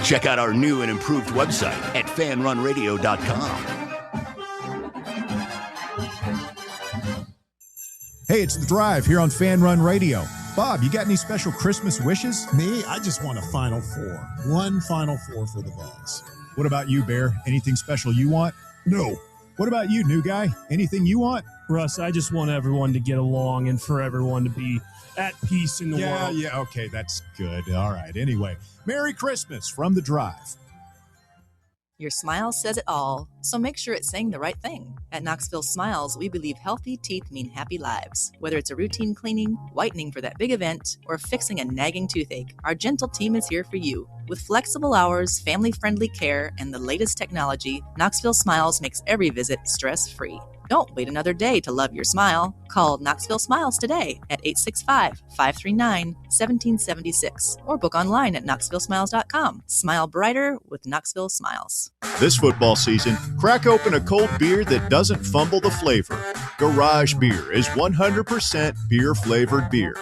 S8: Check out our new and improved website at fanrunradio.com.
S1: Hey, it's The Drive here on Fan Run Radio. Bob, you got any special Christmas wishes?
S4: Me? I just want a Final Four. One Final Four for the Vols.
S1: What about you, Bear? Anything special you want?
S4: No.
S1: What about you, new guy? Anything you want?
S18: Russ, I just want everyone to get along and for everyone to be at peace in the world.
S1: Yeah, okay, that's good. All right. Anyway, Merry Christmas from The Drive.
S19: Your smile says it all, so make sure it's saying the right thing. At Knoxville Smiles, we believe healthy teeth mean happy lives. Whether it's a routine cleaning, whitening for that big event, or fixing a nagging toothache, our gentle team is here for you. With flexible hours, family-friendly care, and the latest technology, Knoxville Smiles makes every visit stress-free. Don't wait another day to love your smile. Call Knoxville Smiles today at 865-539-1776 or book online at knoxvillesmiles.com. Smile brighter with Knoxville Smiles.
S2: This football season, crack open a cold beer that doesn't fumble the flavor. Garage Beer is 100% beer-flavored beer.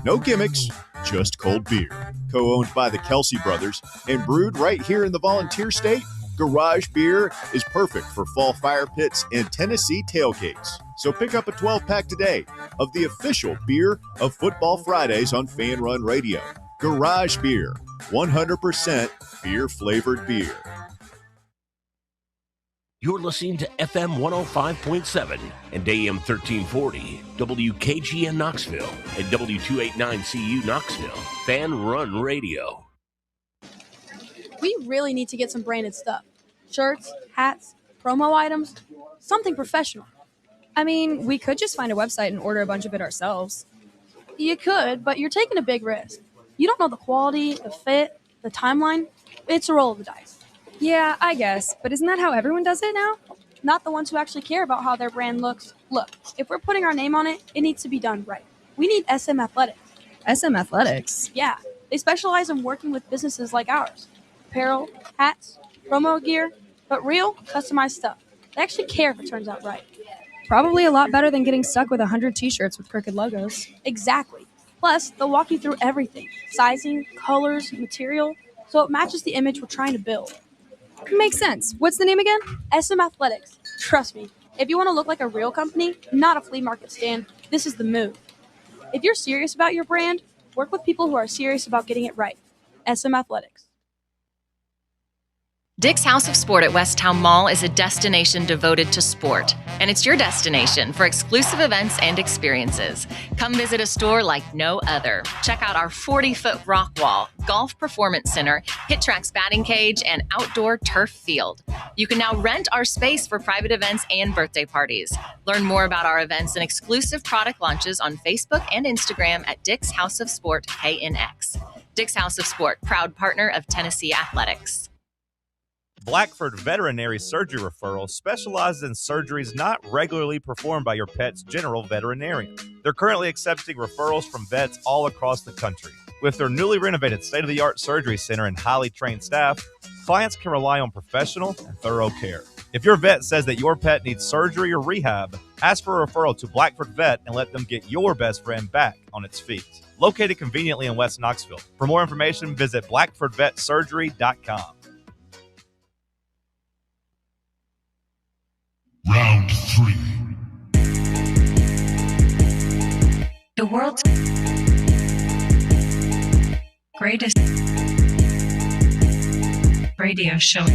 S2: No gimmicks, just cold beer. Co-owned by the Kelsey brothers and brewed right here in the Volunteer State, Garage Beer is perfect for fall fire pits and Tennessee tailgates. So pick up a 12-pack today of the official beer of Football Fridays on Fan Run Radio. Garage Beer, 100% beer-flavored beer.
S8: You're listening to FM 105.7 and AM 1340, WKGN Knoxville, and W289CU Knoxville, Fan Run Radio.
S20: We really need to get some branded stuff. Shirts, hats, promo items, something professional.
S21: I mean, we could just find a website and order a bunch of it ourselves.
S20: You could, but you're taking a big risk. You don't know the quality, the fit, the timeline. It's a roll of the dice.
S21: Yeah, I guess. But isn't that how everyone does it now?
S20: Not the ones who actually care about how their brand looks. Look, if we're putting our name on it, it needs to be done right. We need SM Athletics.
S21: SM Athletics?
S20: Yeah, they specialize in working with businesses like ours. Apparel, hats, promo gear, but real, customized stuff. They actually care if it turns out right.
S21: Probably a lot better than getting stuck with 100 t-shirts with crooked logos.
S20: Exactly. Plus, they'll walk you through everything. Sizing, colors, material, so it matches the image we're trying to build.
S21: Makes sense. What's the name again?
S20: SM Athletics. Trust me, if you want to look like a real company, not a flea market stand, this is the move. If you're serious about your brand, work with people who are serious about getting it right. SM Athletics.
S9: Dick's House of Sport at Westtown Mall is a destination devoted to sport, and it's your destination for exclusive events and experiences. Come visit a store like no other. Check out our 40-foot rock wall, golf performance center, hit tracks batting cage, and outdoor turf field. You can now rent our space for private events and birthday parties. Learn more about our events and exclusive product launches on Facebook and Instagram at Dick's House of Sport KNX. Dick's House of Sport, proud partner of Tennessee Athletics.
S17: Blackford Veterinary Surgery Referral specializes in surgeries not regularly performed by your pet's general veterinarian. They're currently accepting referrals from vets all across the country. With their newly renovated state-of-the-art surgery center and highly trained staff, clients can rely on professional and thorough care. If your vet says that your pet needs surgery or rehab, ask for a referral to Blackford Vet and let them get your best friend back on its feet. Located conveniently in West Knoxville. For more information, visit blackfordvetsurgery.com.
S11: Round 3.
S12: The world's greatest radio show.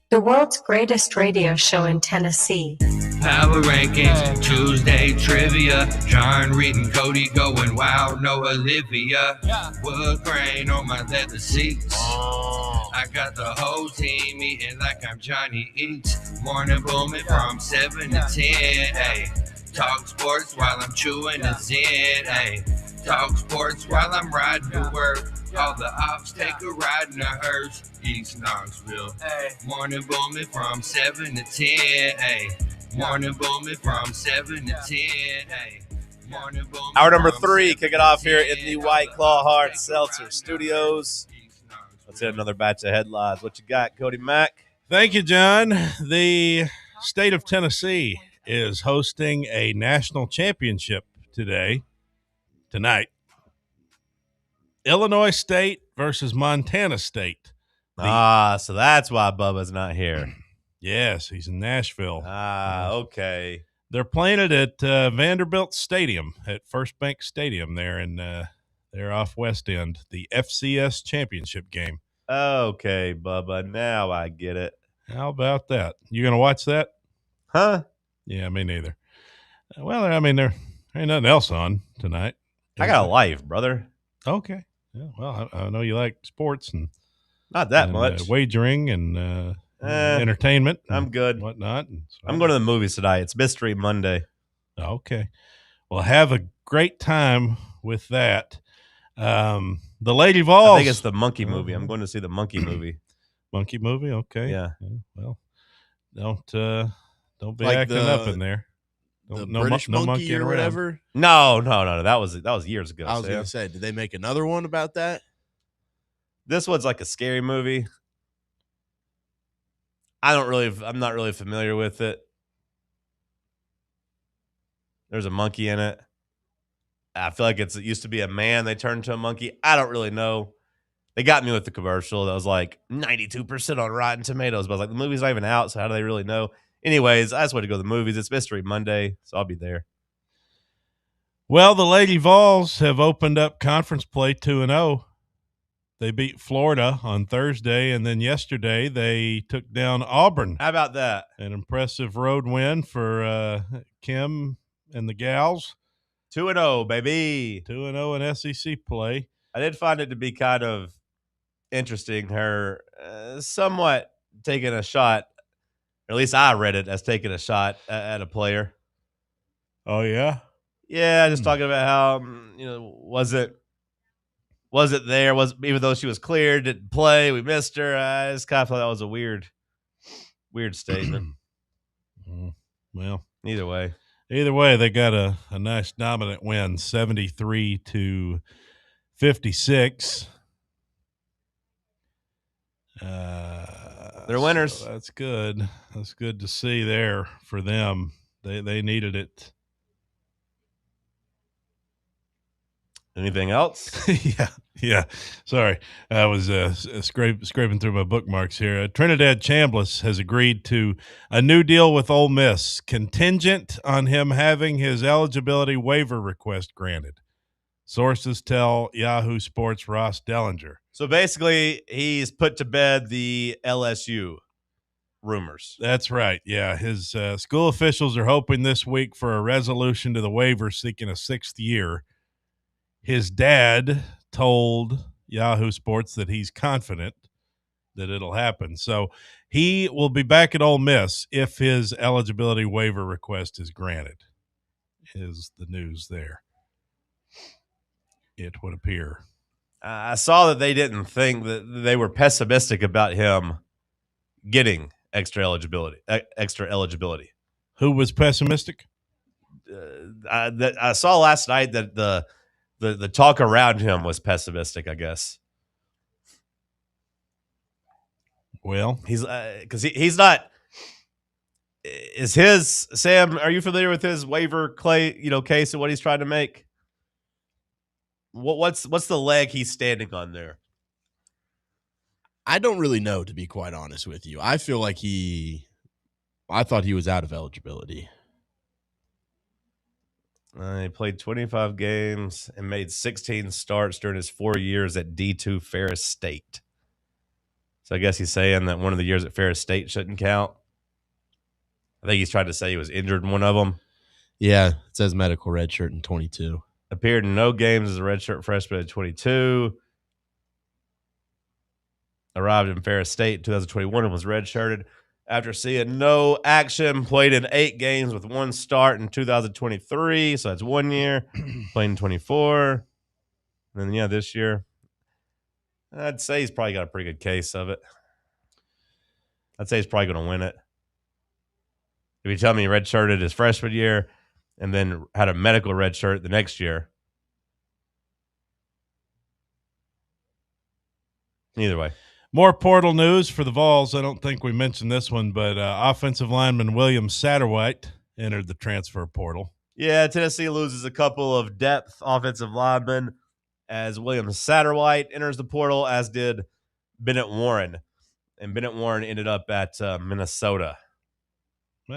S12: The world's greatest radio show in Tennessee.
S22: Power Rankings, Tuesday Trivia. John, Reed, and Cody going wild. No Olivia. Wood grain on my leather seats. I got the whole team eating like I'm Johnny Eats. Morning booming from 7 to 10. Ayy. Talk sports while I'm chewing a Zen. Ayy. Talk sports while I'm riding to work. All the ops take a ride in a hearse. East Knoxville. Morning booming from 7 to 10. Ayy. Morning booming from 7 to 10. Ayy. Morning booming.
S5: Hour number 3, kick it off here in the White Claw Hard Seltzer Studios. Let's hit another batch of headlines. What you got, Cody Mack?
S6: Thank you, John. The state of Tennessee is hosting a national championship tonight. Illinois State versus Montana State.
S5: So that's why Bubba's not here.
S6: Yes, he's in Nashville.
S5: Okay.
S6: They're playing it at Vanderbilt Stadium, at First Bank Stadium there in they're off West End, the FCS championship game.
S5: Okay, Bubba, now I get it.
S6: How about that? You going to watch that?
S5: Huh?
S6: Yeah, me neither. Well, I mean, there ain't nothing else on tonight.
S5: I got a life, brother.
S6: Okay. Yeah, well, I know you like sports and
S5: not that much
S6: wagering and entertainment.
S5: I'm good.
S6: Whatnot. So
S5: I'm going to the movies tonight. It's Mystery Monday.
S6: Okay. Well, have a great time with that. The Lady Vols.
S5: I think it's the monkey movie. I'm going to see the monkey movie.
S6: Monkey movie? Okay.
S5: Yeah.
S6: Well, don't be
S7: like
S6: acting up in there.
S7: The British monkey or whatever?
S5: No. That was years ago.
S7: I was going to say, did they make another one about that?
S5: This one's like a scary movie. I'm not really familiar with it. There's a monkey in it. I feel like it used to be a man. They turned into a monkey. I don't really know. They got me with the commercial that was like 92% on Rotten Tomatoes. But I was like, the movie's not even out, so how do they really know? Anyways, I just want to go to the movies. It's Mystery Monday, so I'll be there.
S6: Well, the Lady Vols have opened up conference play 2-0. They beat Florida on Thursday, and then yesterday they took down Auburn.
S5: How about that?
S6: An impressive road win for Kim and the gals.
S5: 2-0, baby.
S6: 2-0 in SEC play.
S5: I did find it to be kind of interesting, her somewhat taking a shot, or at least I read it as taking a shot at a player.
S6: Oh, yeah?
S5: Yeah, just talking about how, wasn't wasn't there. Even though she was cleared, didn't play. We missed her. I just kind of thought that was a weird statement.
S6: Well,
S5: either way,
S6: they got a nice dominant win, 73-56.
S5: They're winners.
S6: So that's good. That's good to see there for them. They needed it.
S5: Anything else?
S6: Yeah. Sorry, I was scraping through my bookmarks here. Trinidad Chambliss has agreed to a new deal with Ole Miss, contingent on him having his eligibility waiver request granted. Sources tell Yahoo Sports' Ross Dellinger.
S5: So basically, he's put to bed the LSU rumors.
S6: That's right. Yeah, his school officials are hoping this week for a resolution to the waiver seeking a 6th year. His dad told Yahoo Sports that he's confident that it'll happen. So he will be back at Ole Miss if his eligibility waiver request is granted, is the news there. It would appear.
S5: I saw that they didn't think that they were pessimistic about him getting extra eligibility.
S6: Who was pessimistic?
S5: I saw last night that the talk around him was pessimistic, I guess.
S6: Well,
S5: he's because he's not. Is his Sam? Are you familiar with his waiver case and what he's trying to make? What's the leg he's standing on there?
S7: I don't really know, to be quite honest with you. I feel like I thought he was out of eligibility.
S5: He played 25 games and made 16 starts during his 4 years at D2 Ferris State. So I guess he's saying that one of the years at Ferris State shouldn't count. I think he's trying to say he was injured in one of them.
S7: Yeah, it says medical redshirt in 22.
S5: Appeared in no games as a redshirt freshman in 22. Arrived in Ferris State in 2021 and was redshirted. After seeing no action, played in 8 games with 1 start in 2023. So that's 1 year. Played in 24. And then, this year. I'd say he's probably got a pretty good case of it. I'd say he's probably going to win it. If you tell me he redshirted his freshman year and then had a medical redshirt the next year. Either way.
S6: More portal news for the Vols. I don't think we mentioned this one, but offensive lineman William Satterwhite entered the transfer portal.
S5: Yeah, Tennessee loses a couple of depth offensive linemen as William Satterwhite enters the portal, as did Bennett Warren. And Bennett Warren ended up at Minnesota.
S6: So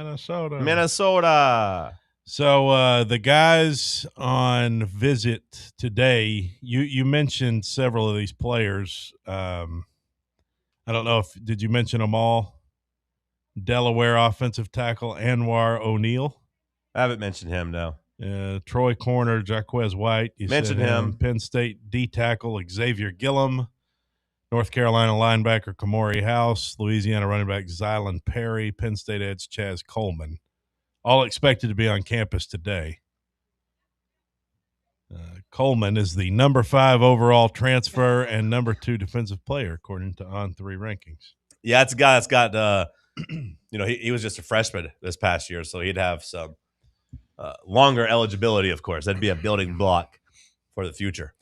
S6: the guys on visit today, you mentioned several of these players. I don't know did you mention them all? Delaware offensive tackle Anwar O'Neal.
S5: I haven't mentioned him, no.
S6: Troy corner Jaquez White. You
S5: mentioned him.
S6: Penn State D tackle Xavier Gillum. North Carolina linebacker Kamori House. Louisiana running back Zylan Perry. Penn State edge Chaz Coleman. All expected to be on campus today. Coleman is the number 5 overall transfer and number 2 defensive player, according to On3 rankings.
S5: Yeah, it's a guy that's got, he was just a freshman this past year, so he'd have some longer eligibility, of course. That'd be a building block for the future.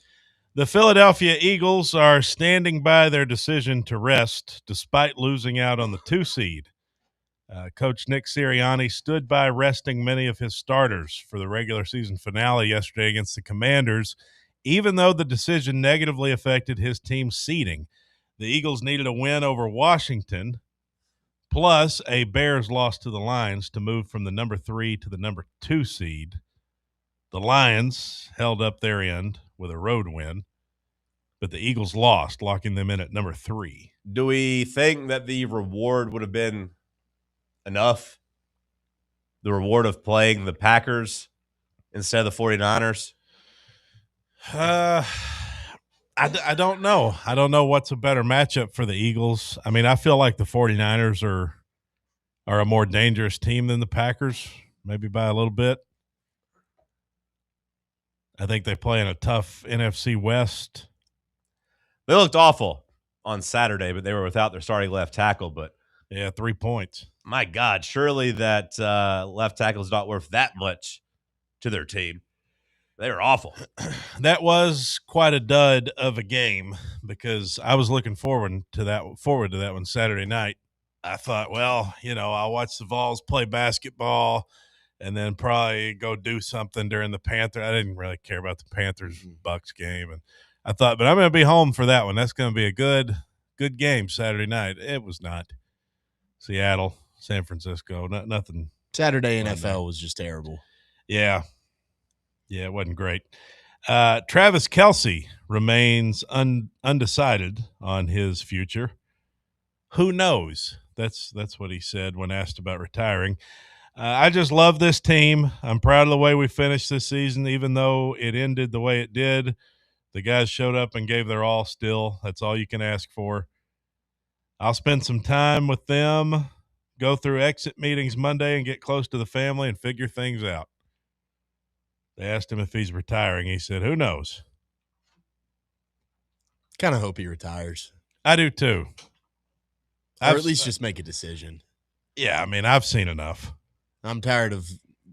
S6: The Philadelphia Eagles are standing by their decision to rest despite losing out on the 2 seed. Coach Nick Sirianni stood by resting many of his starters for the regular season finale yesterday against the Commanders, even though the decision negatively affected his team's seeding. The Eagles needed a win over Washington, plus a Bears loss to the Lions to move from the number 3 to the number 2 seed. The Lions held up their end with a road win, but the Eagles lost, locking them in at number 3.
S5: Do we think that the reward would have been enough? The reward of playing the Packers instead of the 49ers?
S6: I don't know. I don't know what's a better matchup for the Eagles. I mean, I feel like the 49ers are a more dangerous team than the Packers, maybe by a little bit. I think they play in a tough NFC West.
S5: They looked awful on Saturday, but they were without their starting left tackle. But
S6: yeah, 3 points.
S5: My God, surely that left tackle is not worth that much to their team. They were awful.
S6: That was quite a dud of a game because I was looking forward to that one Saturday night. I thought, well, I'll watch the Vols play basketball and then probably go do something during the Panther. I didn't really care about the Panthers-Bucks game. And I thought, but I'm going to be home for that one. That's going to be a good game Saturday night. It was not. Seattle, San Francisco, nothing.
S7: Saturday NFL was just terrible.
S6: Yeah. Yeah, it wasn't great. Travis Kelce remains undecided on his future. Who knows? That's what he said when asked about retiring. I just love this team. I'm proud of the way we finished this season, even though it ended the way it did. The guys showed up and gave their all still. That's all you can ask for. I'll spend some time with them, go through exit meetings Monday and get close to the family and figure things out. They asked him if he's retiring. He said, who knows?
S7: Kind of hope he retires.
S6: I do too.
S7: Or at least just make a decision.
S6: Yeah, I mean, I've seen enough.
S7: I'm tired of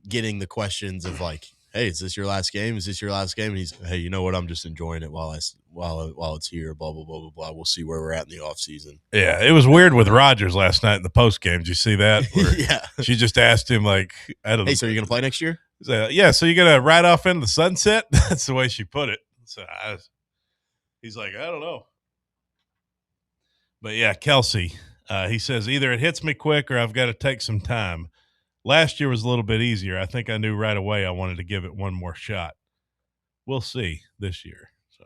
S7: getting the questions of like, hey, is this your last game? Is this your last game? And he's, hey, you know what? I'm just enjoying it while it's here, blah, blah, blah, blah, blah. We'll see where we're at in the offseason.
S6: Yeah, it was weird with Rodgers last night in the post game. Did you see that?
S7: Yeah.
S6: She just asked him, like, I don't know.
S7: Hey, so you're going to play next year?
S6: So, yeah, so you're going to ride off into the sunset? That's the way she put it. So he's like, I don't know. But, yeah, Kelce, he says either it hits me quick or I've got to take some time. Last year was a little bit easier. I think I knew right away I wanted to give it one more shot. We'll see this year. So,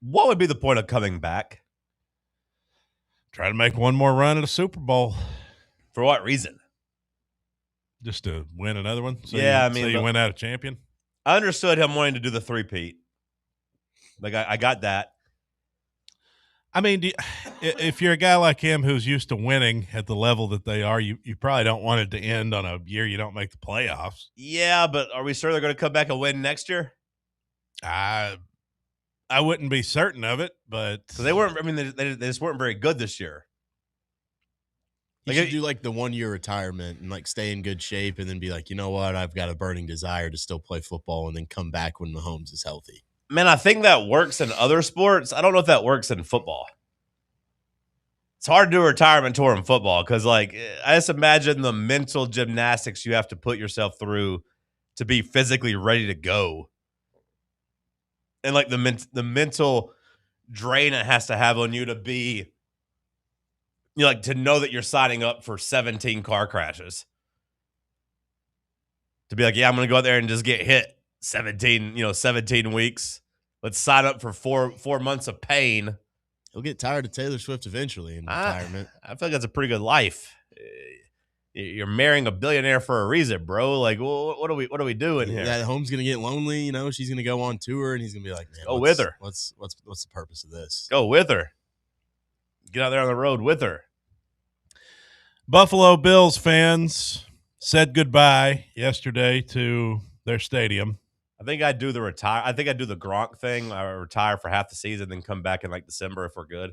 S5: what would be the point of coming back?
S6: Try to make one more run at a Super Bowl.
S5: For what reason?
S6: Just to win another one? So
S5: yeah,
S6: you went out a champion?
S5: I understood him wanting to do the three-peat. Like, I got that.
S6: I mean, if you're a guy like him who's used to winning at the level that they are, you probably don't want it to end on a year you don't make the playoffs.
S5: Yeah, but are we sure they're going to come back and win next year?
S6: I wouldn't be certain of it, but
S5: because they weren't. I mean, they just weren't very good this year.
S7: You should do like the 1 year retirement and like stay in good shape, and then be like, you know what, I've got a burning desire to still play football, and then come back when Mahomes is healthy.
S5: Man, I think that works in other sports. I don't know if that works in football. It's hard to do a retirement tour in football because, like, I just imagine the mental gymnastics you have to put yourself through to be physically ready to go. And, like, the mental drain it has to have on you to be, like, to know that you're signing up for 17 car crashes. To be like, yeah, I'm going to go out there and just get hit 17 weeks. Let's sign up for four months of pain.
S7: He'll get tired of Taylor Swift eventually in retirement.
S5: I feel like that's a pretty good life. You're marrying a billionaire for a reason, bro. Like, what are we doing here?
S7: That home's gonna get lonely. She's gonna go on tour, and he's gonna be like, man,
S5: go with her.
S7: What's the purpose of this?
S5: Go with her. Get out there on the road with her.
S6: Buffalo Bills fans said goodbye yesterday to their stadium.
S5: I think I'd do the Gronk thing. I retire for half the season, then come back in like December if we're good.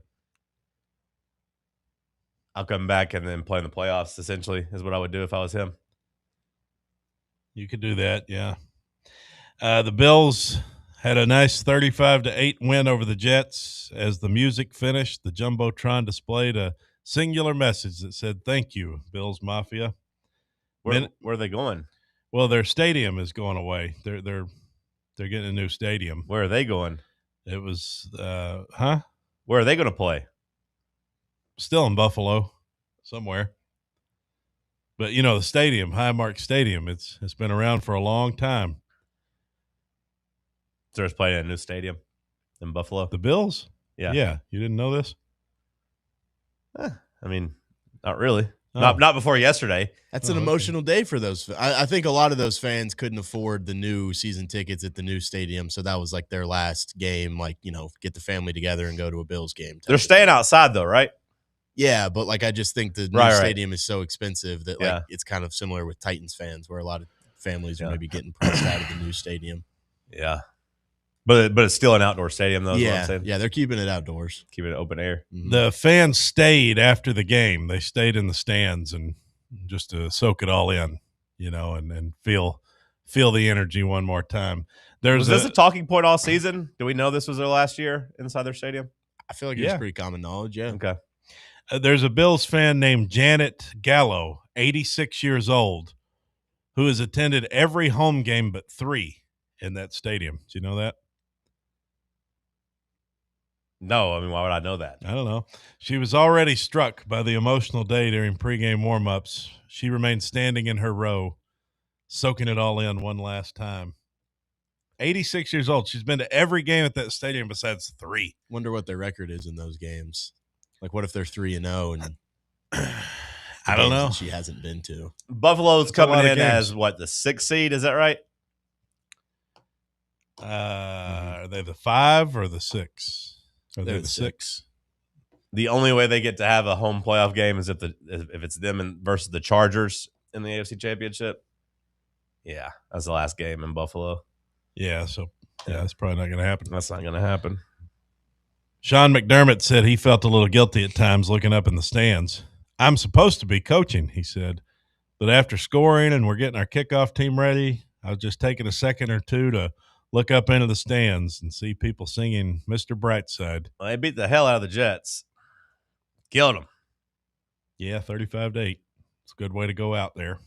S5: I'll come back and then play in the playoffs, essentially, is what I would do if I was him.
S6: You could do that, yeah. The Bills had a nice 35-8 win over the Jets. As the music finished, the Jumbotron displayed a singular message that said, "Thank you, Bills Mafia."
S5: Where are they going?
S6: Well, their stadium is going away. They're getting a new stadium.
S5: Where are they going?
S6: It was
S5: Where are they going to play?
S6: Still in Buffalo, somewhere. But the stadium, Highmark Stadium, it's been around for a long time.
S5: So they're playing a new stadium in Buffalo.
S6: The Bills?
S5: Yeah.
S6: Yeah. You didn't know this?
S5: I mean, not really. Oh. Not before yesterday.
S7: That's an emotional day for those. I think a lot of those fans couldn't afford the new season tickets at the new stadium, so that was like their last game. Like, get the family together and go to a Bills game.
S5: They're staying outside though, right?
S7: Yeah, but like I just think the new stadium is so expensive that like it's kind of similar with Titans fans, where a lot of families are maybe getting priced out of the new stadium.
S5: Yeah. But it's still an outdoor stadium, though. Is what I'm saying.
S7: Yeah, they're keeping it outdoors,
S5: keeping it open air.
S7: Mm-hmm.
S6: The fans stayed after the game. They stayed in the stands and just to soak it all in, and feel the energy one more time.
S5: Was this a talking point all season? Do we know this was their last year inside their stadium?
S7: I feel like it's pretty common knowledge. Yeah.
S5: Okay.
S6: There's a Bills fan named Janet Gallo, 86 years old, who has attended every home game but 3 in that stadium. Do you know that?
S5: No, I mean, why would I know that?
S6: I don't know. She was already struck by the emotional day during pregame warm-ups. She remained standing in her row, soaking it all in one last time. 86 years old. She's been to every game at that stadium besides 3.
S7: Wonder what their record is in those games. Like, what if they're 3-0 and
S6: I don't know.
S7: She hasn't been to.
S5: Buffalo's coming in as what, the 6th seed? Is that right?
S6: Are they the 5 or the 6?
S7: They're the 6.
S5: The only way they get to have a home playoff game is if it's them versus the Chargers in the AFC Championship. Yeah, that's the last game in Buffalo.
S6: Yeah, so that's probably not going to happen.
S5: That's not going to happen.
S6: Sean McDermott said he felt a little guilty at times looking up in the stands. I'm supposed to be coaching, he said, but after scoring and we're getting our kickoff team ready, I was just taking a second or two to look up into the stands and see people singing Mr. Brightside.
S5: Well, they beat the hell out of the Jets. Killed them.
S6: Yeah, 35-8. It's a good way to go out there.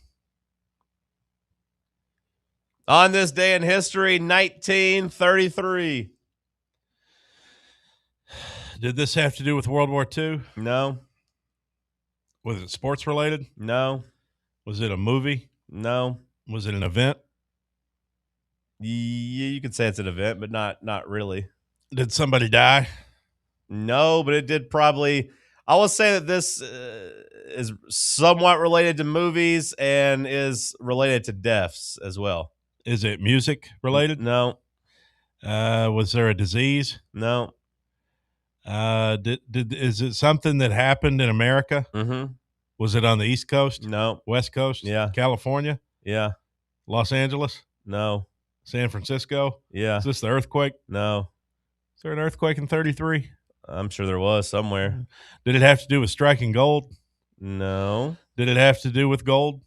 S5: On this day in history, 1933.
S6: Did this have to do with World War II?
S5: No.
S6: Was it sports related?
S5: No.
S6: Was it a movie?
S5: No.
S6: Was it an event?
S5: Yeah, you could say it's an event, but not really.
S6: Did somebody die?
S5: No, but it did probably. I will say that this is somewhat related to movies and is related to deaths as well.
S6: Is it music related?
S5: No.
S6: Was there a disease?
S5: No.
S6: Is it something that happened in America?
S5: Mm-hmm.
S6: Was it on the East Coast?
S5: No.
S6: West Coast?
S5: Yeah.
S6: California?
S5: Yeah.
S6: Los Angeles?
S5: No.
S6: San Francisco?
S5: Yeah.
S6: Is this the earthquake?
S5: No.
S6: Is there an earthquake in 33?
S5: I'm sure there was somewhere.
S6: Did it have to do with striking gold?
S5: No.
S6: Did it have to do with gold?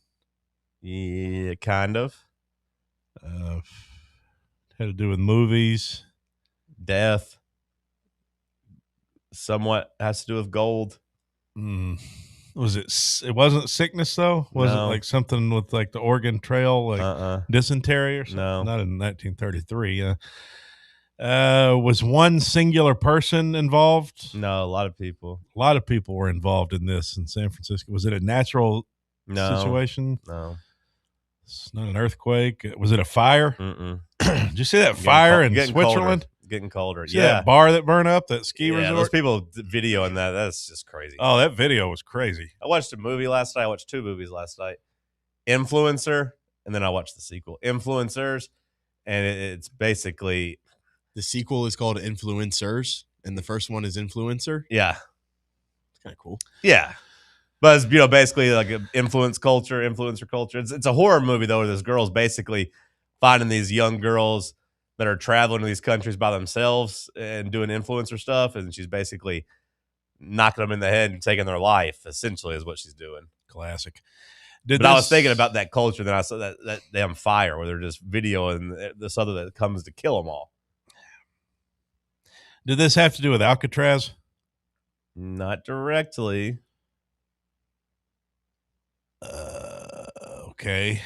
S5: Yeah, kind of.
S6: Had to do with movies.
S5: Death. Somewhat has to do with gold.
S6: Was it? It wasn't sickness though. Was it like something with like the Oregon Trail, like dysentery or something?
S5: No,
S6: not in 1933. Was one singular person involved?
S5: No, a lot of people.
S6: A lot of people were involved in this in San Francisco. Was it a natural situation?
S5: No.
S6: It's not an earthquake. Was it a fire?
S5: Mm-mm.
S6: Did you see that fire in Switzerland?
S5: Getting colder.
S6: See that bar that burned up, that ski resort?
S5: Those people videoing that. That's just crazy.
S6: Oh, that video was crazy.
S5: I watched a movie last night. I watched 2 movies last night. Influencer, and then I watched the sequel, Influencers, and it's basically
S7: the sequel is called Influencers, and the first one is Influencer.
S5: Yeah,
S7: it's kind of cool.
S5: Yeah, but it's basically like influencer culture. It's a horror movie though, where this girl's basically finding these young girls that are traveling to these countries by themselves and doing influencer stuff, and she's basically knocking them in the head and taking their life. Essentially, is what she's doing.
S6: Classic.
S5: But I was thinking about that culture, then I saw that damn fire where they're just videoing this other that comes to kill them all.
S6: Did this have to do with Alcatraz?
S5: Not directly.
S6: Okay,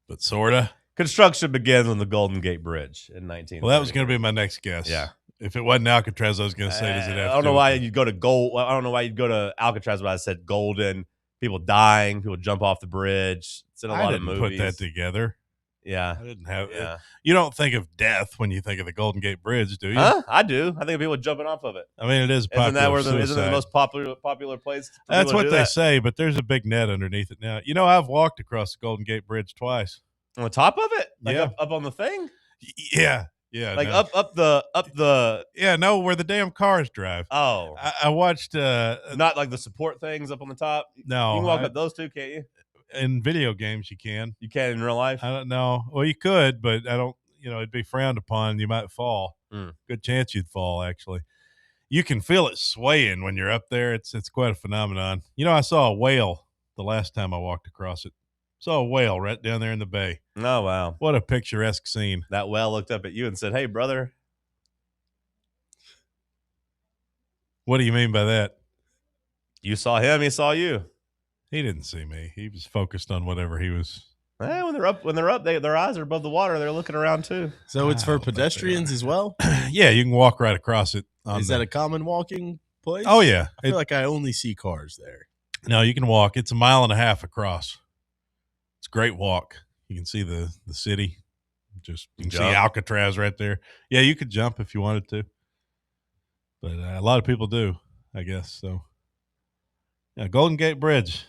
S6: but sorta.
S5: Construction begins on the Golden Gate Bridge in 19.
S6: Well, that was going to be my next guess.
S5: Yeah.
S6: If it wasn't Alcatraz, I was going to say, does it have?
S5: I don't know why you'd go to gold. I don't know why you'd go to Alcatraz, but I said Golden. People dying, people jump off the bridge. It's in a lot of movies.
S6: Put that together.
S5: Yeah,
S6: I didn't have. Yeah. You don't think of death when you think of the Golden Gate Bridge, do you?
S5: Huh? I do. I think of people jumping off of it.
S6: I mean, it is popular.
S5: Isn't that the most popular place?
S6: That's what they say, but there's a big net underneath it now. You know, I've walked across the Golden Gate Bridge twice.
S5: On the top of it? Like
S6: yeah.
S5: Up on the thing?
S6: Yeah. Yeah.
S5: Like up the
S6: Yeah, no, where the damn cars drive.
S5: Oh.
S6: I watched
S5: not like the support things up on the top?
S6: No.
S5: You can walk up those two, can't you?
S6: In video games you can.
S5: You can in real life?
S6: I don't know. Well, you could, but I don't it'd be frowned upon. You might fall. Good chance you'd fall, actually. You can feel it swaying when you're up there. It's quite a phenomenon. I saw a whale the last time I walked across it. Saw a whale right down there in the bay.
S5: Oh, wow.
S6: What a picturesque scene.
S5: That whale looked up at you and said, "Hey, brother."
S6: What do you mean by that?
S5: You saw him, he saw you.
S6: He didn't see me. He was focused on whatever he was.
S5: When they're up, their eyes are above the water. They're looking around too.
S7: So it's for pedestrians as well?
S6: Yeah, you can walk right across it.
S7: Is that a common walking place?
S6: Oh, yeah.
S7: I feel like I only see cars there.
S6: No, you can walk. It's 1.5 miles across. It's a great walk. You can see the city. You can see Alcatraz right there. Yeah, you could jump if you wanted to. But a lot of people do, I guess. So, yeah, Golden Gate Bridge.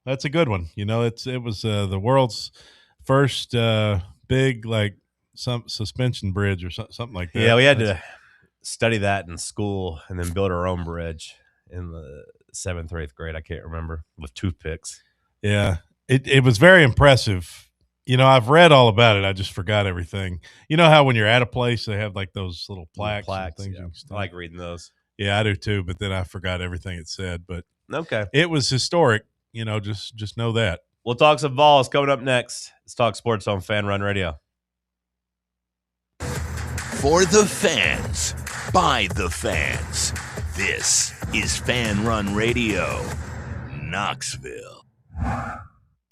S6: That's a good one. It was the world's first big some suspension bridge or something like that.
S5: Yeah, we had to study that in school and then build our own bridge in the 7th or 8th grade. I can't remember, with toothpicks.
S6: Yeah, it was very impressive. I've read all about it. I just forgot everything. You know how when you're at a place, they have like those little plaques and things.
S5: Yeah. I like reading those.
S6: Yeah, I do too. But then I forgot everything it said. But
S5: okay,
S6: it was historic. Just know that.
S5: We'll talk some Vols coming up next. Let's talk sports on Fan Run Radio.
S8: For the fans, by the fans. This is Fan Run Radio, Knoxville.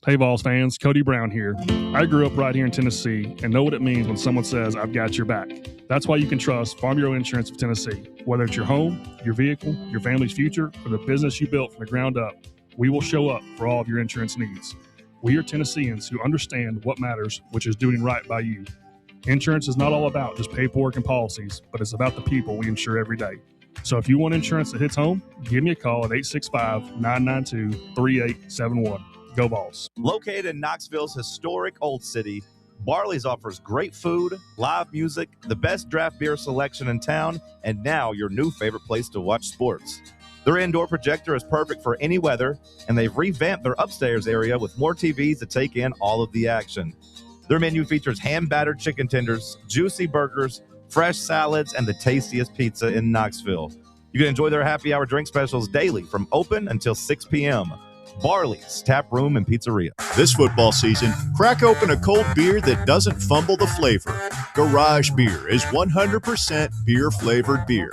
S18: Hey, Vols fans, Cody Brown here. I grew up right here in Tennessee and know what it means when someone says, "I've got your back." That's why you can trust Farm Bureau Insurance of Tennessee. Whether it's your home, your vehicle, your family's future, or the business you built from the ground up, we will show up for all of your insurance needs. We are Tennesseans who understand what matters, which is doing right by you. Insurance is not all about just paperwork and policies, but it's about the people we insure every day. So if you want insurance that hits home, give me a call at 865-992-3871. Go Vols.
S17: Located in Knoxville's historic Old City, Barley's offers great food, live music, the best draft beer selection in town, and now your new favorite place to watch sports. Their indoor projector is perfect for any weather, and they've revamped their upstairs area with more TVs to take in all of the action. Their menu features hand-battered chicken tenders, juicy burgers, fresh salads, and the tastiest pizza in Knoxville. You can enjoy their happy hour drink specials daily from open until 6 p.m. Barley's Tap Room and Pizzeria.
S1: This football season, crack open a cold beer that doesn't fumble the flavor. Garage Beer is 100% beer-flavored beer.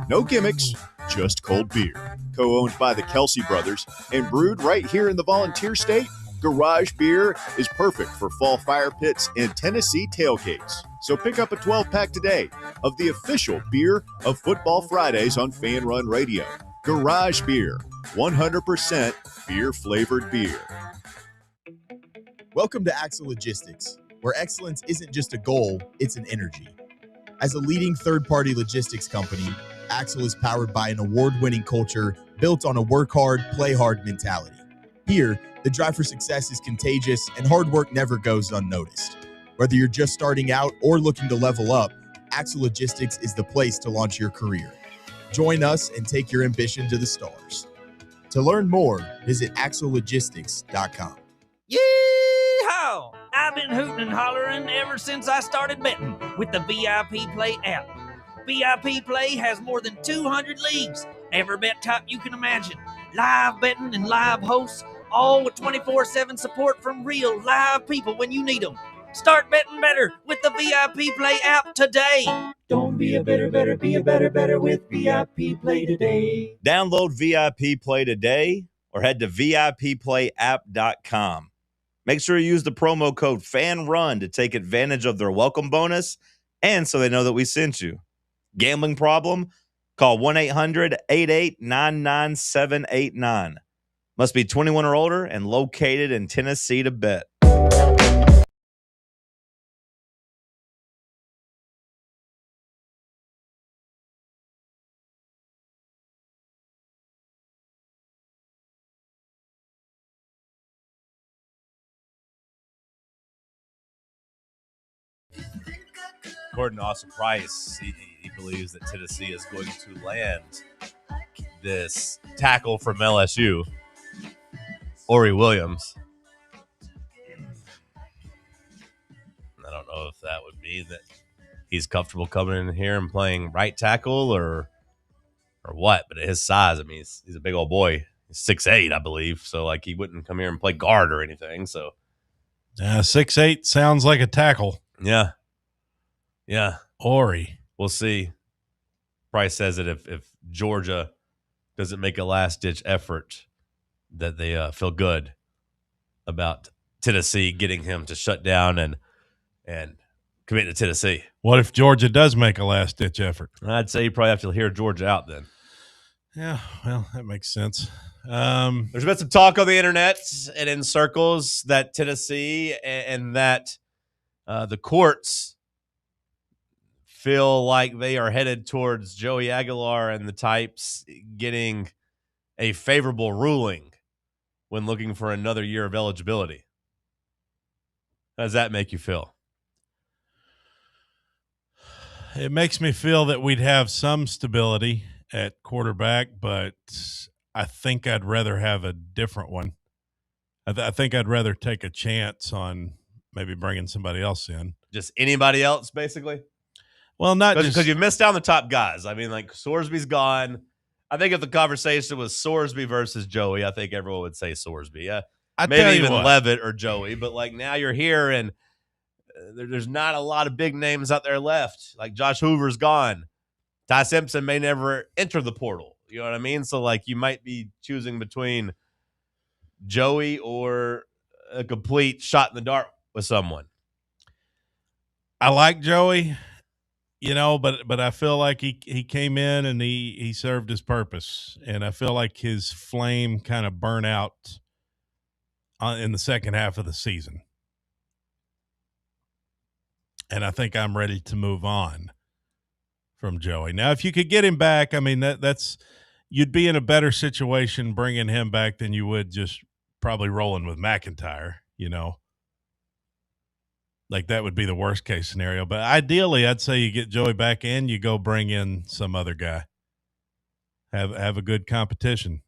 S1: No gimmicks, just cold beer. Co-owned by the Kelsey brothers and brewed right here in the Volunteer State, Garage Beer is perfect for fall fire pits and Tennessee tailgates. So pick up a 12-pack today of the official beer of Football Fridays on Fan Run Radio. Garage Beer, 100% beer-flavored beer.
S3: Welcome to Axle Logistics, where excellence isn't just a goal, it's an energy. As a leading third-party logistics company, Axle is powered by an award-winning culture built on a work-hard, play-hard mentality. Here, the drive for success is contagious and hard work never goes unnoticed. Whether you're just starting out or looking to level up, Axle Logistics is the place to launch your career. Join us and take your ambition to the stars. To learn more, visit axlelogistics.com.
S11: Yee-haw! I've been hooting and hollering ever since I started betting with the VIP Play app. VIP Play has more than 200 leagues, every bet type you can imagine, live betting and live hosts, all with 24/7 support from real live people when you need them. Start betting better with the VIP Play app today.
S13: Don't be a better, be a better with VIP Play today.
S17: Download VIP Play today or head to VIPPlayApp.com. Make sure you use the promo code FANRUN to take advantage of their welcome bonus and so they know that we sent you. Gambling problem? Call 1-800-8899-789. Must be 21 or older and located in Tennessee to bet.
S5: According to Austin Price, he believes that Tennessee is going to land this tackle from LSU, Ori Williams. don't know if that would be that he's comfortable coming in here and playing right tackle or what. But at his size, I mean, he's a big old boy. He's 6'8", I believe. So, like, he wouldn't come here and play guard or anything. So,
S6: 6'8" sounds like a tackle.
S5: yeah. Yeah.
S6: Ori.
S5: We'll see. Price says that if Georgia doesn't make a last-ditch effort, that they feel good about Tennessee getting him to shut down and commit to Tennessee.
S6: What if Georgia does make a last-ditch effort?
S5: I'd say you probably have to hear Georgia out then.
S6: Yeah, well, that makes sense.
S5: There's been some talk on the internet and in circles that Tennessee and that the courts feel like they are headed towards Joey Aguilar and the types getting a favorable ruling when looking for another year of eligibility. How does that make you feel?
S6: It makes me feel that we'd have some stability at quarterback, but I think I'd rather have a different one. I think I'd rather take a chance on maybe bringing somebody else in.
S5: Just anybody else, basically?
S6: Well, not just
S5: because you've missed out on the top guys. I mean, like, Sorsby's gone. I think if the conversation was Sorsby versus Joey, I think everyone would say Sorsby. Maybe even Levitt or Joey. But, like, now you're here and there's not a lot of big names out there left. Like, Josh Hoover's gone. Ty Simpson may never enter the portal. You know what I mean? So, like, you might be choosing between Joey or a complete shot in the dark with someone.
S6: I like Joey. But I feel like he came in and he served his purpose, and I feel like his flame kind of burnt out in the second half of the season, and I think I'm ready to move on from Joey. Now, if you could get him back, I mean that's you'd be in a better situation bringing him back than you would just probably rolling with McIntyre. Like, that would be the worst case scenario. But ideally, I'd say you get Joey back and you go bring in some other guy. Have a good competition,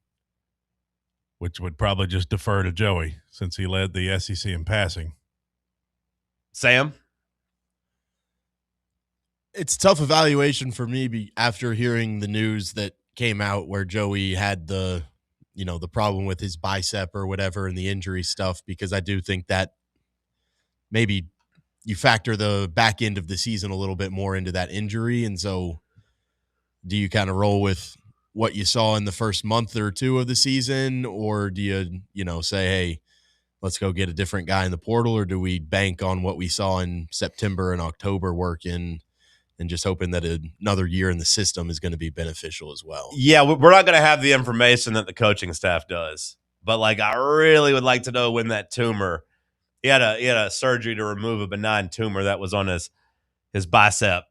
S6: which would probably just defer to Joey since he led the SEC in passing.
S5: Sam?
S7: It's a tough evaluation for me after hearing the news that came out where Joey had the problem with his bicep or whatever and the injury stuff, because I do think that maybe – you factor the back end of the season a little bit more into that injury. And so do you kind of roll with what you saw in the first month or two of the season, or do you say, hey, let's go get a different guy in the portal, or do we bank on what we saw in September and October working and just hoping that another year in the system is going to be beneficial as well?
S5: Yeah, we're not going to have the information that the coaching staff does, but, like, I really would like to know when that tumor – He had a surgery to remove a benign tumor that was on his bicep.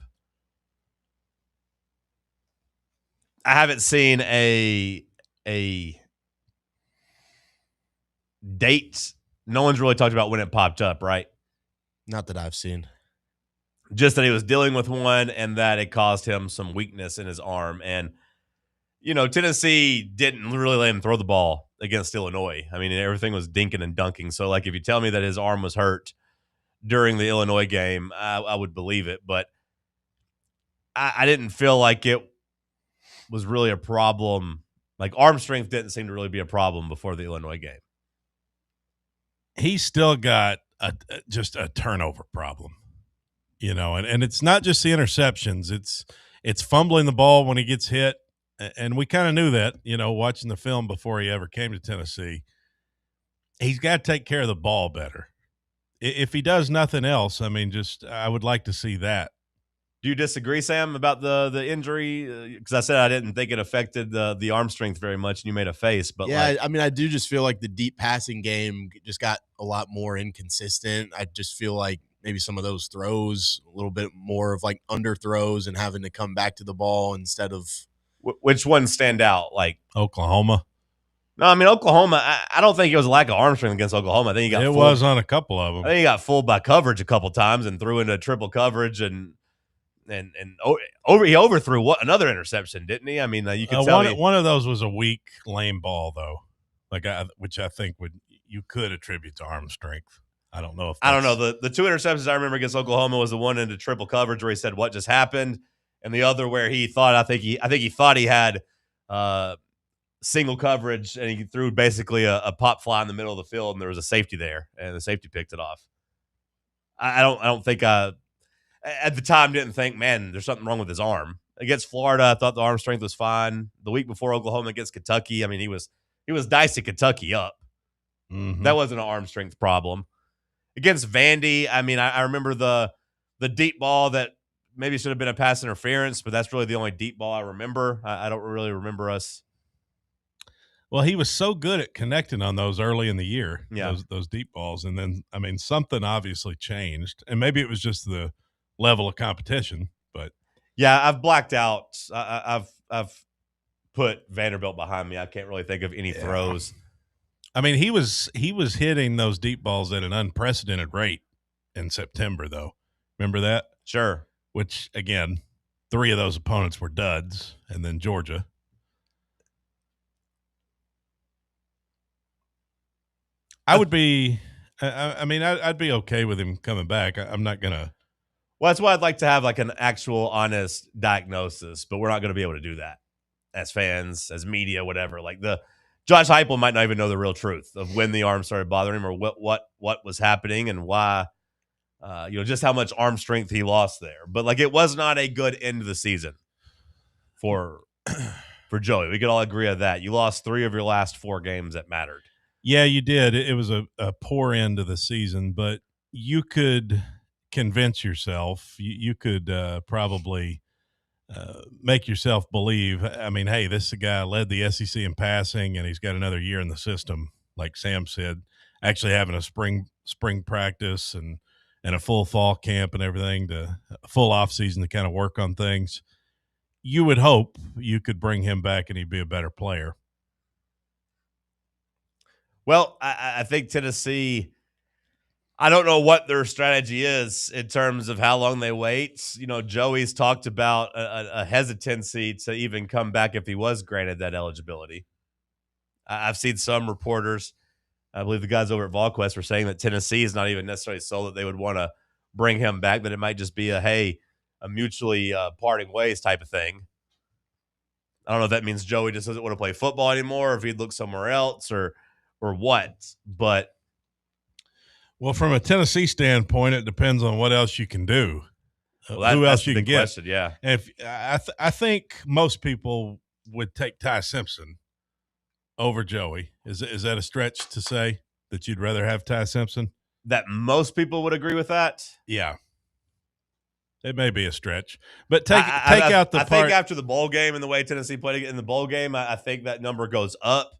S5: I haven't seen a date. No one's really talked about when it popped up, right?
S7: Not that I've seen.
S5: Just that he was dealing with one and that it caused him some weakness in his arm. And, Tennessee didn't really let him throw the ball against Illinois. I mean, everything was dinking and dunking. So, like, if you tell me that his arm was hurt during the Illinois game, I would believe it. But I didn't feel like it was really a problem. Like, arm strength didn't seem to really be a problem before the Illinois game.
S6: He's still got just a turnover problem, and it's not just the interceptions. It's fumbling the ball when he gets hit. And we kind of knew that, watching the film before he ever came to Tennessee. He's got to take care of the ball better. If he does nothing else, I mean, I would like to see that.
S5: Do you disagree, Sam, about the injury? Because I said I didn't think it affected the arm strength very much, and you made a face. But
S7: yeah, I mean, I do just feel like the deep passing game just got a lot more inconsistent. I just feel like maybe some of those throws, a little bit more of like under throws and having to come back to the ball instead of –
S5: which ones stand out? Like
S6: Oklahoma?
S5: No, I mean, Oklahoma, I don't think it was a lack of arm strength against Oklahoma. I think he got fooled.
S6: Was on a couple of them.
S5: I think he got fooled by coverage a couple times and threw into triple coverage and he overthrew another interception, didn't he? I mean, you could tell
S6: one of those was a weak, lame ball, though, which I think you could attribute to arm strength. I don't know if
S5: I don't know. The two interceptions I remember against Oklahoma was the one into triple coverage where he said, "What just happened?" and the other where he thought, I think he thought he had single coverage, and he threw basically a pop fly in the middle of the field, and there was a safety there, and the safety picked it off. I don't think at the time didn't think, man, there's something wrong with his arm. Against Florida, I thought the arm strength was fine. The week before Oklahoma against Kentucky, I mean, he was dicing Kentucky up.
S6: Mm-hmm.
S5: That wasn't an arm strength problem. Against Vandy, I mean, I remember the deep ball that maybe should have been a pass interference, but that's really the only deep ball I remember. I don't really remember us.
S6: Well, he was so good at connecting on those early in the year,
S5: Yeah.
S6: those deep balls. And then, I mean, something obviously changed. And maybe it was just the level of competition. But
S5: yeah, I've blacked out. I've put Vanderbilt behind me. I can't really think of any throws.
S6: I mean, he was hitting those deep balls at an unprecedented rate in September, though. Remember that?
S5: Sure.
S6: Which, again, 3 of those opponents were duds, and then Georgia. I would be I mean, I'd be okay with him coming back. I'm not going to.
S5: Well, that's why I'd like to have like an actual honest diagnosis, but we're not going to be able to do that as fans, as media, whatever. Like Josh Heupel might not even know the real truth of when the arm started bothering him or what was happening and why, just how much arm strength he lost there. But like, it was not a good end of the season for Joey. We could all agree on that. You lost 3 of your last 4 games that mattered.
S6: Yeah, you did. It was a poor end of the season, but you could convince yourself. You could probably make yourself believe. I mean, hey, this guy led the SEC in passing, and he's got another year in the system. Like Sam said, actually having a spring practice and a full fall camp and everything, a full off season to kind of work on things. You would hope you could bring him back and he'd be a better player.
S5: Well, I think Tennessee, I don't know what their strategy is in terms of how long they wait. Joey's talked about a hesitancy to even come back if he was granted that eligibility. I've seen some reporters, I believe the guys over at VolQuest were saying that Tennessee is not even necessarily sold that they would want to bring him back, that it might just be a mutually parting ways type of thing. I don't know if that means Joey just doesn't want to play football anymore, or if he'd look somewhere else or what, but
S6: well, from a Tennessee standpoint, it depends on what else you can do. Who else you can get?
S5: Question, yeah.
S6: And I think most people would take Ty Simpson over Joey. Is that a stretch to say that you'd rather have Ty Simpson?
S5: That most people would agree with that?
S6: Yeah. It may be a stretch, but take out the part.
S5: I think after the bowl game and the way Tennessee played in the bowl game, I think that number goes up.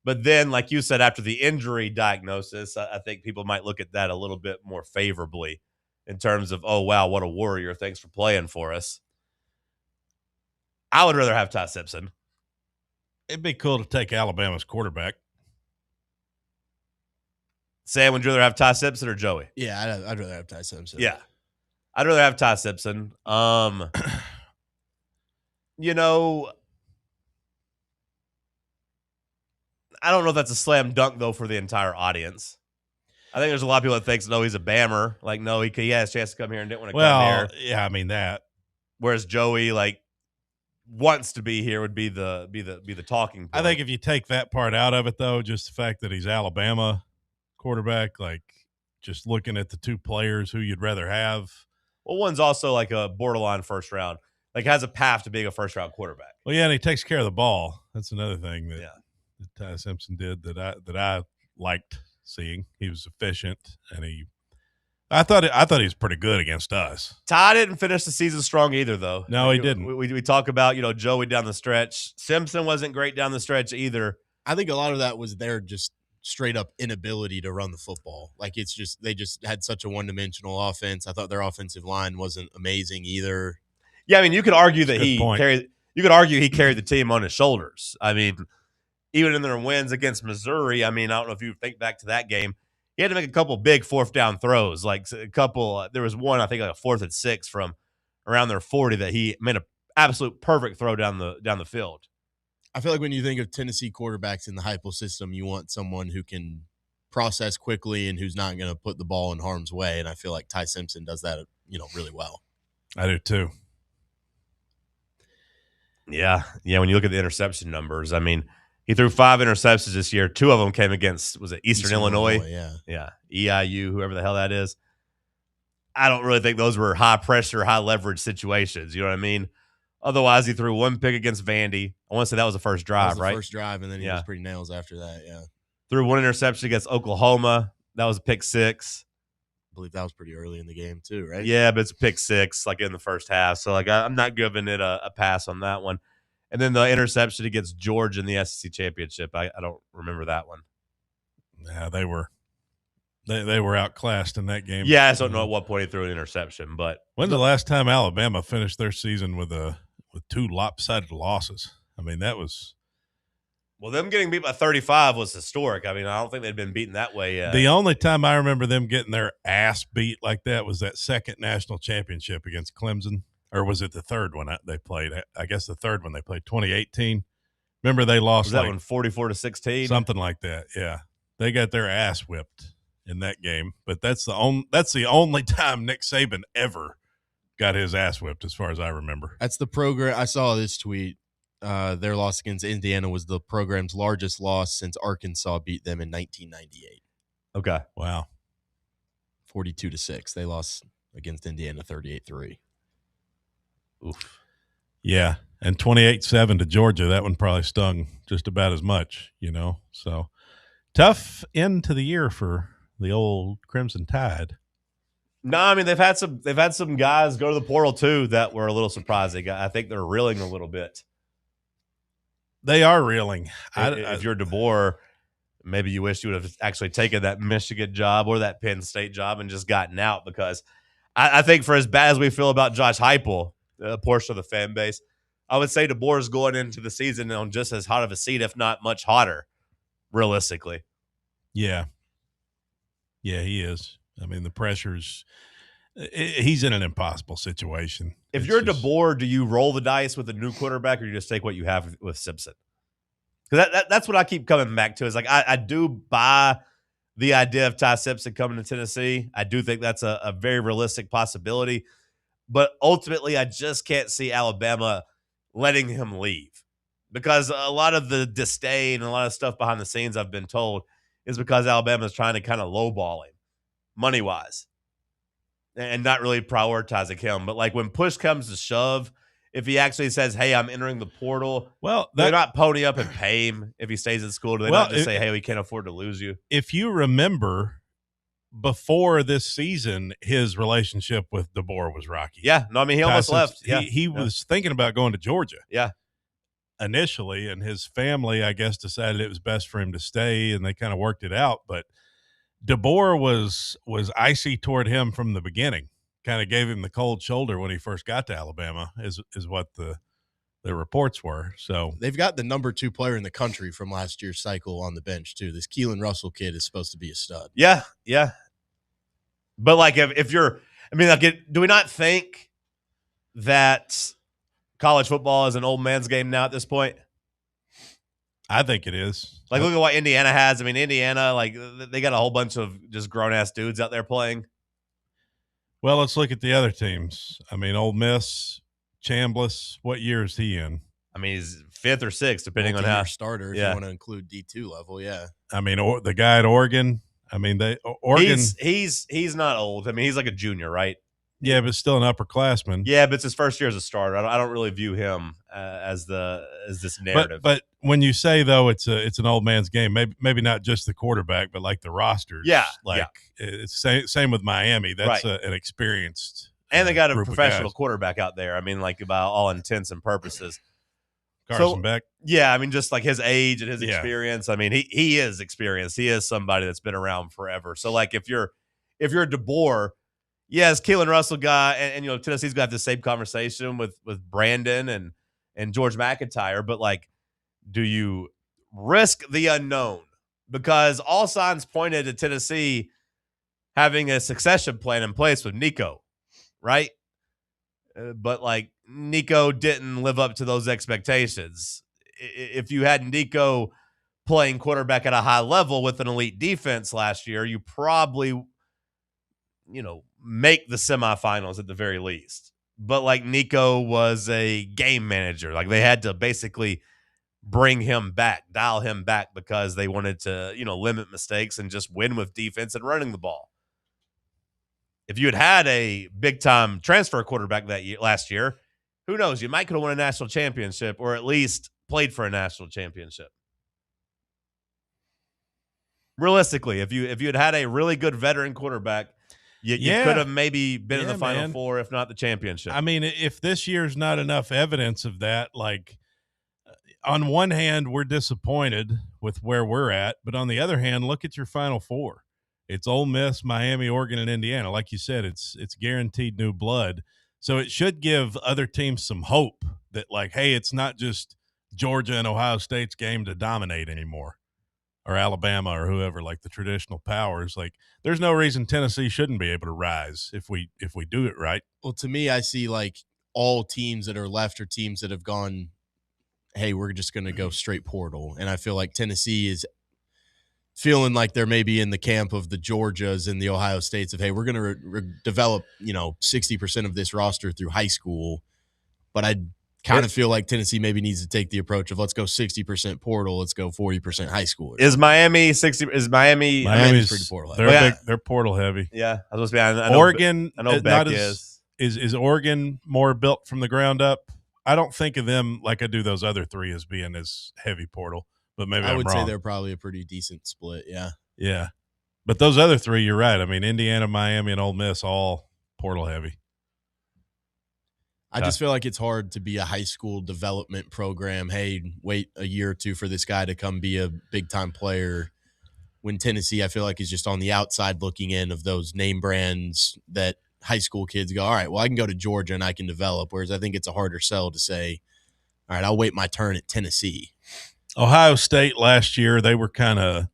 S5: But then, like you said, after the injury diagnosis, I think people might look at that a little bit more favorably in terms of, oh, wow, what a warrior. Thanks for playing for us. I would rather have Ty Simpson.
S6: It'd be cool to take Alabama's quarterback.
S5: Sam, would you rather have Ty Simpson or Joey?
S7: Yeah, I'd rather have Ty Simpson.
S5: Yeah. I'd rather have Ty Simpson. I don't know if that's a slam dunk, though, for the entire audience. I think there's a lot of people that thinks, no, he's a Bammer. Like, no, he has a chance to come here and didn't want to come here.
S6: Yeah, I mean that.
S5: Whereas Joey, like, wants to be here would be the talking point.
S6: I think if you take that part out of it, though, just the fact that he's Alabama quarterback, like just looking at the 2 players who you'd rather have.
S5: Well, one's also like a borderline first round, like has a path to being a first round quarterback.
S6: Well, yeah, and he takes care of the ball. That's another thing that Ty Simpson did that I liked seeing. He was efficient, and I thought he was pretty good against us.
S5: Ty didn't finish the season strong either, though.
S6: No, he didn't.
S5: We talk about Joey down the stretch. Simpson wasn't great down the stretch either.
S7: I think a lot of that was their just straight up inability to run the football. Like they just had such a one-dimensional offense. I thought their offensive line wasn't amazing either.
S5: Yeah, I mean, you could argue that he carried the team on his shoulders. I mean, even in their wins against Missouri, I mean, I don't know if you think back to that game, he had to make a couple big 4th down throws. Like a couple, there was one, I think like a 4th and 6 from around their 40 that he made an absolute perfect throw down the field.
S7: I feel like when you think of Tennessee quarterbacks in the Heupel system, you want someone who can process quickly and who's not going to put the ball in harm's way. And I feel like Ty Simpson does that, really well.
S6: I do too.
S5: Yeah. When you look at the interception numbers, I mean, he threw 5 interceptions this year. 2 of them came against, was it Eastern Illinois?
S7: Yeah.
S5: EIU, whoever the hell that is. I don't really think those were high pressure, high leverage situations. You know what I mean? Otherwise, he threw 1 pick against Vandy. I want to say that was the first drive,
S7: That was the
S5: right?
S7: first drive, and then he was pretty nails after that, yeah.
S5: Threw 1 interception against Oklahoma. That was a pick 6.
S7: I believe that was pretty early in the game too, right?
S5: Yeah, but it's a pick 6, like in the first half. So, like, I'm not giving it a pass on that one. And then the interception against Georgia in the SEC championship. I don't remember that one.
S6: Yeah, they were outclassed in that game.
S5: Yeah, I just don't know at what point he threw an interception. But
S6: when's the last time Alabama finished their season with 2 lopsided losses? I mean, that was.
S5: Well, them getting beat by 35 was historic. I mean, I don't think they'd been beaten that way yet.
S6: The only time I remember them getting their ass beat like that was that second national championship against Clemson. Or was it the third one they played? I guess the third one they played, 2018. Remember they lost
S5: was that one 44-16?
S6: Something like that, yeah. They got their ass whipped in that game. But that's the only time Nick Saban ever got his ass whipped, as far as I remember.
S7: That's the program. I saw this tweet. Their loss against Indiana was the program's largest loss since Arkansas beat them in 1998.
S5: Okay.
S6: Wow.
S7: 42-6. They lost against Indiana 38-3.
S5: Oof.
S6: Yeah, and 28-7 to Georgia. That one probably stung just about as much, So tough end to the year for the old Crimson Tide.
S5: No, I mean they've had some guys go to the portal too that were a little surprising. I think they're reeling a little bit.
S6: They are reeling.
S5: If you're DeBoer, maybe you wish you would have actually taken that Michigan job or that Penn State job and just gotten out, because I think for as bad as we feel about Josh Heupel, a portion of the fan base, I would say DeBoer is going into the season on just as hot of a seat, if not much hotter, realistically.
S6: Yeah, he is. I mean, the pressure's he's in an impossible situation.
S5: If you're DeBoer, do you roll the dice with a new quarterback, or you just take what you have with Simpson? Because that's what I keep coming back to. Is like I do buy the idea of Ty Simpson coming to Tennessee. I do think that's a very realistic possibility. But ultimately, I just can't see Alabama letting him leave, because a lot of the disdain and a lot of stuff behind the scenes, I've been told, is because Alabama is trying to kind of lowball him money-wise and not really prioritizing him. But like when push comes to shove, if he actually says, hey, I'm entering the portal, they're not pony up and pay him if he stays in school. Do they not just say, hey, we can't afford to lose you?
S6: If you remember, before this season, his relationship with DeBoer was rocky.
S5: Yeah. No, I mean, he almost left. Yeah.
S6: He was thinking about going to Georgia.
S5: Yeah.
S6: Initially, and his family, I guess, decided it was best for him to stay, and they kind of worked it out. But DeBoer was icy toward him from the beginning. Kind of gave him the cold shoulder when he first got to Alabama, is what the reports were. So
S7: they've got the number 2 player in the country from last year's cycle on the bench too. This Keelan Russell kid is supposed to be a stud.
S5: Yeah. But like if you're, I mean, like, do we not think that college football is an old man's game now at this point?
S6: I think it is.
S5: Like, look at what Indiana has. I mean, Indiana, like, they got a whole bunch of just grown-ass dudes out there playing.
S6: Well, let's look at the other teams. I mean, Ole Miss, Chambliss, what year is he in?
S5: I mean, he's 5th or 6th, depending on how.
S7: Starter, if you want to include D2 level, yeah.
S6: I mean, the guy at Oregon, I mean, Oregon.
S5: He's not old. I mean, he's like a junior, right?
S6: Yeah, but still an upperclassman.
S5: Yeah, but it's his first year as a starter. I don't really view him as this narrative.
S6: But when you say, though, it's an old man's game, maybe not just the quarterback, but like the rosters.
S5: Yeah,
S6: it's same with Miami. That's an experienced
S5: and they got a professional quarterback out there. I mean, like by all intents and purposes.
S6: Carson Beck.
S5: Yeah, I mean, just like his age and his experience. I mean, he is experienced. He is somebody that's been around forever. So like if you're DeBoer. Yes, Keelan Russell guy, and Tennessee's gonna have the same conversation with Brandon and George McIntyre, but like, do you risk the unknown? Because all signs pointed to Tennessee having a succession plan in place with Nico, right? But like Nico didn't live up to those expectations. If you had Nico playing quarterback at a high level with an elite defense last year, you probably, make the semifinals at the very least. But like Nico was a game manager. Like they had to basically bring him back, dial him back because they wanted to, limit mistakes and just win with defense and running the ball. If you had a big-time transfer quarterback last year, who knows? You might could have won a national championship or at least played for a national championship. Realistically, if you had a really good veteran quarterback, you could have maybe been in the Final Four, if not the championship.
S6: I mean, if this year's not enough evidence of that, like on one hand, we're disappointed with where we're at, but on the other hand, look at your Final Four. It's Ole Miss, Miami, Oregon, and Indiana. Like you said, it's guaranteed new blood. So it should give other teams some hope that, like, hey, it's not just Georgia and Ohio State's game to dominate anymore, or Alabama or whoever, like the traditional powers. Like, there's no reason Tennessee shouldn't be able to rise if we do it right.
S7: Well, to me, I see like all teams that are left are teams that have gone, hey, we're just going to go straight portal. And I feel like Tennessee is feeling like they're maybe in the camp of the Georgias and the Ohio States of, hey, we're going to develop, 60% of this roster through high school. But I kind of feel like Tennessee maybe needs to take the approach of let's go 60% portal, let's go 40% high school.
S5: Is Miami 60? Is Miami's
S7: pretty portal
S6: heavy? They're portal heavy.
S5: Yeah, I was supposed to be. I know,
S6: Oregon,
S5: I know Beck is
S6: Oregon more built from the ground up? I don't think of them like I do those other three as being as heavy portal. But maybe
S7: I would
S6: wrong.
S7: say they're probably a pretty decent split, yeah.
S6: Yeah. But those other three, you're right. I mean, Indiana, Miami, and Ole Miss, all portal heavy.
S7: I just feel like it's hard to be a high school development program. Hey, wait a year or two for this guy to come be a big-time player. When Tennessee, I feel like, is just on the outside looking in of those name brands that high school kids go, all right, well, I can go to Georgia and I can develop, whereas I think it's a harder sell to say, all right, I'll wait my turn at Tennessee.
S6: Ohio State last year, they were kind of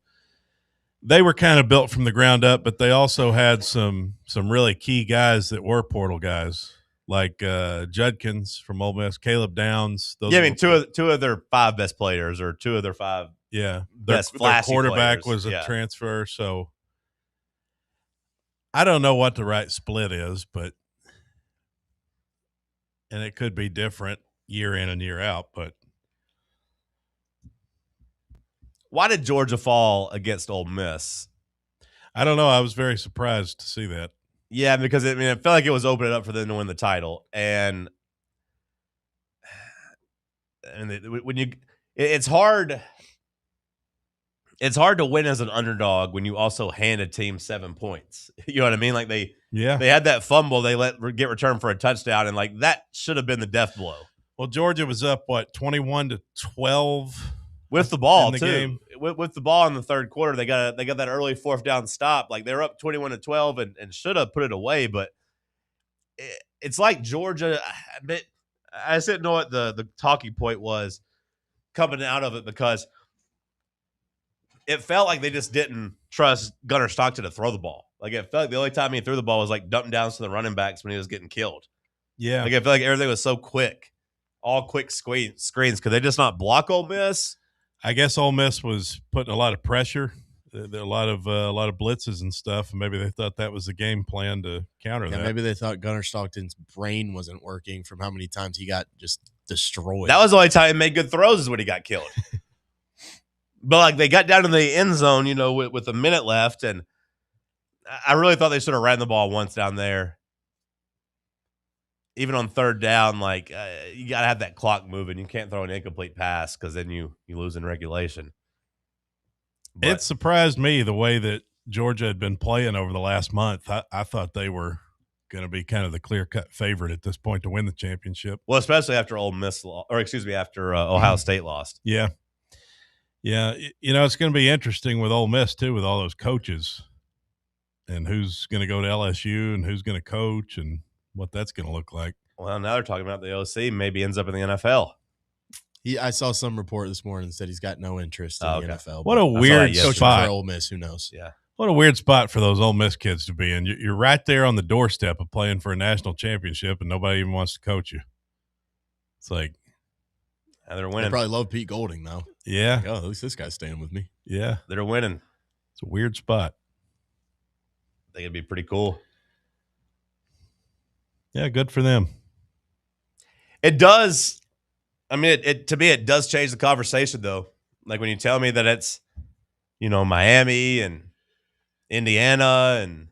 S6: built from the ground up, but they also had some really key guys that were portal guys, like Judkins from Ole Miss, Caleb Downs.
S5: I mean, two of their five best players, or two of their five best flashy
S6: their quarterback
S5: players.
S6: was a transfer, so I don't know what the right split is, and it could be different year in and year out, but.
S5: Why did Georgia fall against Ole Miss?
S6: I don't know. I was very surprised to see that.
S5: Yeah, because it felt like it was opening up for them to win the title, and it's hard. It's hard to win as an underdog when you also hand a team 7 points. You know what I mean? Like they had that fumble, they let get returned for a touchdown, and like that should have been the death blow.
S6: Well, Georgia was up 21-12
S5: with the ball
S6: in the
S5: too.
S6: Game.
S5: With the ball in the third quarter, they got that early fourth down stop. Like they were up 21-12 and should have put it away, but it's like Georgia. I just didn't know what the talking point was coming out of it, because it felt like they just didn't trust Gunnar Stockton to throw the ball. Like it felt like the only time he threw the ball was like dumping down to the running backs when he was getting killed.
S6: Yeah,
S5: like I feel like everything was so quick, all quick screens. Could they just not block Ole Miss?
S6: I guess Ole Miss was putting a lot of pressure, a lot of blitzes and stuff, and maybe they thought that was the game plan to counter that.
S7: Maybe they thought Gunnar Stockton's brain wasn't working from how many times he got just destroyed.
S5: That was the only time he made good throws is when he got killed. But like they got down in the end zone, with a minute left, and I really thought they should have ran the ball once down there. Even on third down, like you got to have that clock moving. You can't throw an incomplete pass because then you lose in regulation. But
S6: it surprised me the way that Georgia had been playing over the last month. I thought they were going to be kind of the clear-cut favorite at this point to win the championship.
S5: Well, especially after after Ohio State lost.
S6: Yeah. Yeah, it's going to be interesting with Ole Miss, too, with all those coaches and who's going to go to LSU and who's going to coach and what that's going to look like.
S5: Well, now they're talking about the OC maybe ends up in the NFL.
S7: I saw some report this morning that said he's got no interest in the NFL.
S6: What a weird spot.
S7: For Ole Miss, who knows?
S5: Yeah.
S6: What a weird spot for those Ole Miss kids to be in. You're right there on the doorstep of playing for a national championship, and nobody even wants to coach you. It's like,
S5: And they're
S7: They
S5: winning.
S7: probably love Pete Golding now.
S6: Yeah.
S7: Like, oh, at least this guy's staying with me.
S6: Yeah.
S5: They're winning.
S6: It's a weird spot.
S5: I think it'd be pretty cool.
S6: Yeah, good for them.
S5: It does. I mean, it to me, it does change the conversation, though. Like when you tell me that it's, Miami and Indiana and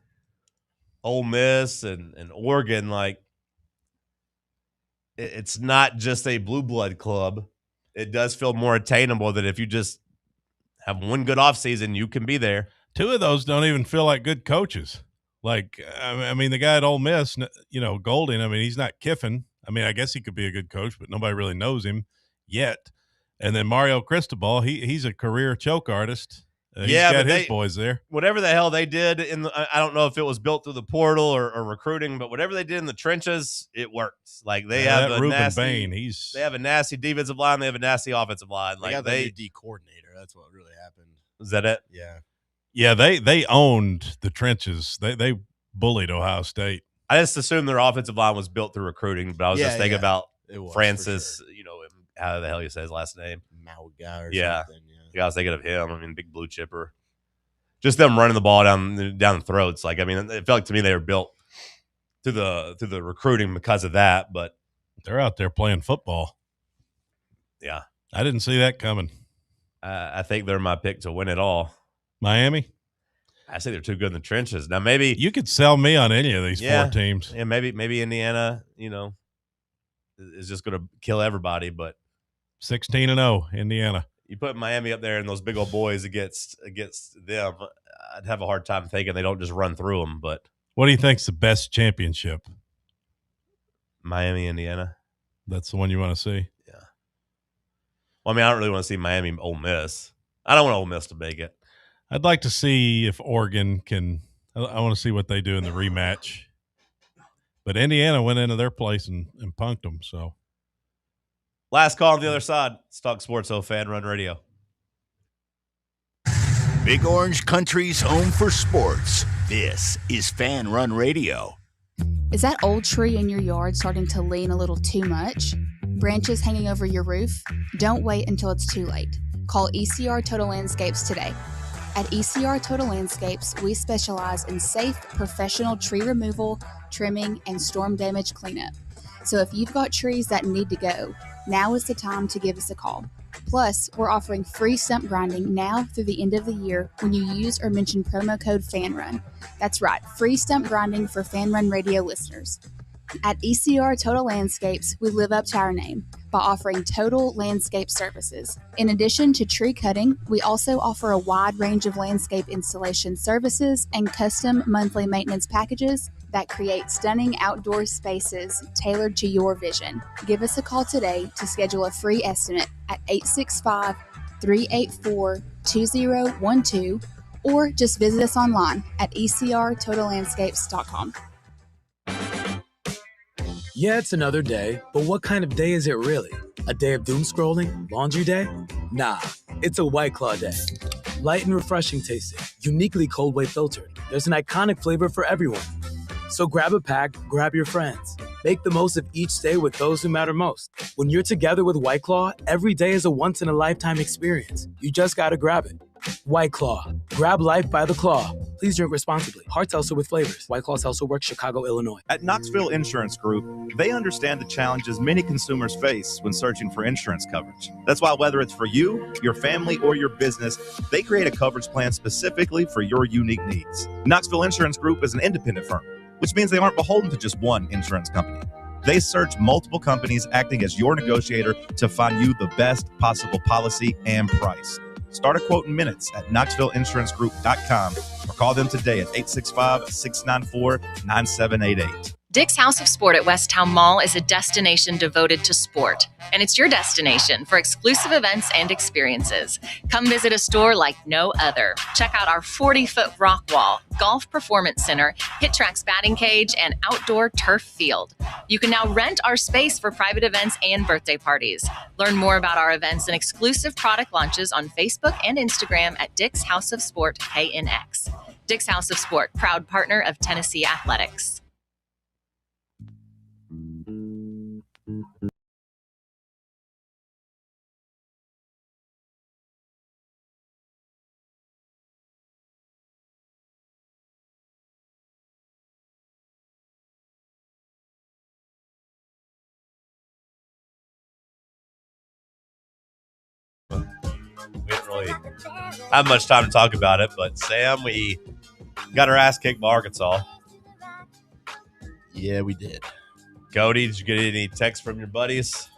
S5: Ole Miss and Oregon, like it's not just a blue blood club. It does feel more attainable that if you just have one good offseason, you can be there.
S6: Two of those don't even feel like good coaches. Like, I mean, the guy at Ole Miss, Golding, I mean, he's not Kiffin. I mean, I guess he could be a good coach, but nobody really knows him yet. And then Mario Cristobal, he's a career choke artist. He's got his boys there.
S5: Whatever the hell they did I don't know if it was built through the portal or recruiting, but whatever they did in the trenches, it worked. Like they have a
S6: Ruben
S5: nasty,
S6: Bain,
S5: they have a nasty defensive line. They have a nasty offensive line.
S7: They got the new D coordinator. That's what really happened.
S5: Is that it?
S7: Yeah.
S6: Yeah, they owned the trenches. They bullied Ohio State.
S5: I just assumed their offensive line was built through recruiting, but I was just thinking about Francis, how the hell you say his last name?
S7: Mauga or something.
S5: Yeah, I was thinking of him. I mean, big blue chipper. Just them running the ball down the throats. Like, I mean, it felt like to me they were built through the recruiting because of that, but
S6: they're out there playing football.
S5: Yeah.
S6: I didn't see that coming.
S5: I think they're my pick to win it all.
S6: Miami?
S5: I say they're too good in the trenches. Now, maybe
S6: you could sell me on any of these four teams.
S5: Yeah, maybe Indiana, is just going to kill everybody. But
S6: 16-0, Indiana.
S5: You put Miami up there and those big old boys against them, I'd have a hard time thinking they don't just run through them. But
S6: what do you think's the best championship?
S5: Miami, Indiana.
S6: That's the one you want to see.
S5: Yeah. Well, I mean, I don't really want to see Miami, Ole Miss. I don't want Ole Miss to make it.
S6: I'd like to see if Oregon can. I want to see what they do in the rematch. But Indiana went into their place and punked them. So,
S5: last call on the other side. Let's talk sports. Fan Run Radio.
S8: Big Orange Country's home for sports. This is Fan Run Radio.
S10: Is that old tree in your yard starting to lean a little too much? Branches hanging over your roof? Don't wait until it's too late. Call ECR Total Landscapes today. At ECR Total Landscapes, we specialize in safe, professional tree removal, trimming, and storm damage cleanup. So if you've got trees that need to go, now is the time to give us a call. Plus, we're offering free stump grinding now through the end of the year when you use or mention promo code FANRUN. That's right, free stump grinding for Fan Run Radio listeners. At ECR Total Landscapes, we live up to our name by offering total landscape services. In addition to tree cutting, we also offer a wide range of landscape installation services and custom monthly maintenance packages that create stunning outdoor spaces tailored to your vision. Give us a call today to schedule a free estimate at 865-384-2012 or just visit us online at ecrtotallandscapes.com.
S14: Yeah, it's another day, but what kind of day is it really? A day of doom scrolling? Laundry day? Nah, it's a White Claw day. Light and refreshing tasting, uniquely cold way filtered. There's an iconic flavor for everyone. So grab a pack, grab your friends. Make the most of each day with those who matter most. When you're together with White Claw, every day is a once-in-a-lifetime experience. You just gotta grab it. White Claw. Grab life by the claw. Please drink responsibly. Hard seltzer with flavors. White Claw Seltzer Works, Chicago, Illinois.
S17: At Knoxville Insurance Group, they understand the challenges many consumers face when searching for insurance coverage. That's why whether it's for you, your family, or your business, they create a coverage plan specifically for your unique needs. Knoxville Insurance Group is an independent firm, which means they aren't beholden to just one insurance company. They search multiple companies acting as your negotiator to find you the best possible policy and price. Start a quote in minutes at KnoxvilleInsuranceGroup.com or call them today at 865-694-9788.
S9: Dick's House of Sport at Westtown Mall is a destination devoted to sport, and it's your destination for exclusive events and experiences. Come visit a store like no other. Check out our 40-foot rock wall, golf performance center, hit tracks batting cage, and outdoor turf field. You can now rent our space for private events and birthday parties. Learn more about our events and exclusive product launches on Facebook and Instagram at Dick's House of Sport KNX. Dick's House of Sport, proud partner of Tennessee Athletics.
S5: We didn't really have much time to talk about it, but Sam, we got our ass kicked by Arkansas.
S7: Yeah, we did.
S5: Cody, did you get any texts from your buddies?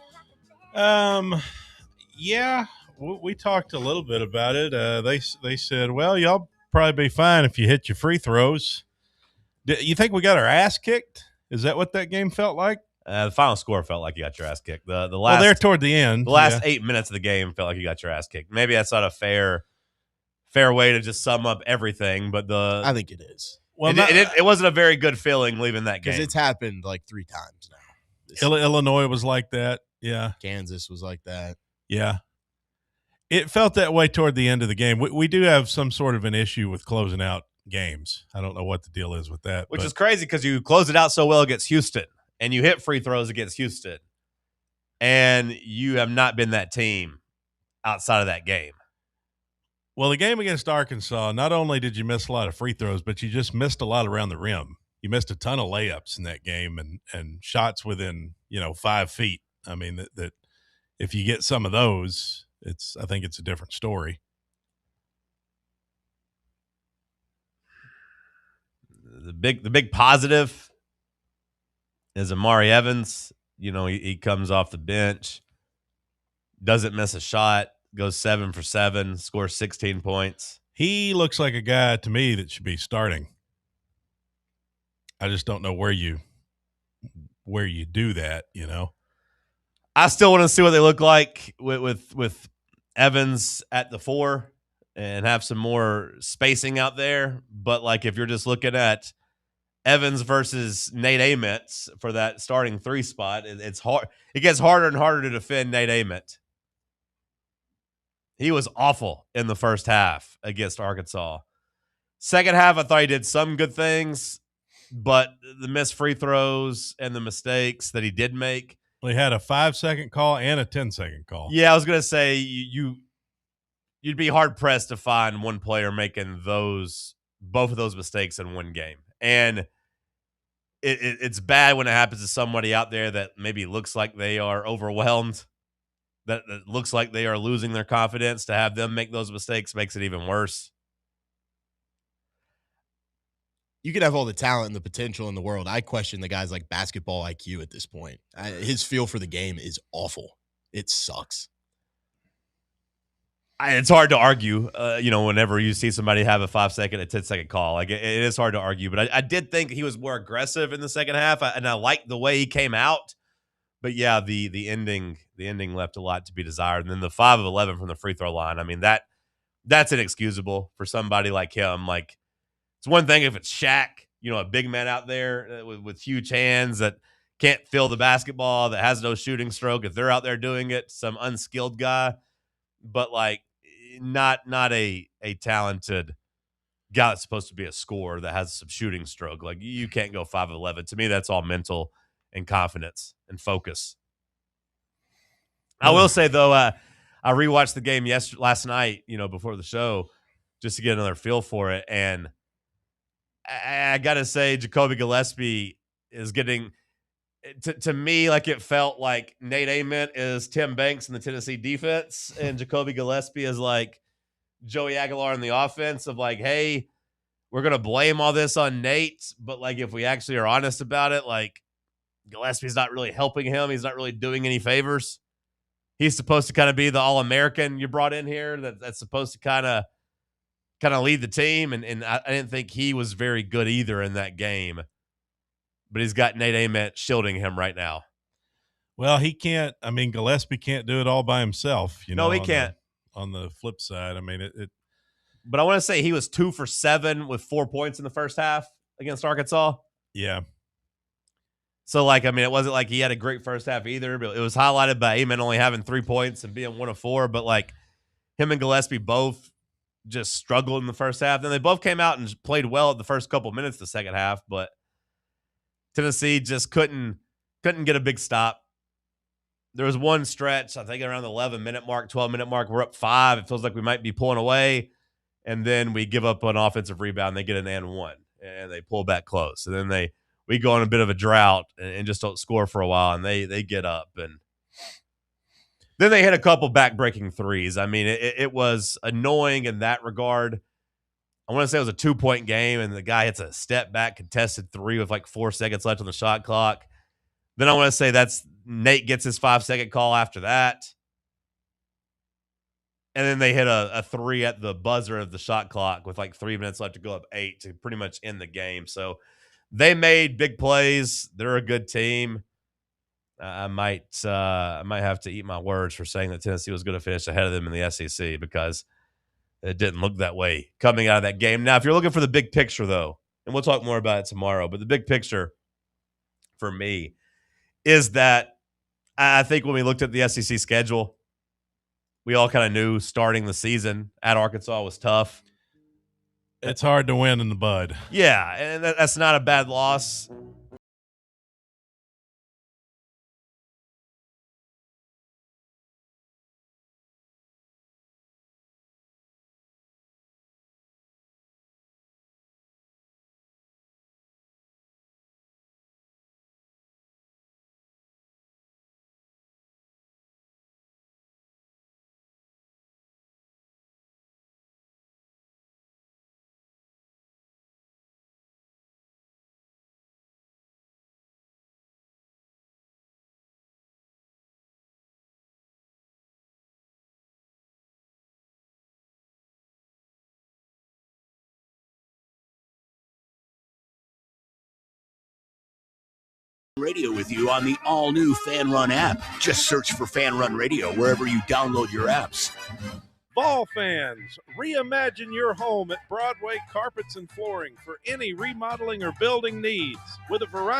S6: Yeah, we talked a little bit about it. They said, well, y'all probably be fine if you hit your free throws. You think we got our ass kicked? Is that what that game felt like?
S5: The final score felt like you got your ass kicked. The last,
S6: well, there toward the end.
S5: The last 8 minutes of the game felt like you got your ass kicked. Maybe that's not a fair way to just sum up everything, but
S7: I think it is.
S5: Well, it wasn't a very good feeling leaving that game.
S7: Because it's happened like 3 times now.
S6: Illinois was like that. Yeah.
S7: Kansas was like that.
S6: Yeah. It felt that way toward the end of the game. We do have some sort of an issue with closing out games. I don't know what the deal is with that.
S5: Which is crazy because you close it out so well against Houston, and you hit free throws against Houston, and you have not been that team outside of that game.
S6: Well, the game against Arkansas, not only did you miss a lot of free throws, but you just missed a lot around the rim. You missed a ton of layups in that game and shots within, 5 feet. I mean, that if you get some of those, I think it's a different story.
S5: The big positive is Amari Evans. He comes off the bench, doesn't miss a shot, goes 7 for 7, scores 16 points.
S6: He looks like a guy to me that should be starting. I just don't know where you do that,
S5: I still want to see what they look like with Evans at the 4 and have some more spacing out there. But if you're just looking at Evans versus Nate Ament for that starting 3 spot, it's hard. It gets harder and harder to defend Nate Ament. He was awful in the first half against Arkansas. Second half, I thought he did some good things, but the missed free throws and the mistakes that he did make.
S6: Well, he had a 5-second call and a 10-second call.
S5: Yeah, I was going to say you'd be hard-pressed to find one player making both of those mistakes in one game. And it's bad when it happens to somebody out there that maybe looks like they are overwhelmed, that looks like they are losing their confidence. To have them make those mistakes makes it even worse.
S7: You could have all the talent and the potential in the world. I question the guy's basketball IQ at this point. His feel for the game is awful. It sucks.
S5: It's hard to argue, whenever you see somebody have a 5-second, a 10-second call. It is hard to argue. But I did think he was more aggressive in the second half, and I liked the way he came out. But yeah, the ending left a lot to be desired. And then the 5 of 11 from the free throw line. I mean, that's inexcusable for somebody like him. It's one thing if it's Shaq, a big man out there with huge hands that can't feel the basketball, that has no shooting stroke. If they're out there doing it, some unskilled guy, but not a talented guy that's supposed to be a scorer that has some shooting stroke. You can't go 5 of 11. To me, that's all mental and confidence and focus. I will say though, I rewatched the game last night, before the show, just to get another feel for it, and I gotta say, Jacoby Gillespie is getting to me it felt like Nate Ament is Tim Banks in the Tennessee defense, and Jacoby Gillespie is Joey Aguilar in the offense. Of hey, we're gonna blame all this on Nate, but if we actually are honest about it, Gillespie's not really helping him. He's not really doing any favors. He's supposed to kind of be the All-American you brought in here that's supposed to kind of lead the team, and I didn't think he was very good either in that game. But he's got Nate Ament shielding him right now.
S6: Well, he can't. I mean, Gillespie can't do it all by himself.
S5: No, he can't.
S6: On the flip side, I mean, it.
S5: But I want to say he was 2 for 7 with 4 points in the first half against Arkansas.
S6: Yeah.
S5: So, it wasn't like he had a great first half either, but it was highlighted by Ament only having 3 points and being 1 of 4. But, him and Gillespie both just struggled in the first half. Then they both came out and played well at the first couple minutes of the second half, but Tennessee just couldn't get a big stop. There was one stretch, I think around the 11-minute mark, 12-minute mark, we're up 5. It feels like we might be pulling away, and then we give up an offensive rebound. They get an and 1, and they pull back close. And then we go on a bit of a drought and just don't score for a while, and they get up. And Then they hit a couple back-breaking threes. I mean, it was annoying in that regard. I want to say it was a 2-point game, and the guy hits a step-back contested three with like 4 seconds left on the shot clock. Then I want to say Nate gets his 5-second call after that. And then they hit a three at the buzzer of the shot clock with like 3 minutes left to go up 8 to pretty much end the game. So they made big plays. They're a good team. I might have to eat my words for saying that Tennessee was going to finish ahead of them in the SEC because it didn't look that way coming out of that game. Now, if you're looking for the big picture, though, and we'll talk more about it tomorrow, but the big picture for me is that I think when we looked at the SEC schedule, we all kind of knew starting the season at Arkansas was tough.
S6: It's hard to win in the Bud.
S5: Yeah, and that's not a bad loss.
S8: Radio with you on the all-new Fan Run app. Just search for Fan Run Radio wherever you download your apps.
S15: Vol fans, reimagine your home at Broadway Carpets and Flooring for any remodeling or building needs with a variety